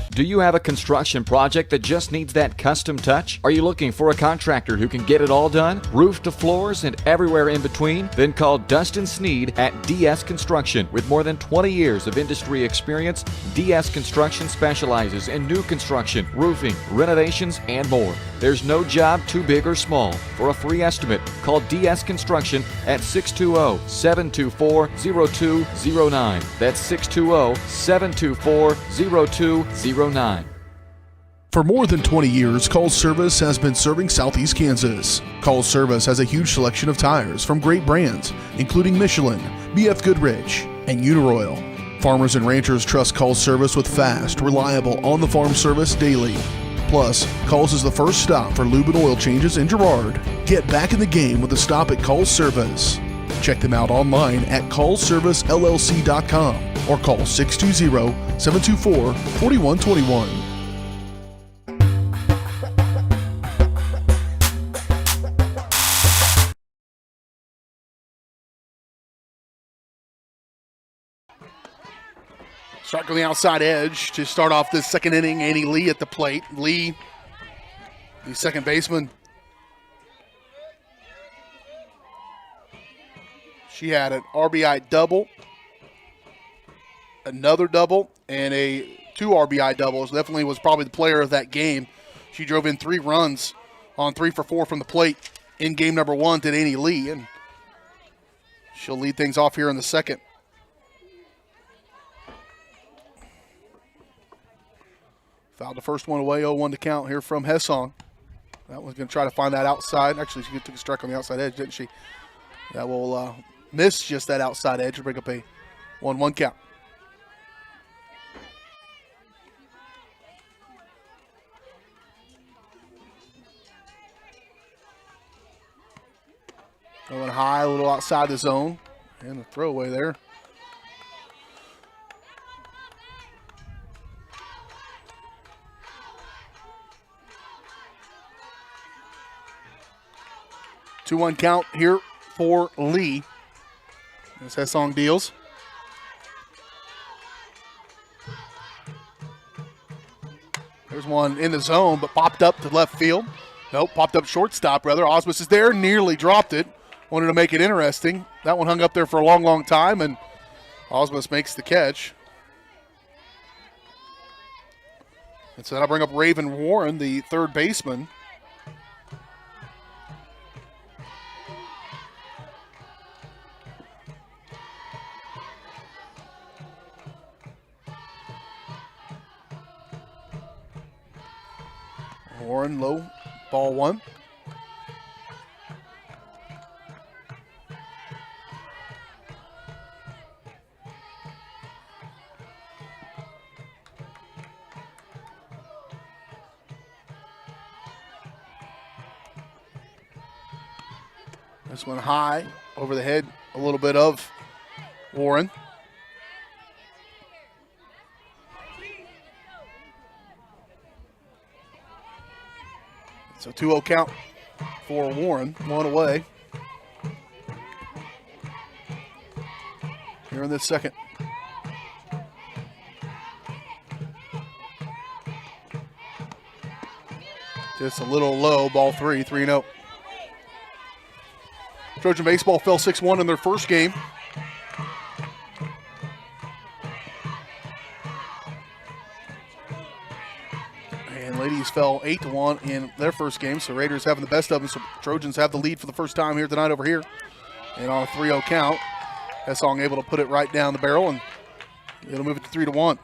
Do you have a construction project that just needs that custom touch? Are you looking for a contractor who can get it all done? Roof to floors and everywhere in between? Then call Dustin Sneed at DS Construction. With more than 20 years of industry experience, DS Construction specializes in new construction, roofing, renovations, and more. There's no job too big or small. For a free estimate, call DS Construction at 620-724-0209. That's 620-724-0209.
For more than 20 years, Call Service has been serving Southeast Kansas. Call Service has a huge selection of tires from great brands, including Michelin, BF Goodrich, and Uniroyal. Farmers and ranchers trust Call Service with fast, reliable, on-the-farm service daily. Plus, Calls is the first stop for lube and oil changes in Girard. Get back in the game with a stop at Call Service. Check them out online at callservicellc.com or call 620-724-4121.
Strike on the outside edge to start off this second inning. Annie Lee at the plate. Lee, the second baseman. She had an RBI double, another double, and two RBI doubles. Definitely was probably the player of that game. She drove in 3 runs on 3 for 4 from the plate in game number 1 to Annie Lee, and she'll lead things off here in the second. Fouled the first one away, 0-1 to count here from Hessong. That one's going to try to find that outside. Actually, she took a strike on the outside edge, didn't she? That will miss just that outside edge to bring up a 1-1 count. Going high, a little outside the zone. And the throwaway there. Two-one count here for Lee. As Hessong deals. There's one in the zone, but popped up to left field. Nope, popped up shortstop, rather. Osmus is there, nearly dropped it. Wanted to make it interesting. That one hung up there for a long, long time, and Osmus makes the catch. And so that'll bring up Raven Warren, the third baseman. Warren low, ball one. This one high over the head a little bit of Warren. So 2-0 count for Warren, one away. Here in this second. Just a little low, ball 3-0. Trojan baseball fell 6-1 in their first game. And ladies fell 8-1 in their first game, so Raiders having the best of them. So Trojans have the lead for the first time here tonight over here. And on a 3-0 count, Hessong able to put it right down the barrel, and it'll move it to 3-1.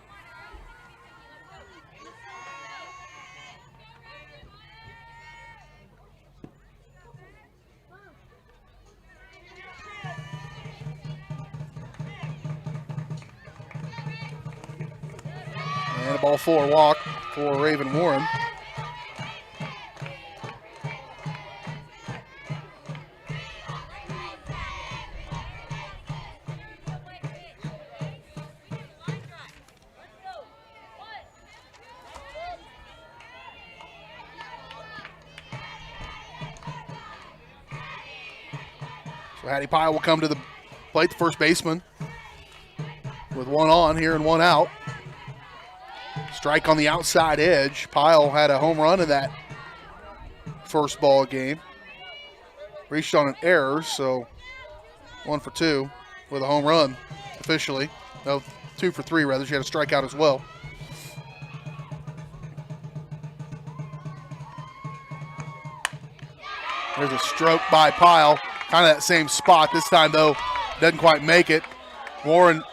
And a ball four walk for Raven Warren. So Hattie Pye will come to the plate, the first baseman, with one on here and one out. Strike on the outside edge. Pyle had a home run in that first ball game. Reached on an error, so 1 for 2 with a home run officially. No, 2 for 3 rather. She had a strikeout as well. There's a stroke by Pyle. Kind of that same spot. This time, though, doesn't quite make it. Warren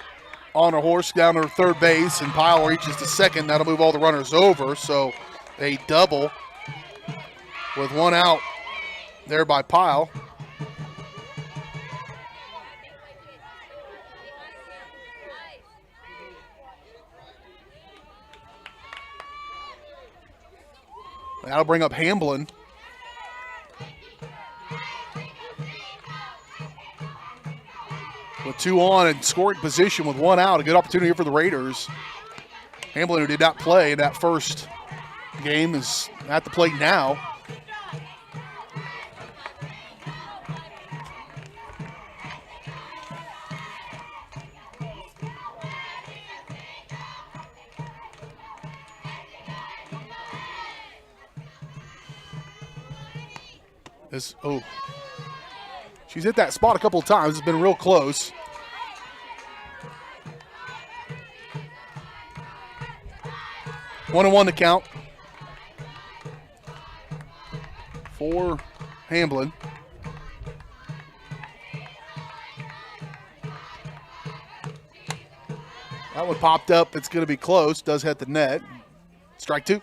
on her horse down to third base, and Pyle reaches to second. That'll move all the runners over, so a double with one out there by Pyle. That'll bring up Hamblin. With 2 on and scoring position with 1 out. A good opportunity here for the Raiders. Hamblin, who did not play in that first game, is at the plate now. She's hit that spot a couple of times. It's been real close. One and one to count for Hamblin. That one popped up. It's going to be close. Does hit the net. Strike 2.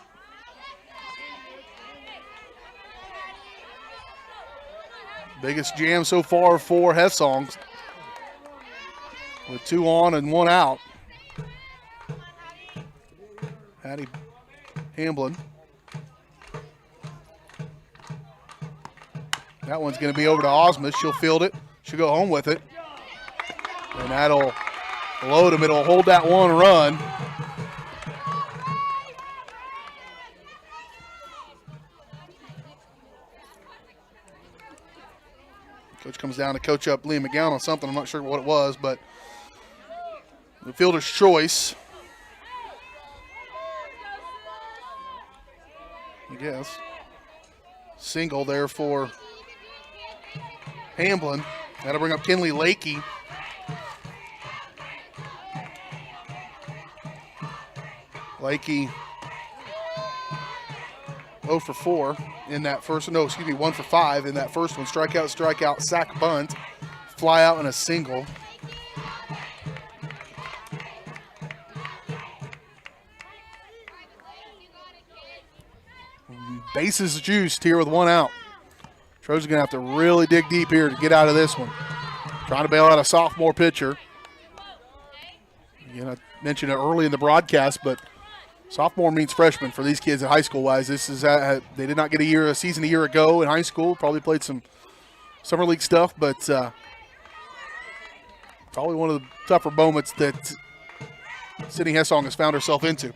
Biggest jam so far for Hessong, with 2 on and 1 out. Hattie Hamblin. That one's going to be over to Osmus. She'll field it. She'll go home with it. And that'll load him. It'll hold that 1 run. Coach comes down to coach up Liam McGowan on something. I'm not sure what it was, but the fielder's choice, I guess. Single there for Hamblin. That'll bring up Kinley Lakey. Lakey 0 for 4 in that first, 1 for 5 in that first one. Strikeout, sack, bunt, fly out, and a single. Bases juiced here with 1 out. Trojans going to have to really dig deep here to get out of this one. Trying to bail out a sophomore pitcher. Again, I mentioned it early in the broadcast, but sophomore means freshman for these kids at high school wise. This is they did not get a season a year ago in high school. Probably played some summer league stuff, but probably one of the tougher moments that Sydney Hessong has found herself into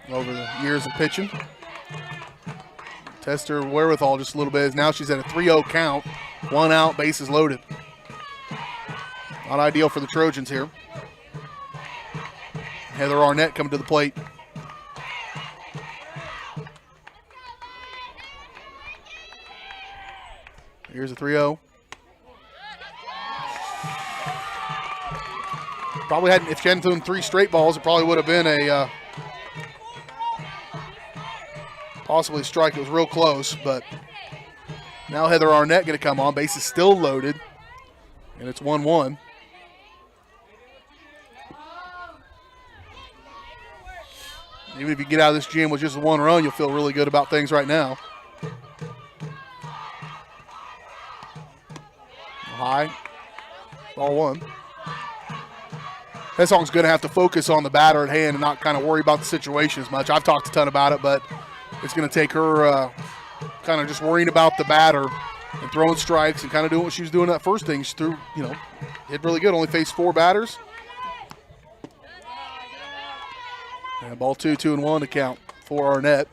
over the years of pitching. Test her wherewithal just a little bit. Now she's at a 3-0 count. 1 out, bases loaded. Not ideal for the Trojans here. Heather Arnett coming to the plate. Here's a 3-0. Probably hadn't, if she hadn't thrown 3 straight balls, it probably would have been a possibly a strike. It was real close, but now Heather Arnett going to come on. Base is still loaded, and it's 1-1. Even if you get out of this gym with just 1 run, you'll feel really good about things right now. High, ball 1. Hessong's going to have to focus on the batter at hand and not kind of worry about the situation as much. I've talked a ton about it, but it's going to take her kind of just worrying about the batter and throwing strikes and kind of doing what she was doing that first thing. She threw, hit really good. Only faced 4 batters. And ball 2, 2-1 to count for Arnett.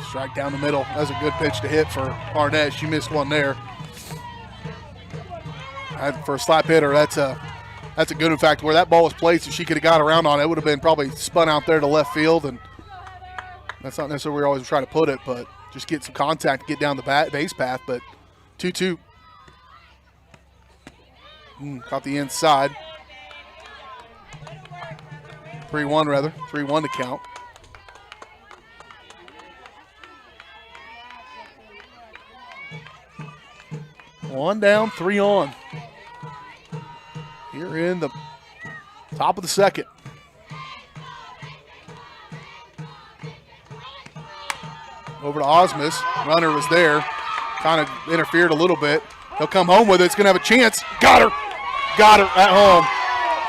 Strike down the middle. That's a good pitch to hit for Arnett. She missed one there. For a slap hitter, that's a good, in fact, where that ball was placed, if she could have got around on it, it would have been probably spun out there to left field, and that's not necessarily where we always try to put it, but just get some contact, get down the base path, but 2-2. Caught the inside. 3-1 rather, 3-1 to count. One down, 3 on. Here in the top of the second. Over to Osmus. Runner was there. Kind of interfered a little bit. He'll come home with it. It's going to have a chance. Got her. Got her at home.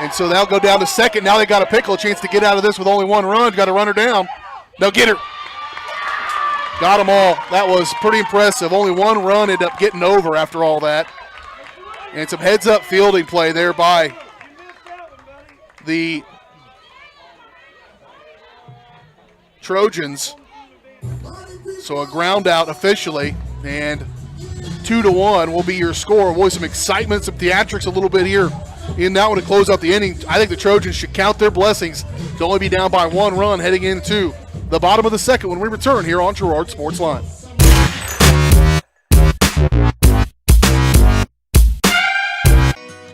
And so they'll go down to second. Now they got a pickle, a chance to get out of this with only 1 run. Got to run her down. They'll get her. Got them all. That was pretty impressive. Only 1 run ended up getting over after all that. And some heads-up fielding play there by the Trojans. So a ground out officially, and 2-1 will be your score. Boy, some excitement, some theatrics a little bit here in that one to close out the inning. I think the Trojans should count their blessings to only be down by 1 run heading into the bottom of the second when we return here on Girard Sports Line.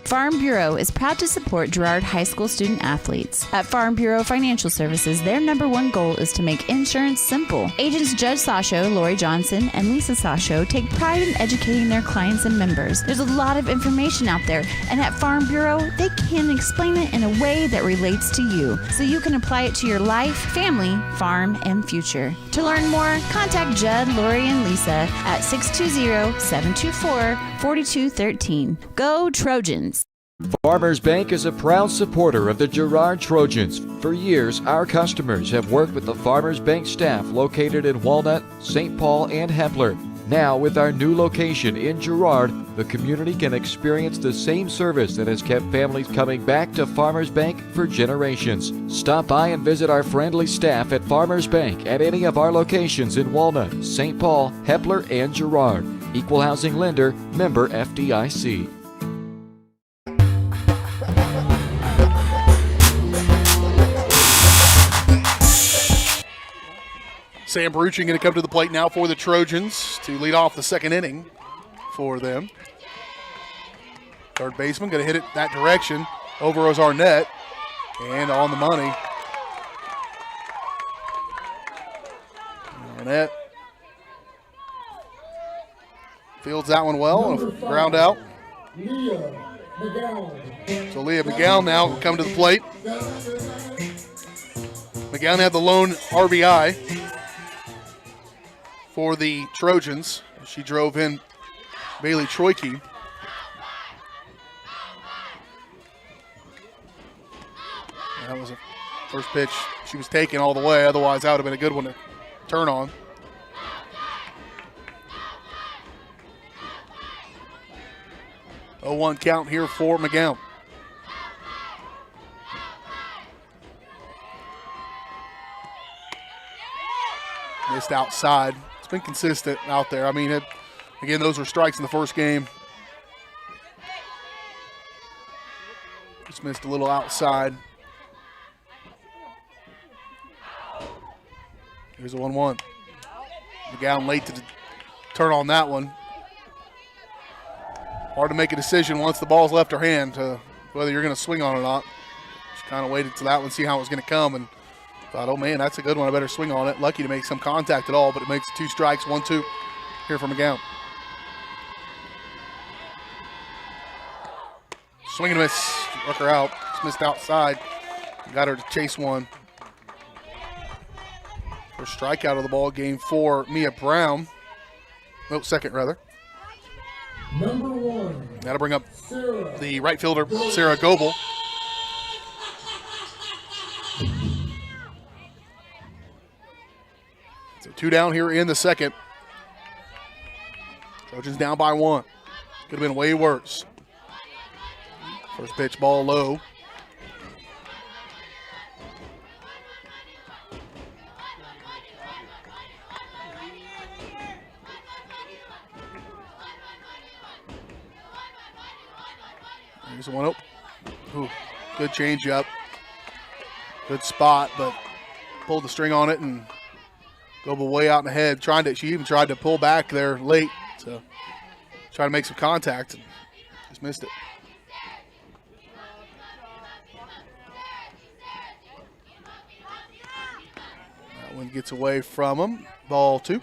Farm Bureau is proud to support Girard High School student athletes. At Farm Bureau Financial Services, their #1 goal is to make insurance simple. Agents Judge Sasho, Lori Johnson, and Lisa Sasho take pride in educating their clients and members. There's a lot of information out there, and at Farm Bureau, they can explain it in a way that relates to you, so you can apply it to your life, family, farm, and future. To learn more, contact Judd, Lori, and Lisa at 620-724-4213. Go Trojans!
Farmers Bank is a proud supporter of the Girard Trojans. For years, our customers have worked with the Farmers Bank staff located in Walnut, St. Paul, and Hepler. Now, with our new location in Girard, the community can experience the same service that has kept families coming back to Farmers Bank for generations. Stop by and visit our friendly staff at Farmers Bank at any of our locations in Walnut, St. Paul, Hepler, and Girard. Equal housing lender, member FDIC.
Sam Barucci going to come to the plate now for the Trojans to lead off the second inning for them. Third baseman going to hit it that direction. Over is Arnett, and on the money. Arnett fields that one well. Ground out. So Leah McGowan now will come to the plate. McGowan had the lone RBI for the Trojans. She drove in Bailey Troike. That was a first pitch. She was taken all the way. Otherwise, that would have been a good one to turn on. A 0-1 count here for McGowan. Missed outside. It's been consistent out there. I mean, again, those were strikes in the first game. Just missed a little outside. Here's a 1-1. McGowan late to turn on that one. Hard to make a decision once the ball's left her hand to whether you're going to swing on it or not. Just kind of waited to that one, see how it was going to come, and thought, oh man, that's a good one. I better swing on it. Lucky to make some contact at all, but it makes 2 strikes, 1-2 here for McGowan. Swing and a miss. Struck her out. Just missed outside. Got her to chase one. First strikeout of the ball game for Mia Brown. No, second rather.
Number 1.
Got to bring up the right fielder, Sarah Goebel. So 2 down here in the second. Trojans down by 1. Could have been way worse. First pitch, ball low. Here's the 1-0. Ooh, good change up. Good spot, but pulled the string on it and go way out and ahead. She even tried to pull back there late to try to make some contact and just missed it. That one gets away from him. Ball 2.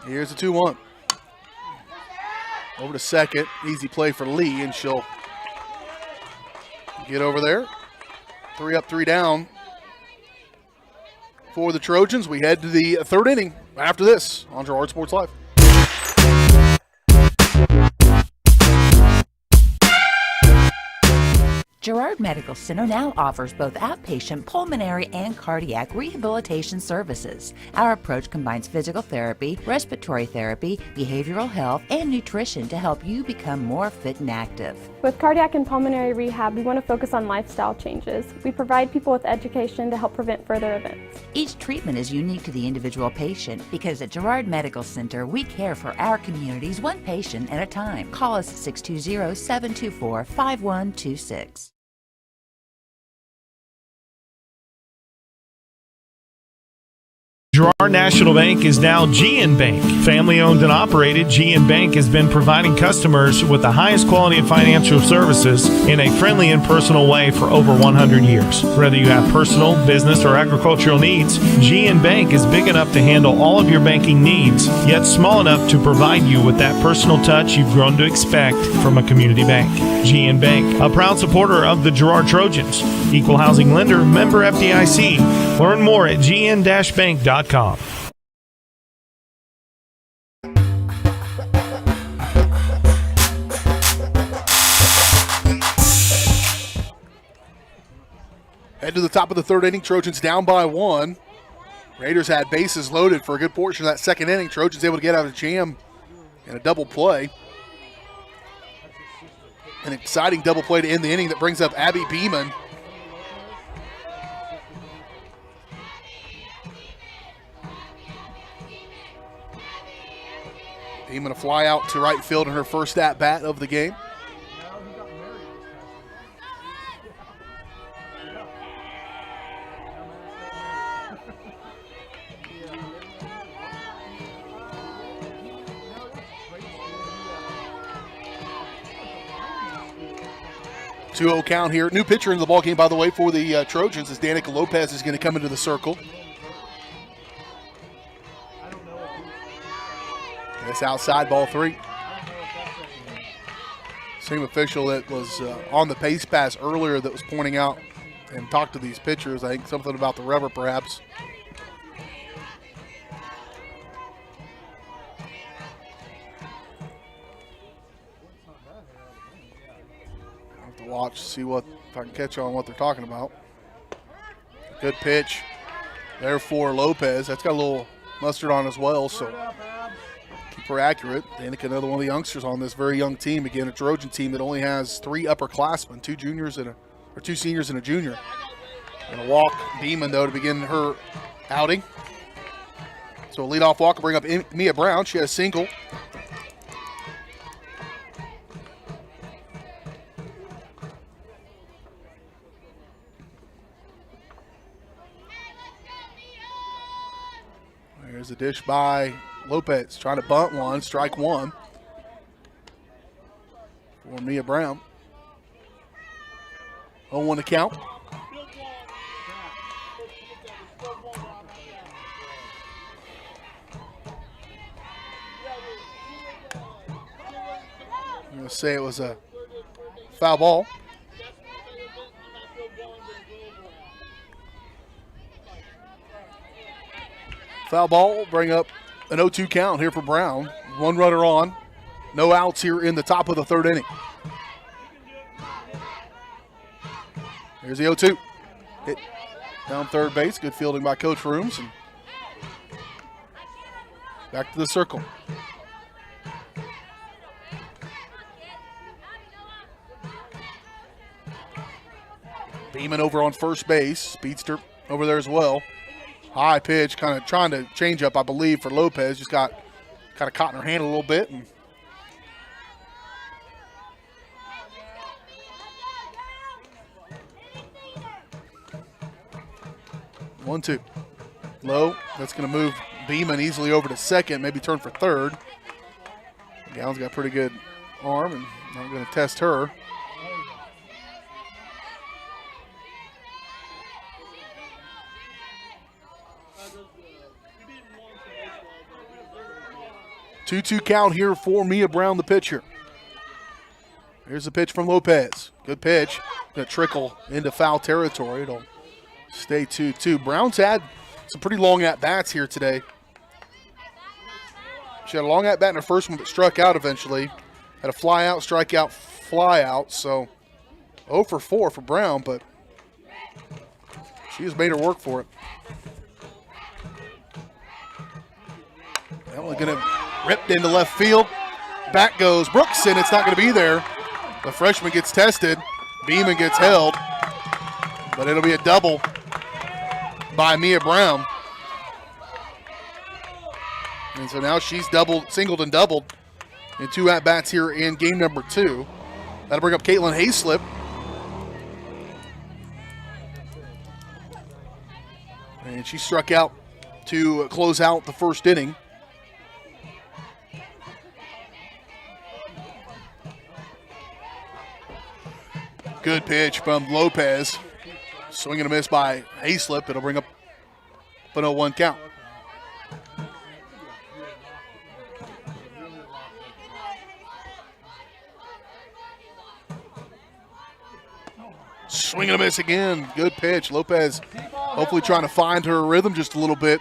Here's the 2-1. Over to second. Easy play for Lee, and she'll get over there. 3 up, 3 down for the Trojans. We head to the third inning after this on Girard Sports Live.
Girard Medical Center now offers both outpatient pulmonary and cardiac rehabilitation services. Our approach combines physical therapy, respiratory therapy, behavioral health, and nutrition to help you become more fit and active.
With cardiac and pulmonary rehab, we want to focus on lifestyle changes. We provide people with education to help prevent further events.
Each treatment is unique to the individual patient because at Girard Medical Center, we care for our communities one patient at a time. Call us at 620-724-5126.
Girard National Bank is now GN Bank. Family owned and operated, GN Bank has been providing customers with the highest quality of financial services in a friendly and personal way for over 100 years. Whether you have personal, business, or agricultural needs, GN Bank is big enough to handle all of your banking needs, yet small enough to provide you with that personal touch you've grown to expect from a community bank. GN Bank, a proud supporter of the Girard Trojans. Equal housing lender, member FDIC. Learn more at gn-bank.com.
Head to the top of the third inning. Trojans down by 1. Raiders had bases loaded for a good portion of that second inning. Trojans able to get out of jam in a double play. An exciting double play to end the inning that brings up Abby Beeman. Beeman a fly out to right field in her first at-bat of the game. Two-0 count here. New pitcher in the ballgame, by the way, for the Trojans as Danica Lopez is going to come into the circle. It's outside, ball 3. Same official that was on the pace pass earlier that was pointing out and talked to these pitchers. I think something about the rubber, perhaps. I'll have to watch, see what if I can catch on what they're talking about. Good pitch there for Lopez. That's got a little mustard on as well, so keep her accurate. Danica, another one of the youngsters on this very young team. Again, a Trojan team that only has 3 upperclassmen, 2 juniors and 2 seniors and a junior. And a walk, Beeman, though, to begin her outing. So a leadoff walk will bring up Mia Brown. She had a single. There's a dish by Lopez, trying to bunt one, strike 1 for Mia Brown. 0-1 to count. I'm going to say it was a foul ball. Foul ball will bring up an 0-2 count here for Brown. 1 runner on. No outs here in the top of the 3rd inning. Here's the 0-2. Hit down third base. Good fielding by Coach Rooms. And back to the circle. Beeman over on first base. Speedster over there as well. High pitch, kind of trying to change up, I believe, for Lopez. Just got kind of caught in her hand a little bit. And 1-2. Low. That's going to move Beeman easily over to second, maybe turn for third. Gowan's got a pretty good arm, and I'm going to test her. Two-two count here for Mia Brown, the pitcher. Here's the pitch from Lopez. Good pitch. Going to trickle into foul territory. It'll stay 2-2. Brown's had some pretty long at-bats here today. She had a long at-bat in her first one, but struck out eventually. Had a fly-out, strikeout, fly-out. So 0 for 4 for Brown, but she has made her work for it. That one going to ripped into left field. Back goes Brooks, and it's not going to be there. The freshman gets tested. Beeman gets held. But it'll be a double by Mia Brown. And so now she's singled and doubled in 2 at-bats here in game number 2. That'll bring up Caitlin Hayslip. And she struck out to close out the first inning. Good pitch from Lopez. Swing and a miss by Hayslip. It'll bring up an 0-1 count. Swing and a miss again. Good pitch. Lopez hopefully trying to find her rhythm just a little bit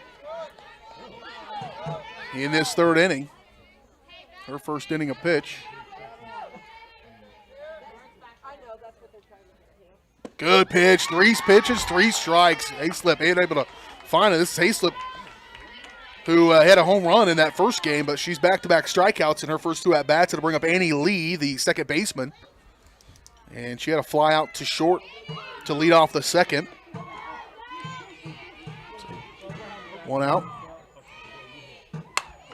in this 3rd inning. Her first inning of pitch. Good pitch. 3 pitches, 3 strikes. Hayslip ain't able to find it. This is Hayslip, who had a home run in that first game, but she's back-to-back strikeouts in her first 2 at-bats. It'll bring up Annie Lee, the second baseman. And she had a fly out to short to lead off the second. 1 out.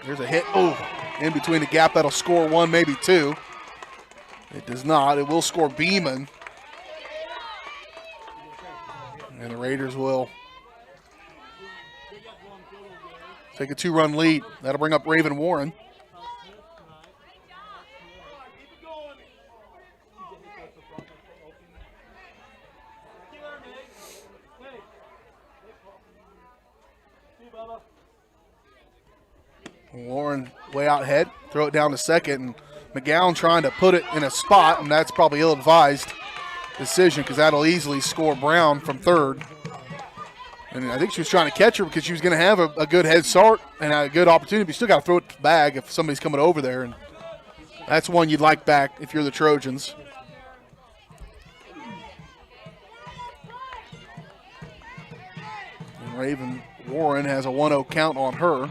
There's a hit. Oh, in between the gap. That'll score one, maybe two. It does not. It will score Beeman. And the Raiders will take a 2-run lead. That'll bring up Raven Warren. Warren way out ahead, throw it down to second, and McGowan trying to put it in a spot, and that's probably ill-advised decision because that'll easily score Brown from third. And I think she was trying to catch her because she was going to have a good head start and a good opportunity, but you still got to throw it to the bag if somebody's coming over there, and that's one you'd like back if you're the Trojans. And Raven Warren has a 1-0 count on her.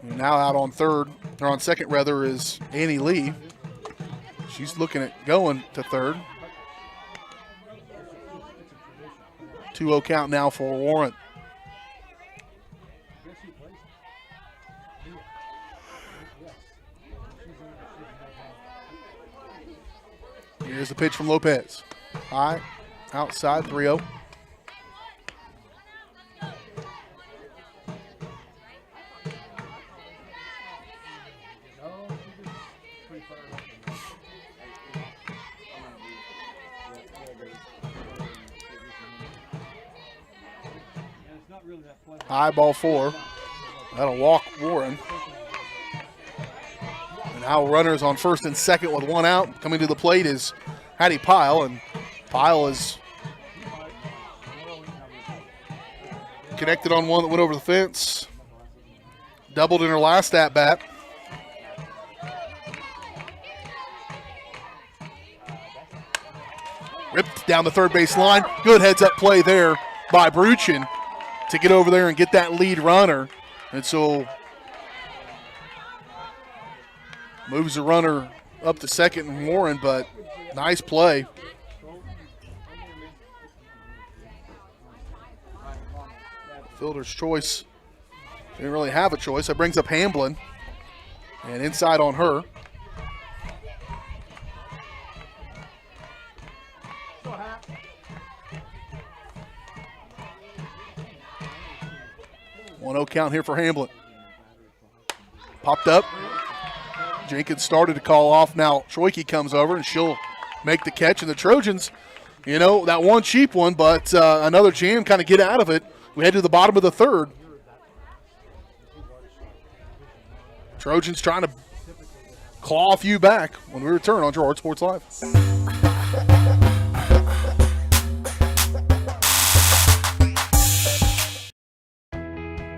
Now out on third, or on second rather, is Annie Lee. She's looking at going to third. 2-0 count now for Warren. Here's the pitch from Lopez. High, outside, 3-0. High, ball 4. That'll walk Warren. And now runners on first and second with 1 out. Coming to the plate is Hattie Pyle, and Pyle is connected on one that went over the fence. Doubled in her last at-bat. Ripped down the third base line. Good heads-up play there by Bruchin to get over there and get that lead runner. And so moves the runner up to second and Warren, but nice play. Fielder's choice. Didn't really have a choice. That brings up Hamblin. And inside on her. One-0 count here for Hamblin. Popped up. Jenkins started to call off. Now Troike comes over and she'll make the catch. And the Trojans, you know, that one cheap one, but another jam, kind of get out of it. We head to the bottom of the third. Trojans trying to claw a few back when we return on Girard Sports Live.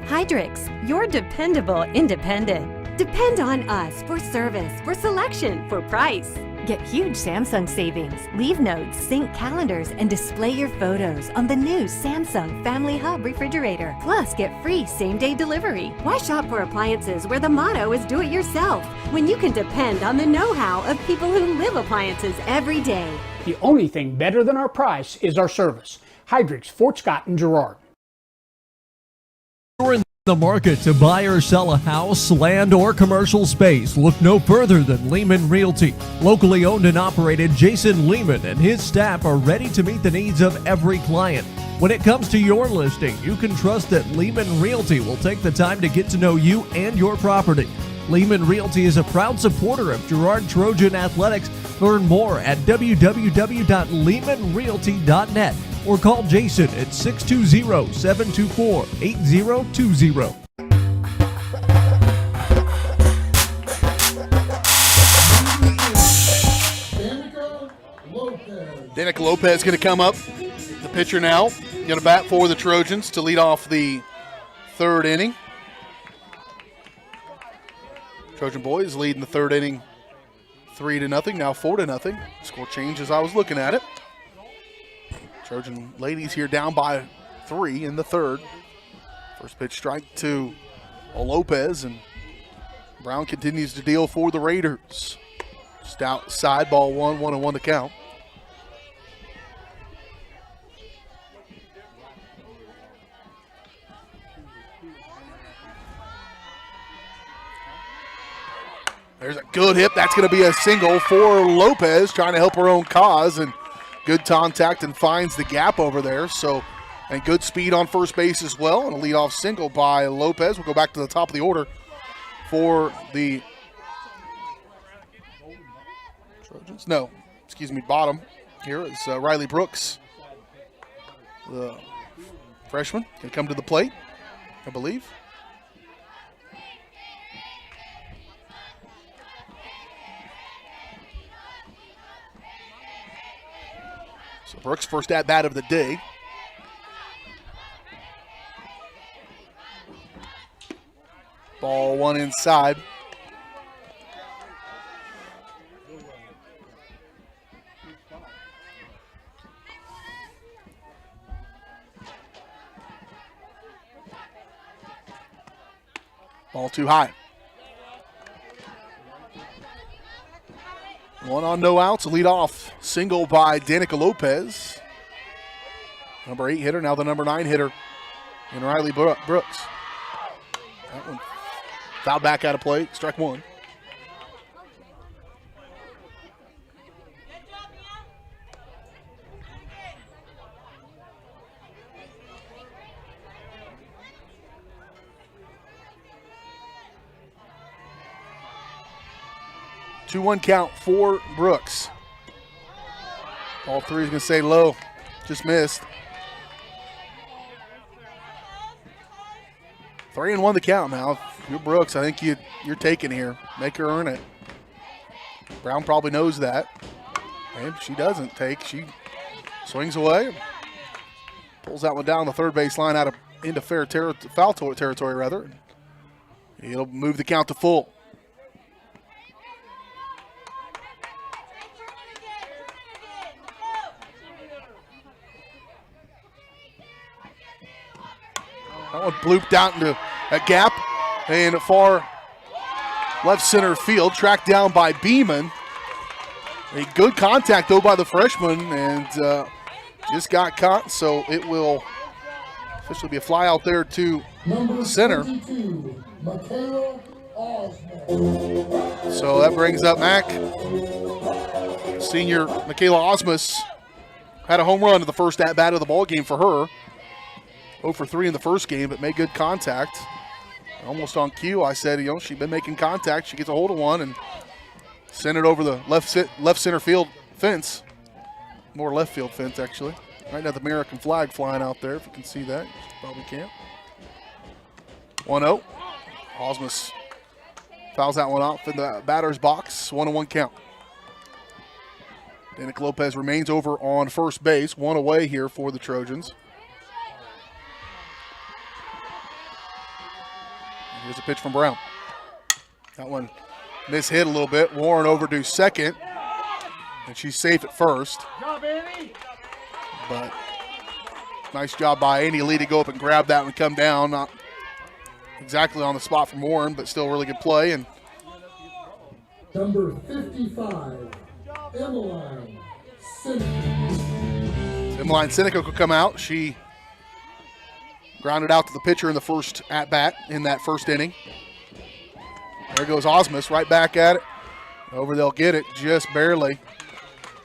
Hydrix, your dependable independent. Depend on us for service, for selection, for price. Get huge Samsung savings. Leave notes, sync calendars, and display your photos on the new Samsung Family Hub refrigerator. Plus, get free same-day delivery. Why shop for appliances where the motto is do it yourself when you can depend on the know-how of people who live appliances every day?
The only thing better than our price is our service. Hydrix, Fort Scott, and Girard.
You're in the market to buy or sell a house, land, or commercial space. Look no further than Lehman Realty. Locally owned and operated, Jason Lehman and his staff are ready to meet the needs of every client. When it comes to your listing, you can trust that Lehman Realty will take the time to get to know you and your property. Lehman Realty is a proud supporter of Girard Trojan Athletics. Learn more at www.lehmanrealty.net or call Jason at 620-724-8020.
Danica Lopez going to come up, the pitcher now. Going to bat for the Trojans to lead off the third inning. Trojan boys leading the third inning 3-0, now 4-0. Score change as I was looking at it. Trojan ladies here down by 3 in the third. First pitch strike to Lopez, and Brown continues to deal for the Raiders. Just outside, ball 1-1 to count. There's a good hit. That's going to be a single for Lopez, trying to help her own cause, and good contact and finds the gap over there. So, and good speed on first base as well, and a leadoff single by Lopez. We'll go back to the top of the order for the Trojans. No, excuse me, bottom. Here is Riley Brooks, the freshman, can come to the plate, I believe. So Brooks' first at-bat of the day. Ball one inside. Ball too high. One on, no outs. Lead off single by Danica Lopez. Number 8 hitter, now the number 9 hitter in Riley Brooks. That one fouled back out of play. Strike one. Two-one count for Brooks. Ball three is going to stay low. Just missed. 3-1 the count now. If you're Brooks, I think you're taking here. Make her earn it. Brown probably knows that. And she doesn't take. She swings away. Pulls that one down the third base line into foul territory rather. It'll move the count to full. That one blooped out into a gap and far left center field, tracked down by Beeman. A good contact though by the freshman, and just got caught, so it will officially be a fly out there to center. So that brings up Mac. Senior Michaela Osmus had a home run to the first at-bat of the ball game for her. 0 for 3 in the first game, but made good contact. Almost on cue, I said, she'd been making contact. She gets a hold of one and sent it over the left center field fence. More left field fence, actually. Right now, the American flag flying out there, if you can see that. You probably can't. 1-0. Osmus fouls that one off in the batter's box. 1-1 count. Danica Lopez remains over on first base. One away here for the Trojans. Here's a pitch from Brown. That one mishit a little bit. Warren over to second, and she's safe at first. But nice job by Annie Lee to go up and grab that and come down. Not exactly on the spot from Warren, but still really good play. And
number 55, Emmeline Sinek.
Emmeline Sinek will come out. She grounded out to the pitcher in the first at-bat in that first inning. There goes Osmus right back at it. Over, they'll get it just barely.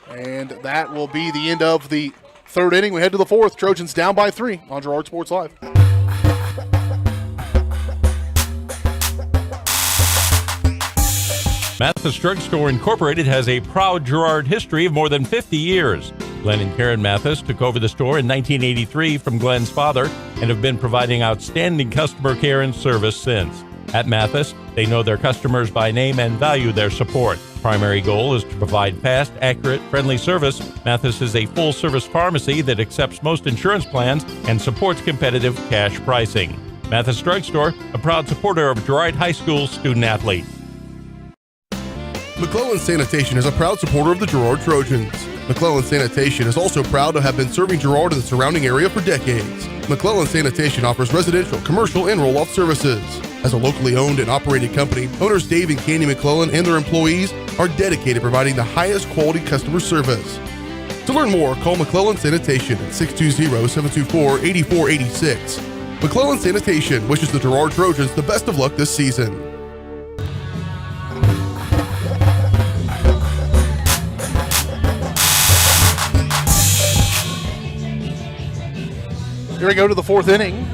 And that will be the end of the third inning. We head to the fourth. Trojans down by 3 on Girard Sports Live.
Mathis Drugstore Incorporated has a proud Girard history of more than 50 years. Glenn and Karen Mathis took over the store in 1983 from Glenn's father and have been providing outstanding customer care and service since. At Mathis, they know their customers by name and value their support. Primary goal is to provide fast, accurate, friendly service. Mathis is a full-service pharmacy that accepts most insurance plans and supports competitive cash pricing. Mathis Drugstore, a proud supporter of Girard High School student-athletes.
McClellan Sanitation is a proud supporter of the Girard Trojans. McClellan Sanitation is also proud to have been serving Girard and the surrounding area for decades. McClellan Sanitation offers residential, commercial, and roll-off services. As a locally owned and operated company, owners Dave and Candy McClellan and their employees are dedicated to providing the highest quality customer service. To learn more, call McClellan Sanitation at 620-724-8486. McClellan Sanitation wishes the Girard Trojans the best of luck this season.
Here we go to the fourth inning.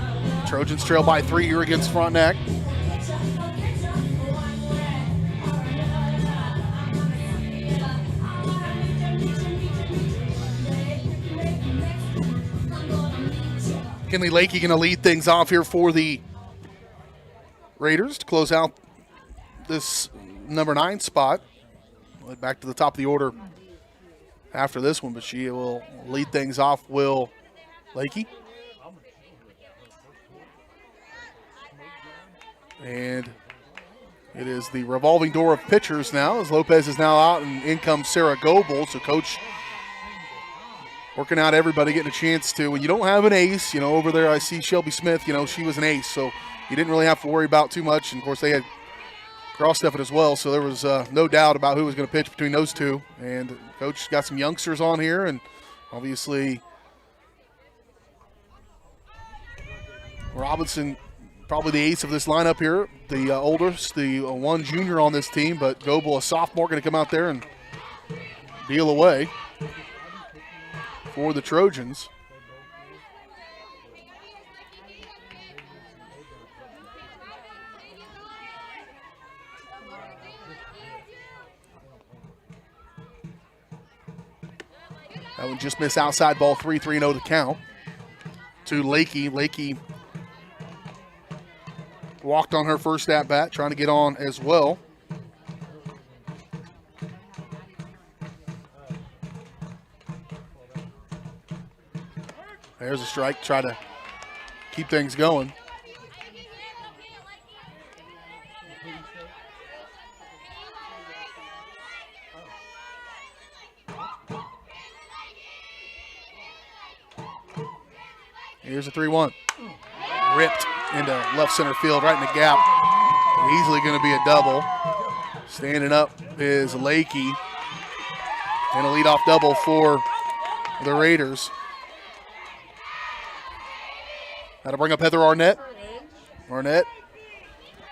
Trojans trail by 3 here against Frontenac. Kinley Lakey going to lead things off here for the Raiders to close out this number 9 spot. Back to the top of the order after this one, but she will lead things off. Will Lakey. And it is the revolving door of pitchers now, as Lopez is now out, and in comes Sarah Goebel. So Coach working out everybody, getting a chance to. When you don't have an ace, over there I see Shelby Smith, she was an ace, so you didn't really have to worry about too much. And, of course, they had cross-stepping as well, so there was no doubt about who was going to pitch between those two. And Coach got some youngsters on here, and obviously Robinson, probably the ace of this lineup here, the oldest, the one junior on this team, but Goebel, a sophomore, going to come out there and deal away for the Trojans. That one just missed outside ball, 3-0 to count to Lakey. Lakey walked on her first at bat, trying to get on as well. There's a strike, try to keep things going. Here's a 3-1. Ripped into left center field, right in the gap. Easily going to be a double. Standing up is Lakey. And a leadoff double for the Raiders. That'll bring up Heather Arnett. Arnett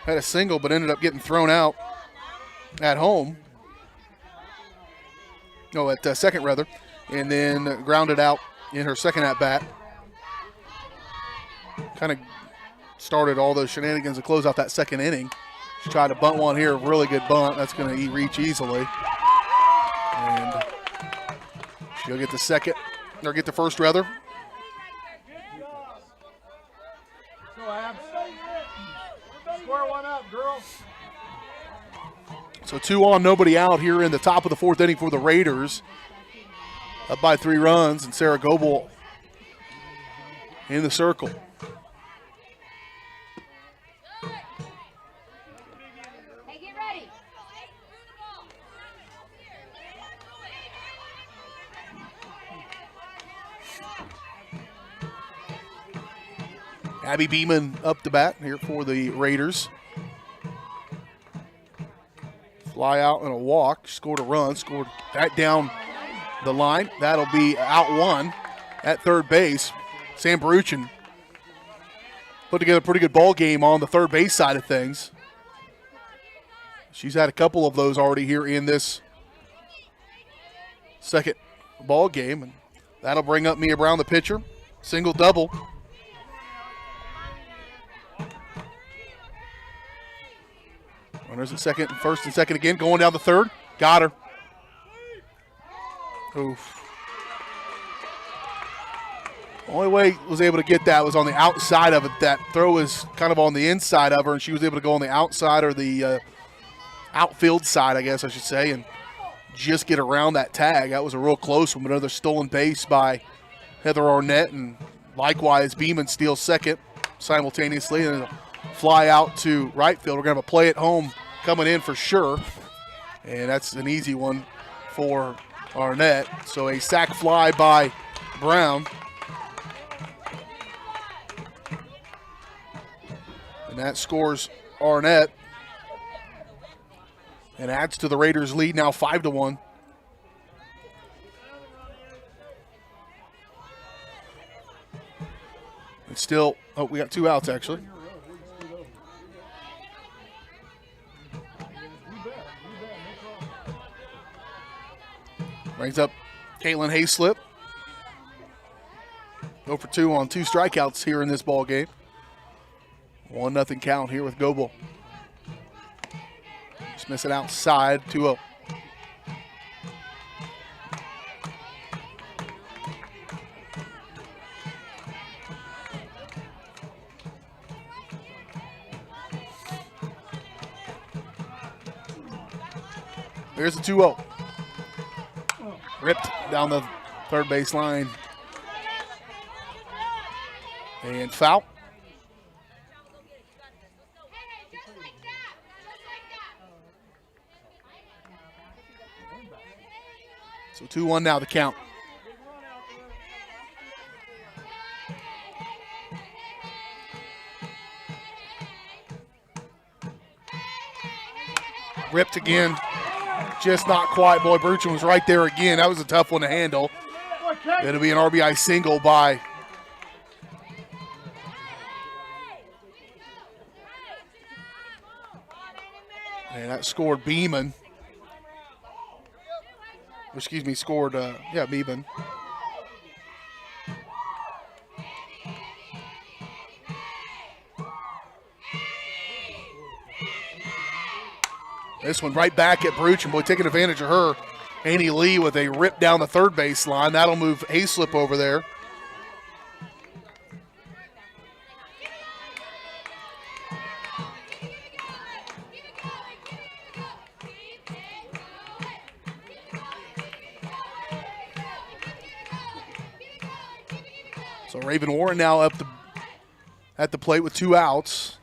had a single, but ended up getting thrown out at home. No, at second, rather. And then grounded out in her second at-bat. Kind of started all those shenanigans to close out that second inning. She tried to bunt one here, really good bunt. That's going to reach easily. And she'll get the second, or get the first, rather.
Square one up, girl.
So 2 on, nobody out here in the top of the fourth inning for the Raiders. Up by 3 runs, and Sarah Goebel in the circle.
Hey, get ready.
Abby Beeman up the bat here for the Raiders. Fly out and a walk. Scored a run. Scored that down the line. That'll be out one at third base. Sam Baruchin put together a pretty good ball game on the third base side of things. She's had a couple of those already here in this second ball game. And that'll bring up Mia Brown, the pitcher. Single double. Runners at second, first and second again, going down the third. Got her. Oof. Only way was able to get that was on the outside of it. That throw was kind of on the inside of her, and she was able to go on the outside, or the outfield side, I guess I should say, and just get around that tag. That was a real close one. Another stolen base by Heather Arnett, and likewise Beeman steals second simultaneously, and a fly out to right field. We're going to have a play at home coming in for sure, and that's an easy one for Arnett. So a sac fly by Brown. And that scores Arnett and adds to the Raiders' lead, now 5-1. It's still, oh, we got 2 outs actually. Brings up Caitlin Hayslip. 0 for 2 on 2 strikeouts here in this ball game. 1-0 count here with Goebel. Just missing outside, 2-0. Here's the 2-0. Ripped down the third base line. And foul. So 2-1 now the count. Ripped again. Just not quite. Boy, Bruchin was right there again. That was a tough one to handle. It'll be an RBI single by and that scored Beeman. Excuse me, scored, Beeman. This one right back at Bruchin. Boy, taking advantage of her. Annie Lee with a rip down the third base line. That'll move Hayslip over there. So Raven Warren now up at the plate with 2 outs.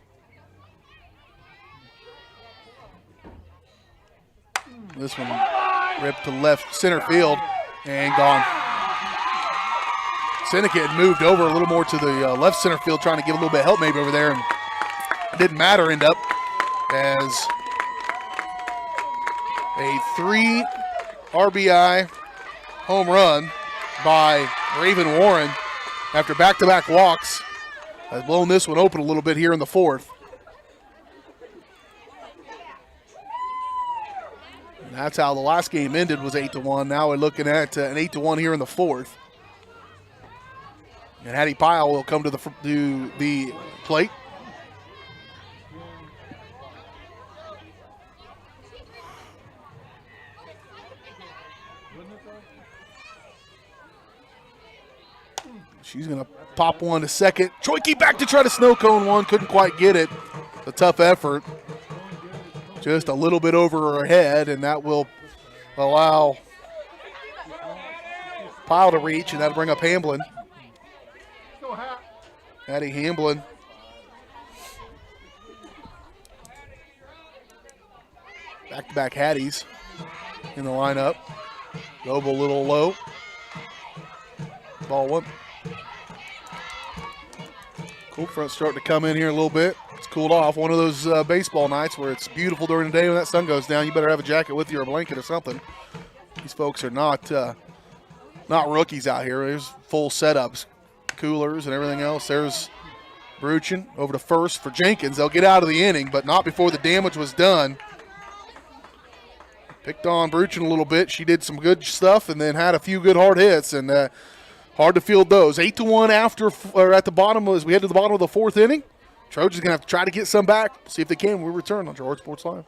This one ripped to left center field and gone. Seneca had moved over a little more to the left center field, trying to give a little bit of help maybe over there, and it didn't matter. End up as a 3 RBI home run by Raven Warren after back-to-back walks. Has blown this one open a little bit here in the 4th. And that's how the last game ended, was 8-1. Now we're looking at an 8-1 here in the 4th. And Hattie Pyle will come to the plate. She's going to pop one to second. Troike back to try to snow cone one. Couldn't quite get it. A tough effort. Just a little bit over her head, and that will allow Pyle to reach, and that'll bring up Hamblin. Hattie Hamblin. Back-to-back Hatties in the lineup. Goebel a little low. Ball 1. Cool front starting to come in here a little bit. It's cooled off. One of those baseball nights where it's beautiful during the day. When that sun goes down, you better have a jacket with you or a blanket or something. These folks are not rookies out here. There's full setups, coolers and everything else. There's Bruchin over to first for Jenkins. They'll get out of the inning, but not before the damage was done. Picked on Bruchin a little bit. She did some good stuff and then had a few good hard hits, and hard to field those. 8-1 at the bottom as we head to the bottom of the 4th inning. Trojans going to have to try to get some back. See if they can. We return on Girard Sports Live.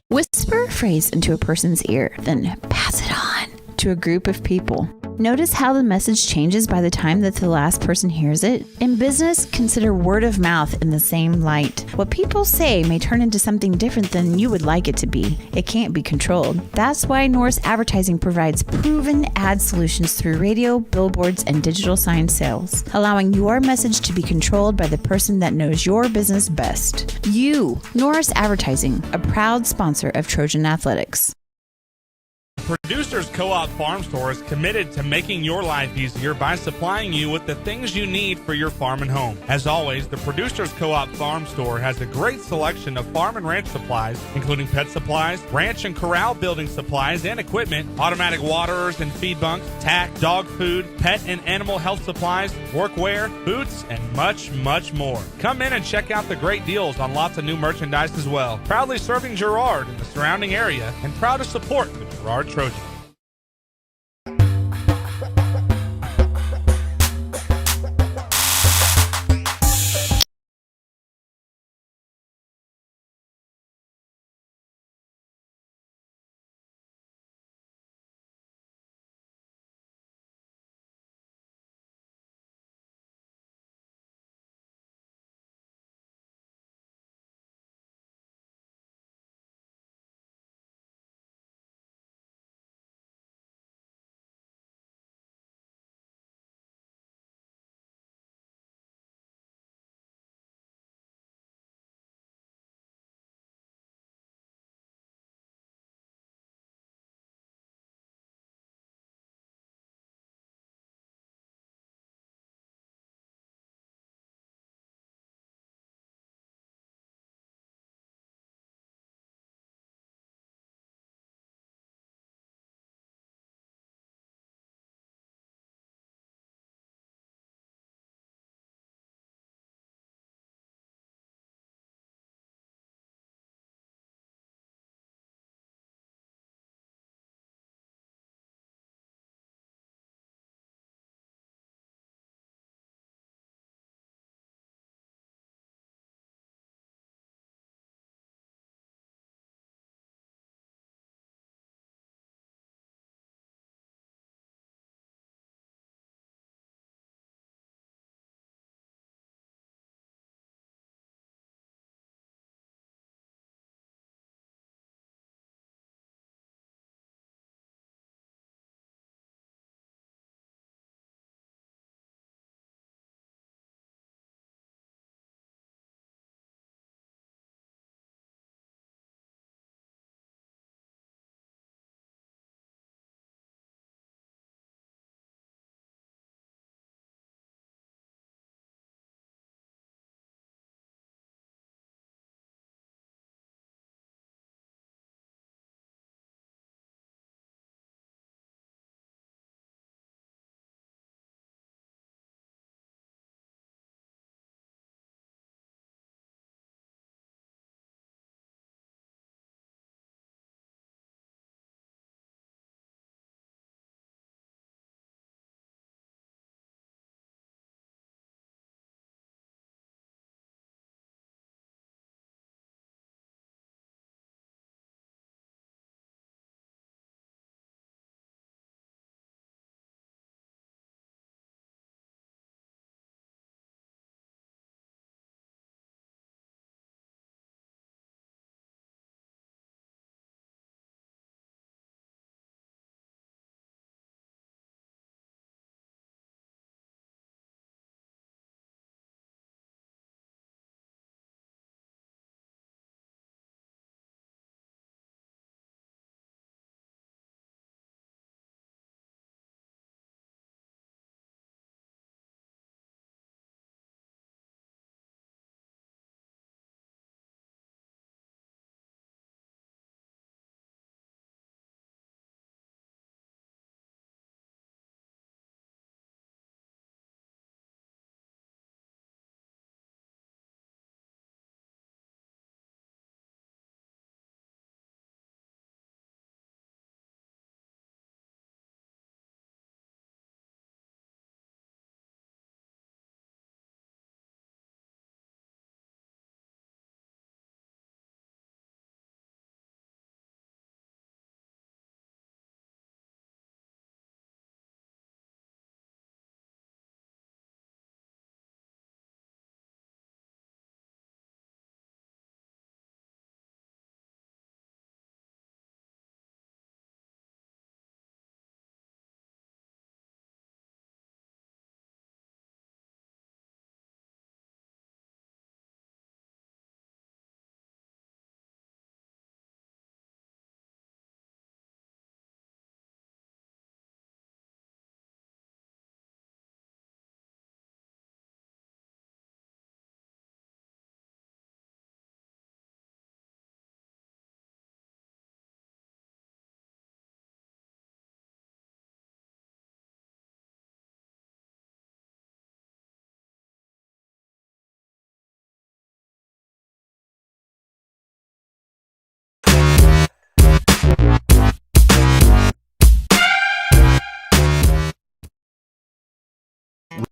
Whisper a phrase into a person's ear, then pass it on to a group of people. Notice how the message changes by the time that the last person hears it? In business, consider word of mouth in the same light. What people say may turn into something different than you would like it to be. It can't be controlled. That's why Norris Advertising provides proven ad solutions through radio, billboards, and digital sign sales, allowing your message to be controlled by the person that knows your business best. You, Norris Advertising, a proud sponsor of Trojan Athletics.
Producers Co-op Farm Store is committed to making your life easier by supplying you with the things you need for your farm and home. As always, the Producers Co-op Farm Store has a great selection of farm and ranch supplies, including pet supplies, ranch and corral building supplies and equipment, automatic waterers and feed bunks, tack, dog food, pet and animal health supplies, workwear, boots, and much, much more. Come in and check out the great deals on lots of new merchandise as well. Proudly serving Girard and the surrounding area, and proud to support the Girard Trojans.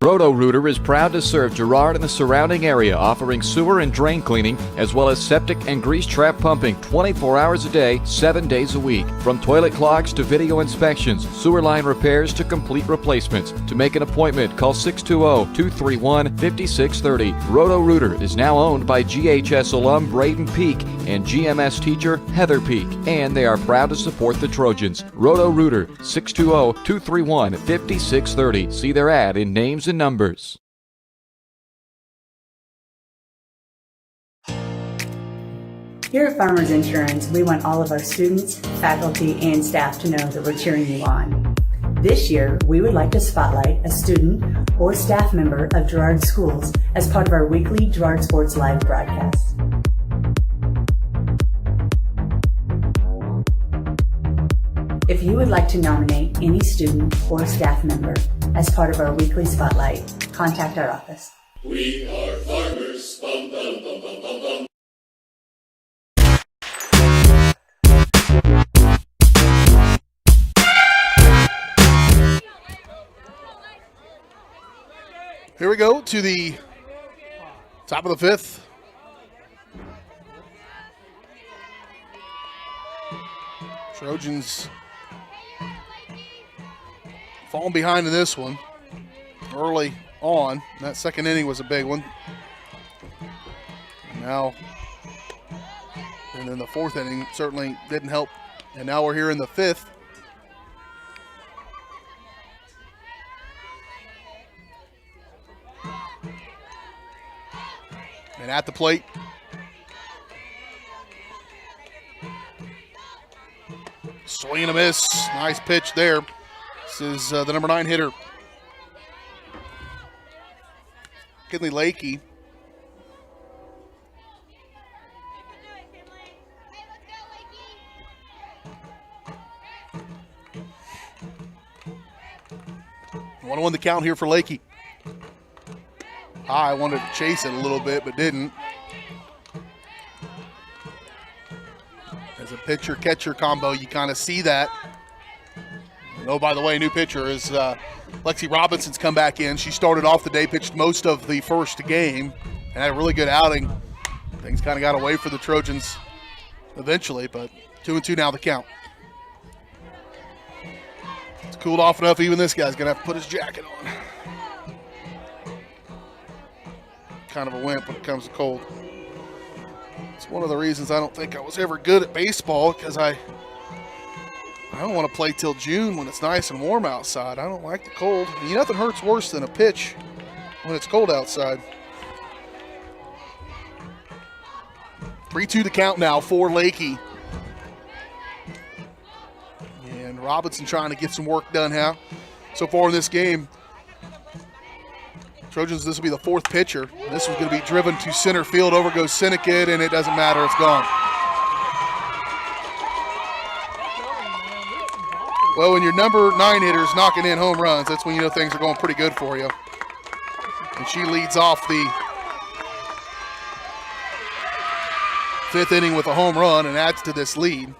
Roto-Rooter is proud to serve Girard and the surrounding area, offering sewer and drain cleaning, as well as septic and grease trap pumping 24 hours a day, 7 days a week. From toilet clogs to video inspections, sewer line repairs to complete replacements. To make an appointment, call 620-231-5630. Roto-Rooter is now owned by GHS alum Braden Peak and GMS teacher Heather Peak, and they are proud to support the Trojans. Roto-Rooter, 620-231-5630. See their ad in names and numbers.
Here at Farmers Insurance, we want all of our students, faculty, and staff to know that we're cheering you on. This year, we would like to spotlight a student or staff member of Girard Schools as part of our weekly Girard Sports Live broadcast. If you would like to nominate any student or staff member as part of our weekly spotlight, contact our office.
We are farmers. Bum, bum, bum, bum, bum, bum.
Here we go to the top of the fifth. Trojans falling behind in this one early on. That second inning was a big one. Now, and then the fourth inning certainly didn't help. And now we're here in the fifth. And at the plate, swing and a miss. Nice pitch there. This is the number 9 hitter, Kinley Lakey. Want to win the count here for Lakey. I wanted to chase it a little bit, but didn't. As a pitcher-catcher combo, you kind of see that. And oh, by the way, new pitcher is Lexi Robinson's come back in. She started off the day, pitched most of the first game, and had a really good outing. Things kind of got away for the Trojans eventually, but 2-2 now the count. It's cooled off enough, even this guy's going to have to put his jacket on. Kind of a wimp when it comes to cold. It's one of the reasons I don't think I was ever good at baseball, because I don't want to play till June when it's nice and warm outside. I don't like the cold. Nothing hurts worse than a pitch when it's cold outside. 3-2 the count now for Lakey. And Robinson trying to get some work done now. So far in this game, Trojans, this will be the fourth pitcher. This was going to be driven to center field. Over goes Sinnekid, and it doesn't matter. It's gone. Well, when your number 9 hitter is knocking in home runs, that's when you know things are going pretty good for you. And she leads off the fifth inning with a home run and adds to this lead.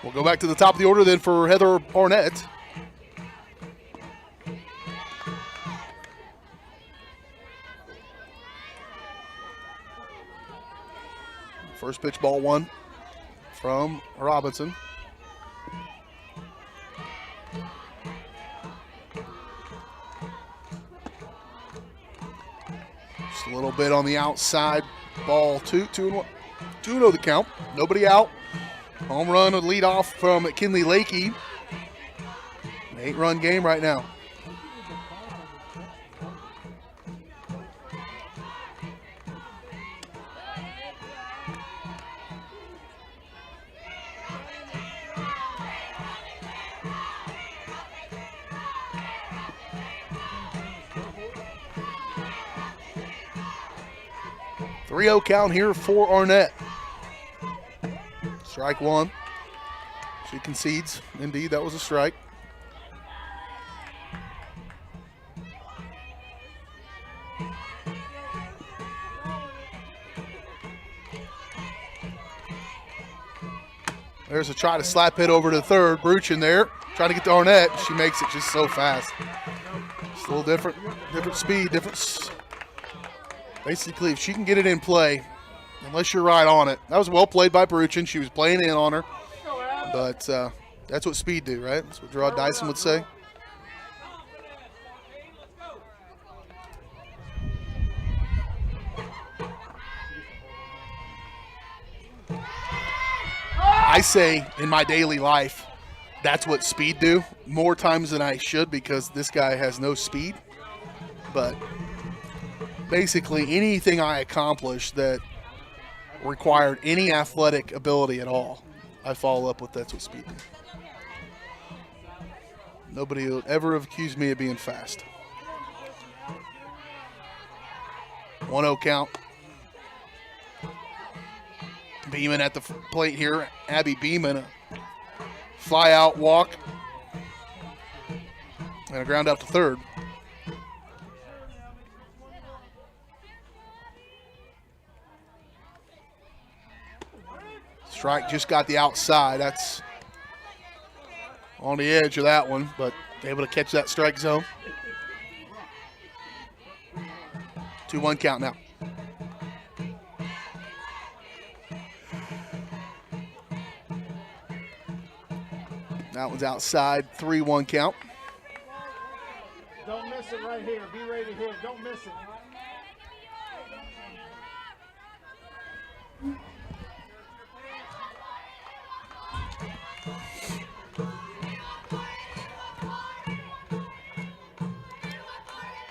We'll go back to the top of the order then for Heather Barnett. First pitch, ball 1 from Robinson. Just a little bit on the outside. Ball 2, 2-0 the count. Nobody out. Home run would lead off from Kinley Lakey. An 8-run game right now. Three-0 count here for Arnett. Strike one. She concedes. Indeed, that was a strike. There's a try to slap hit over to the third. Bruchin there, trying to get to Arnett. She makes it just so fast. It's a little different speed, Basically, if she can get it in play, unless you're right on it. That was well played by Bruchin. She was playing in on her. But that's what speed do, right? That's what Gerard Dyson would say. I say in my daily life, that's what speed do more times than I should because this guy has no speed. But basically anything I accomplished that required any athletic ability at all, I follow up with that's what speed do. Nobody would ever have accused me of being fast. 1-0 count. Beeman at the plate here. Abby Beeman, a fly out walk. And a ground out to third. Strike just got the outside. That's on the edge of that one, but able to catch that strike zone. 2-1 count now. That one's outside, 3-1 count.
Don't miss it right here. Be ready to hit. Don't miss it.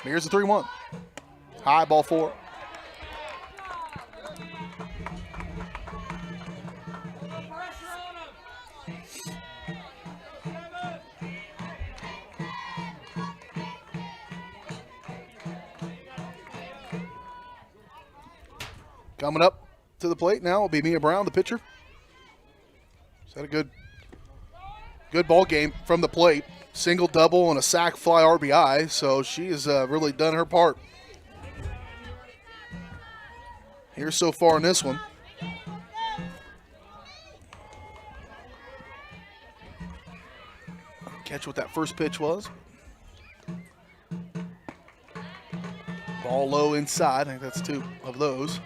Here's the 3-1. High, ball 4. Coming up to the plate now will be Mia Brown, the pitcher. She's had a good ball game from the plate. Single, double, and a sac fly RBI, so she has really done her part here so far in this one. Catch what that first pitch was. Ball low inside. I think that's 2 of those.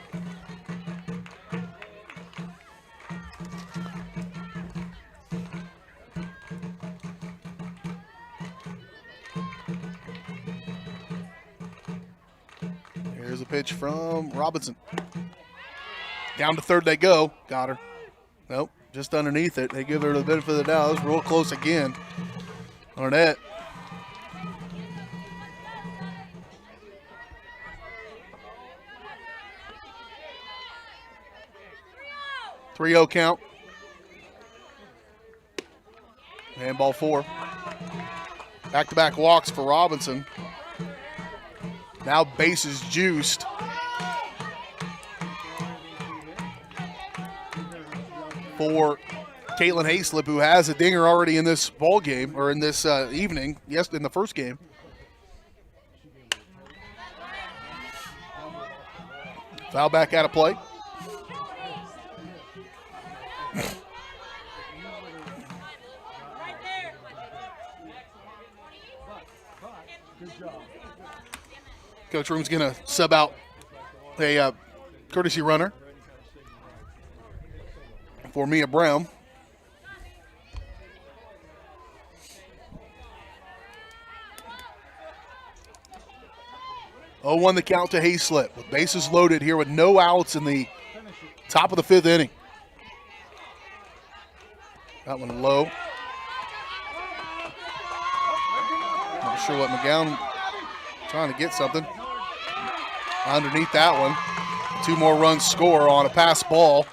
Here's a pitch from Robinson. Down to third they go. Got her. Nope, just underneath it. They give her the benefit of the doubt. It's real close again. Arnett. Three-0 count. And ball 4. Back-to-back walks for Robinson. Now bases juiced. For Caitlin Hayslip, who has a dinger already in this ball game, or in this evening, yes, in the first game. Foul back out of play. Coach Room's going to sub out a courtesy runner for Mia Brown. Oh, 1 the count to Hayslip with bases loaded here with no outs in the top of the 5th inning. That one low. Not sure what McGowan trying to get something. Underneath that one, 2 more runs score on a pass ball.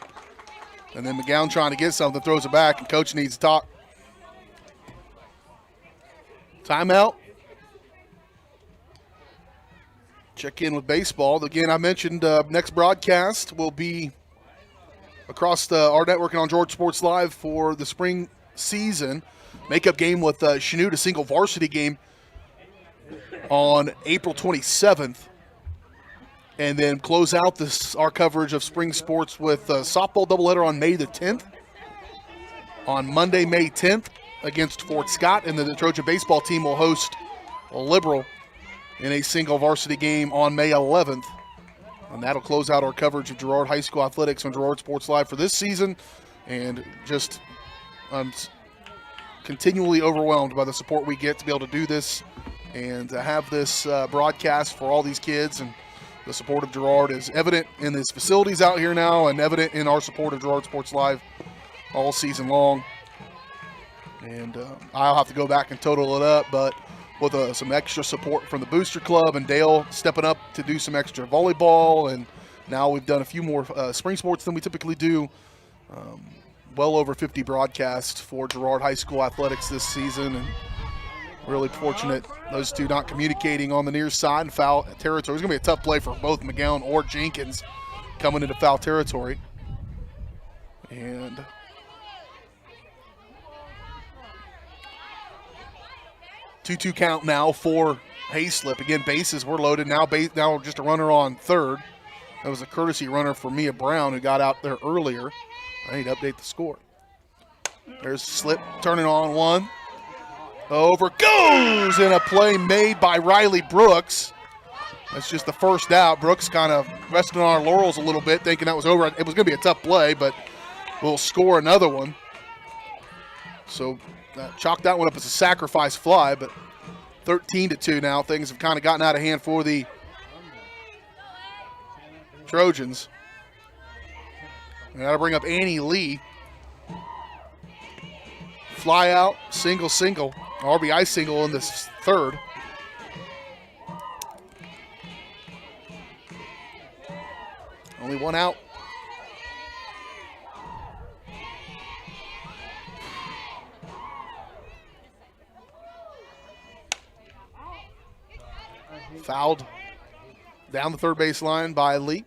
And then McGowan trying to get something, throws it back, and coach needs to talk. Timeout. Check in with baseball. Again, I mentioned next broadcast will be across our network and on Georgia Sports Live for the spring season. Makeup game with Chanute, a single varsity game on April 27th. And then close out our coverage of spring sports with softball doubleheader on May the 10th. On Monday, May 10th, against Fort Scott, and then the Trojan baseball team will host Liberal in a single varsity game on May 11th. And that'll close out our coverage of Girard High School athletics on Girard Sports Live for this season. And just continually overwhelmed by the support we get to be able to do this and to have this broadcast for all these kids. And the support of Girard is evident in his facilities out here now and evident in our support of Girard Sports Live all season long. And I'll have to go back and total it up, but with some extra support from the Booster Club and Dale stepping up to do some extra volleyball, and now we've done a few more spring sports than we typically do. Well over 50 broadcasts for Girard High School athletics this season, and really fortunate those two not communicating on the near side and foul territory. It's going to be a tough play for both McGowan or Jenkins coming into foul territory. And 2-2 count now for Hayslip. Again, bases were loaded. Now just a runner on third. That was a courtesy runner for Mia Brown, who got out there earlier. I need to update the score. There's Slip turning on one. Over goes, and a play made by Riley Brooks. That's just the first out. Brooks kind of resting on our laurels a little bit, thinking that was over. It was going to be a tough play, but we'll score another one. So chalk that one up as a sacrifice fly, but 13-2 now. Things have kind of gotten out of hand for the Trojans. And that'll bring up Annie Lee. Fly out, single, RBI single in this third. Only one out. Fouled down the third baseline by Lee.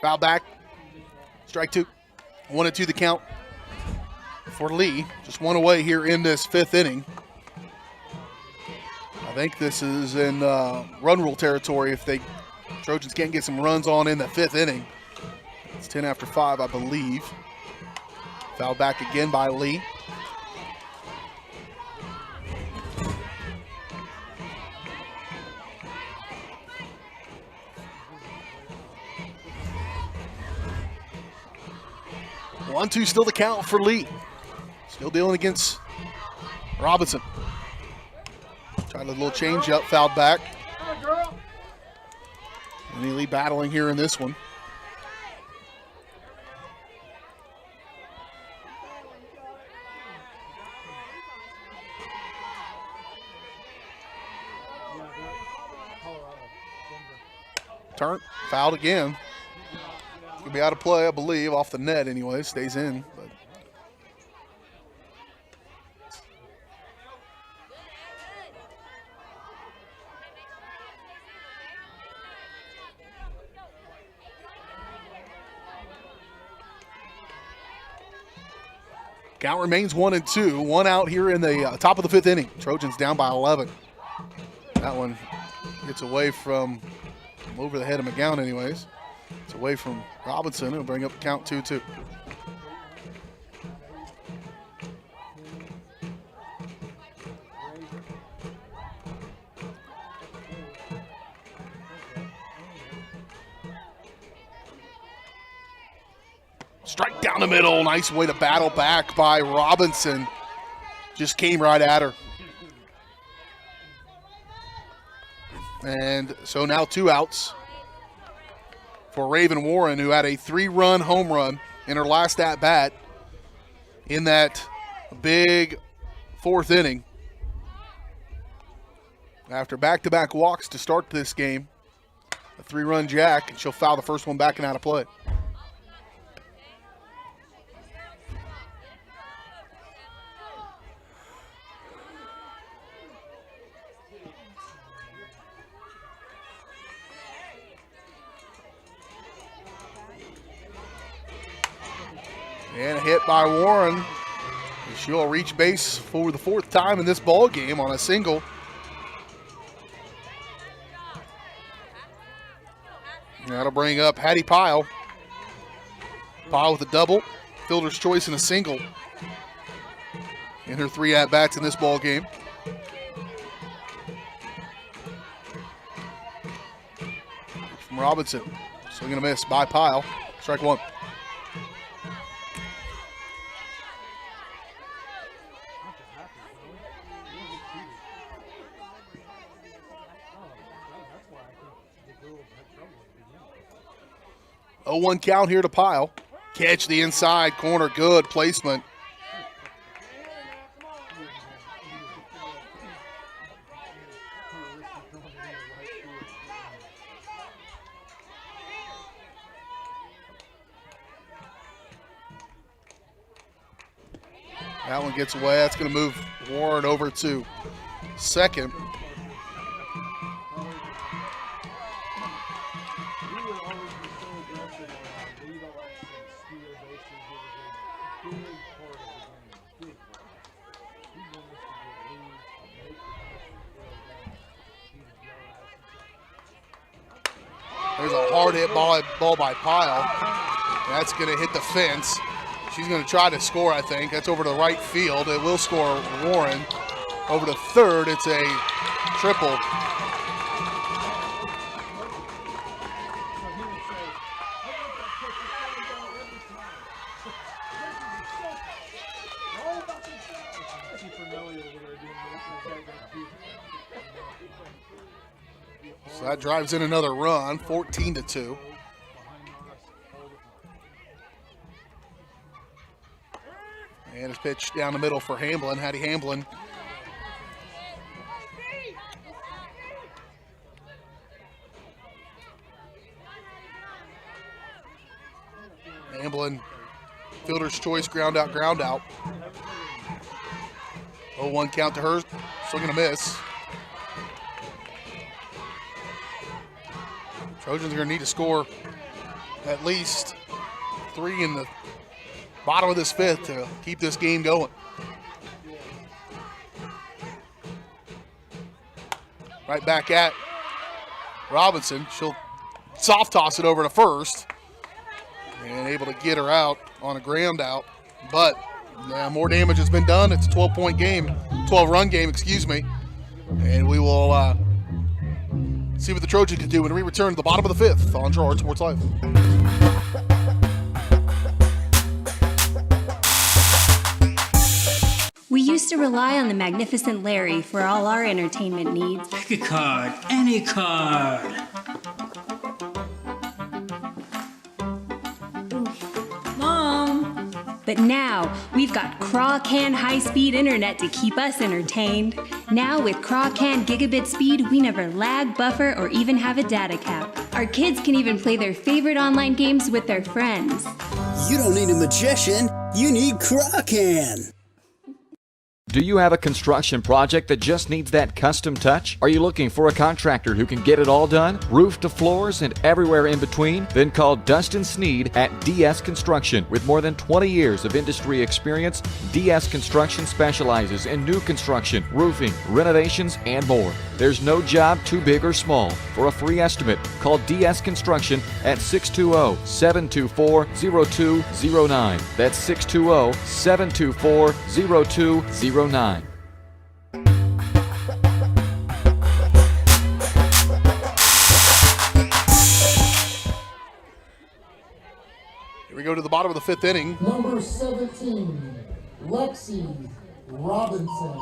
Foul back. Strike two. 1-2 the count for Lee. Just one away here in this fifth inning. I think this is in run rule territory if the Trojans can't get some runs on in the fifth inning. It's 10 after 5, I believe. Foul back again by Lee. 1-2 still the count for Lee. Still dealing against Robinson. Tried a little change up, fouled back. Annie Lee battling here in this one. Turn, fouled again. Gonna be out of play, I believe, off the net anyway. Stays in. But count remains 1-2. One out here in the top of the fifth inning. Trojans down by 11. That one gets away from over the head of McGowan anyways. It's away from Robinson. It'll bring up the count 2-2. Strike down the middle. Nice way to battle back by Robinson. Just came right at her. And so now 2 outs for Raven Warren, who had a 3-run home run in her last at-bat in that big fourth inning. after back-to-back walks to start this game. A 3-run jack, and she'll foul the first one back and out of play. And a hit by Warren. She'll reach base for the 4th time in this ball game on a single. That'll bring up Hattie Pyle. Pyle with a double, fielder's choice and a single in her 3 at-bats in this ball game. From Robinson, swing and a miss by Pyle. Strike 1. Oh, 1 count here to Pyle. Catch the inside corner, good placement. That one gets away. That's going to move Warren over to second. There's a hard hit ball by Pyle. That's going to hit the fence. She's going to try to score, I think. That's over to the right field. It will score Warren. Over to third, it's a triple. So that drives in another run, 14-2. And it's pitched down the middle for Hamblin, Hattie Hamblin. Hamblin, fielder's choice, ground out, ground out. 0-1 count to her, swing and a miss. Trojans are going to need to score at least 3 in the bottom of this 5th to keep this game going. Right back at Robinson. She'll soft toss it over to first and able to get her out on a ground out. But more damage has been done. It's a 12-point game, 12-run game, excuse me. And we will see what the Trojans can do when we return to the bottom of the 5th on Girard Sports Live.
We used to rely on the magnificent Larry for all our entertainment needs.
Pick a card, any card.
Mom! But now, we've got Craw-Can high-speed internet to keep us entertained. Now with Craw-Can gigabit speed, we never lag, buffer, or even have a data cap. Our kids can even play their favorite online games with their friends.
You don't need a magician, you need Craw-Can.
Do you have a construction project that just needs that custom touch? Are you looking for a contractor who can get it all done? Roof to floors and everywhere in between? Then call Dustin Sneed at DS Construction. With more than 20 years of industry experience, DS Construction specializes in new construction, roofing, renovations, and more. There's no job too big or small. For a free estimate, call DS Construction at 620-724-0209. That's 620-724-0209. Here
we go to the bottom of the 5th inning.
Number 17, Lexi Robinson.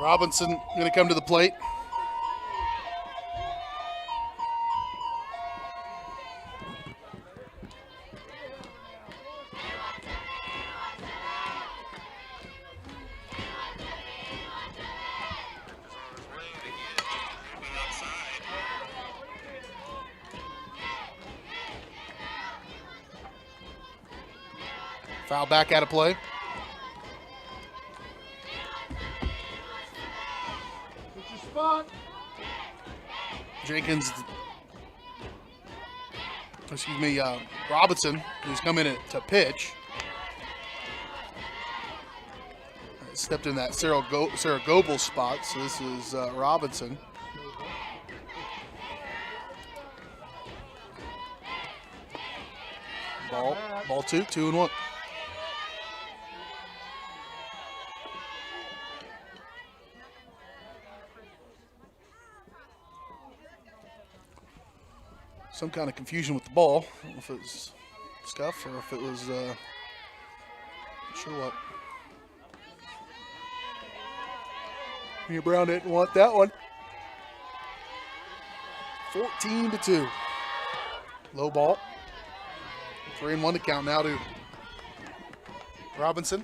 Robinson going to come to the plate. Foul back out of play.
Get your spot.
Robinson, who's coming in to pitch. Stepped in that Sarah Goebel spot, so this is Robinson. Ball 2, 2-1. Some kind of confusion with the ball. I don't know if it was scuff or if it was, not sure what. Mia Brown didn't want that one. 14-2. Low ball. 3-1 to count now to Robinson.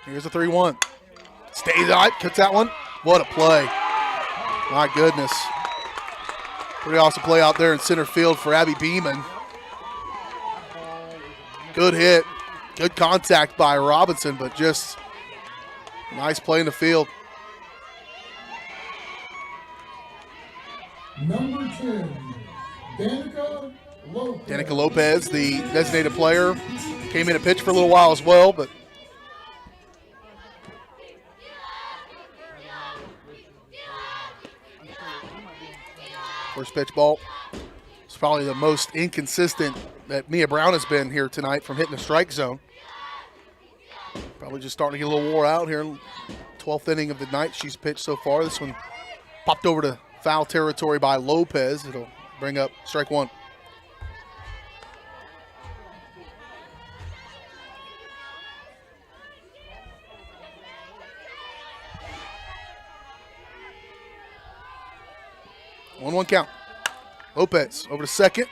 Here's a 3-1. Stays on it, cuts that one. What a play. My goodness. Pretty awesome play out there in center field for Abby Beeman. Good hit. Good contact by Robinson, but just nice play in the field.
Number 10, Danica Lopez.
Danica Lopez, the designated player, came in to pitch for a little while as well, but first pitch ball. It's probably the most inconsistent that Mia Brown has been here tonight from hitting the strike zone. Probably just starting to get a little wore out here. 12th inning of the night she's pitched so far. This one popped over to foul territory by Lopez. It'll bring up strike one. One count. Lopez over to second,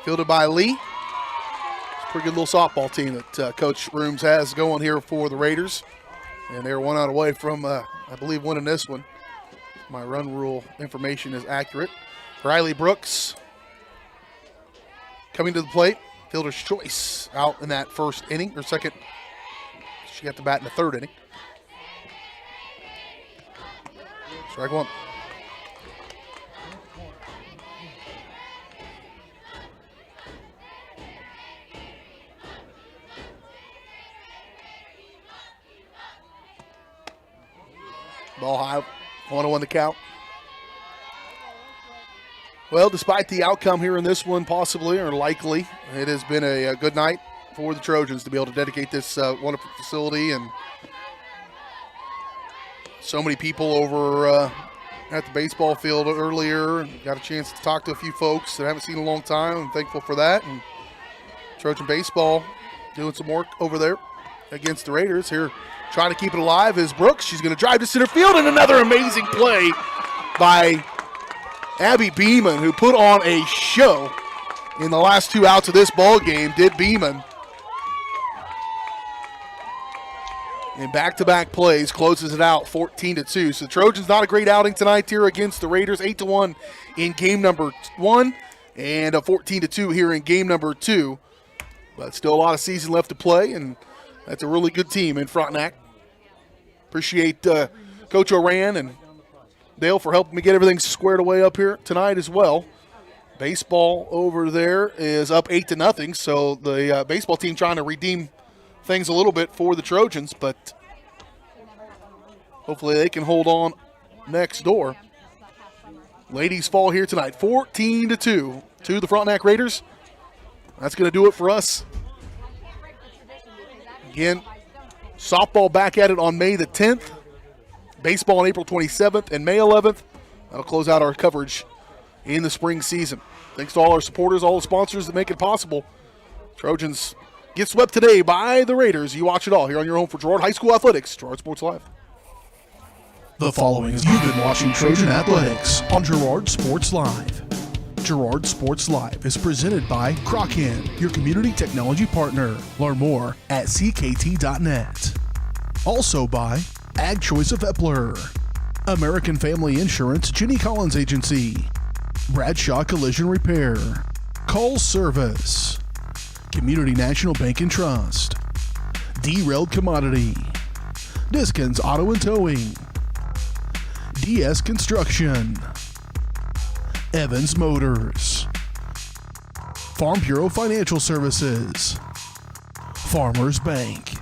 fielded by Lee. It's a pretty good little softball team that Coach Rooms has going here for the Raiders. And they're one out away from, I believe, winning this one. My run rule information is accurate. Riley Brooks coming to the plate. Fielder's choice out in that first inning, or second. She got the bat in the third inning. Strike one. Ball high, 1-1 to count. Well, despite the outcome here in this one, possibly or likely, it has been a good night for the Trojans to be able to dedicate this wonderful facility, and so many people over at the baseball field earlier. Got a chance to talk to a few folks that I haven't seen in a long time. I'm thankful for that. And Trojan baseball doing some work over there against the Raiders here. Trying to keep it alive is Brooks. She's going to drive to center field, and another amazing play by Abby Beeman, who put on a show in the last two outs of this ball game. Did Beeman. In back-to-back plays, closes it out 14-2. So the Trojans not a great outing tonight here against the Raiders. 8-1 in game number 1 and a 14-2 here in game number 2. But still a lot of season left to play, and that's a really good team in Frontenac. Appreciate Coach Oran and Dale for helping me get everything squared away up here tonight as well. Baseball over there is up 8-0, so the baseball team trying to redeem things a little bit for the Trojans, but hopefully they can hold on next door. Ladies fall here tonight, 14-2 to the Frontenac Raiders. That's going to do it for us. Again, softball back at it on May the 10th. Baseball on April 27th and May 11th. That'll close out our coverage in the spring season. Thanks to all our supporters, all the sponsors that make it possible. Trojans get swept today by the Raiders. You watch it all here on your home for Girard High School Athletics, Girard Sports Live.
The following is you've been watching Trojan Athletics on Girard Sports Live. Girard Sports Live is presented by Crocan, your community technology partner. Learn more at ckt.net. Also by Ag Choice of Epler, American Family Insurance, Jenny Collins Agency, Bradshaw Collision Repair, Call Service, Community National Bank and Trust, Derailed Commodity, Diskins Auto and Towing, DS Construction, Evans Motors, Farm Bureau Financial Services, Farmers Bank.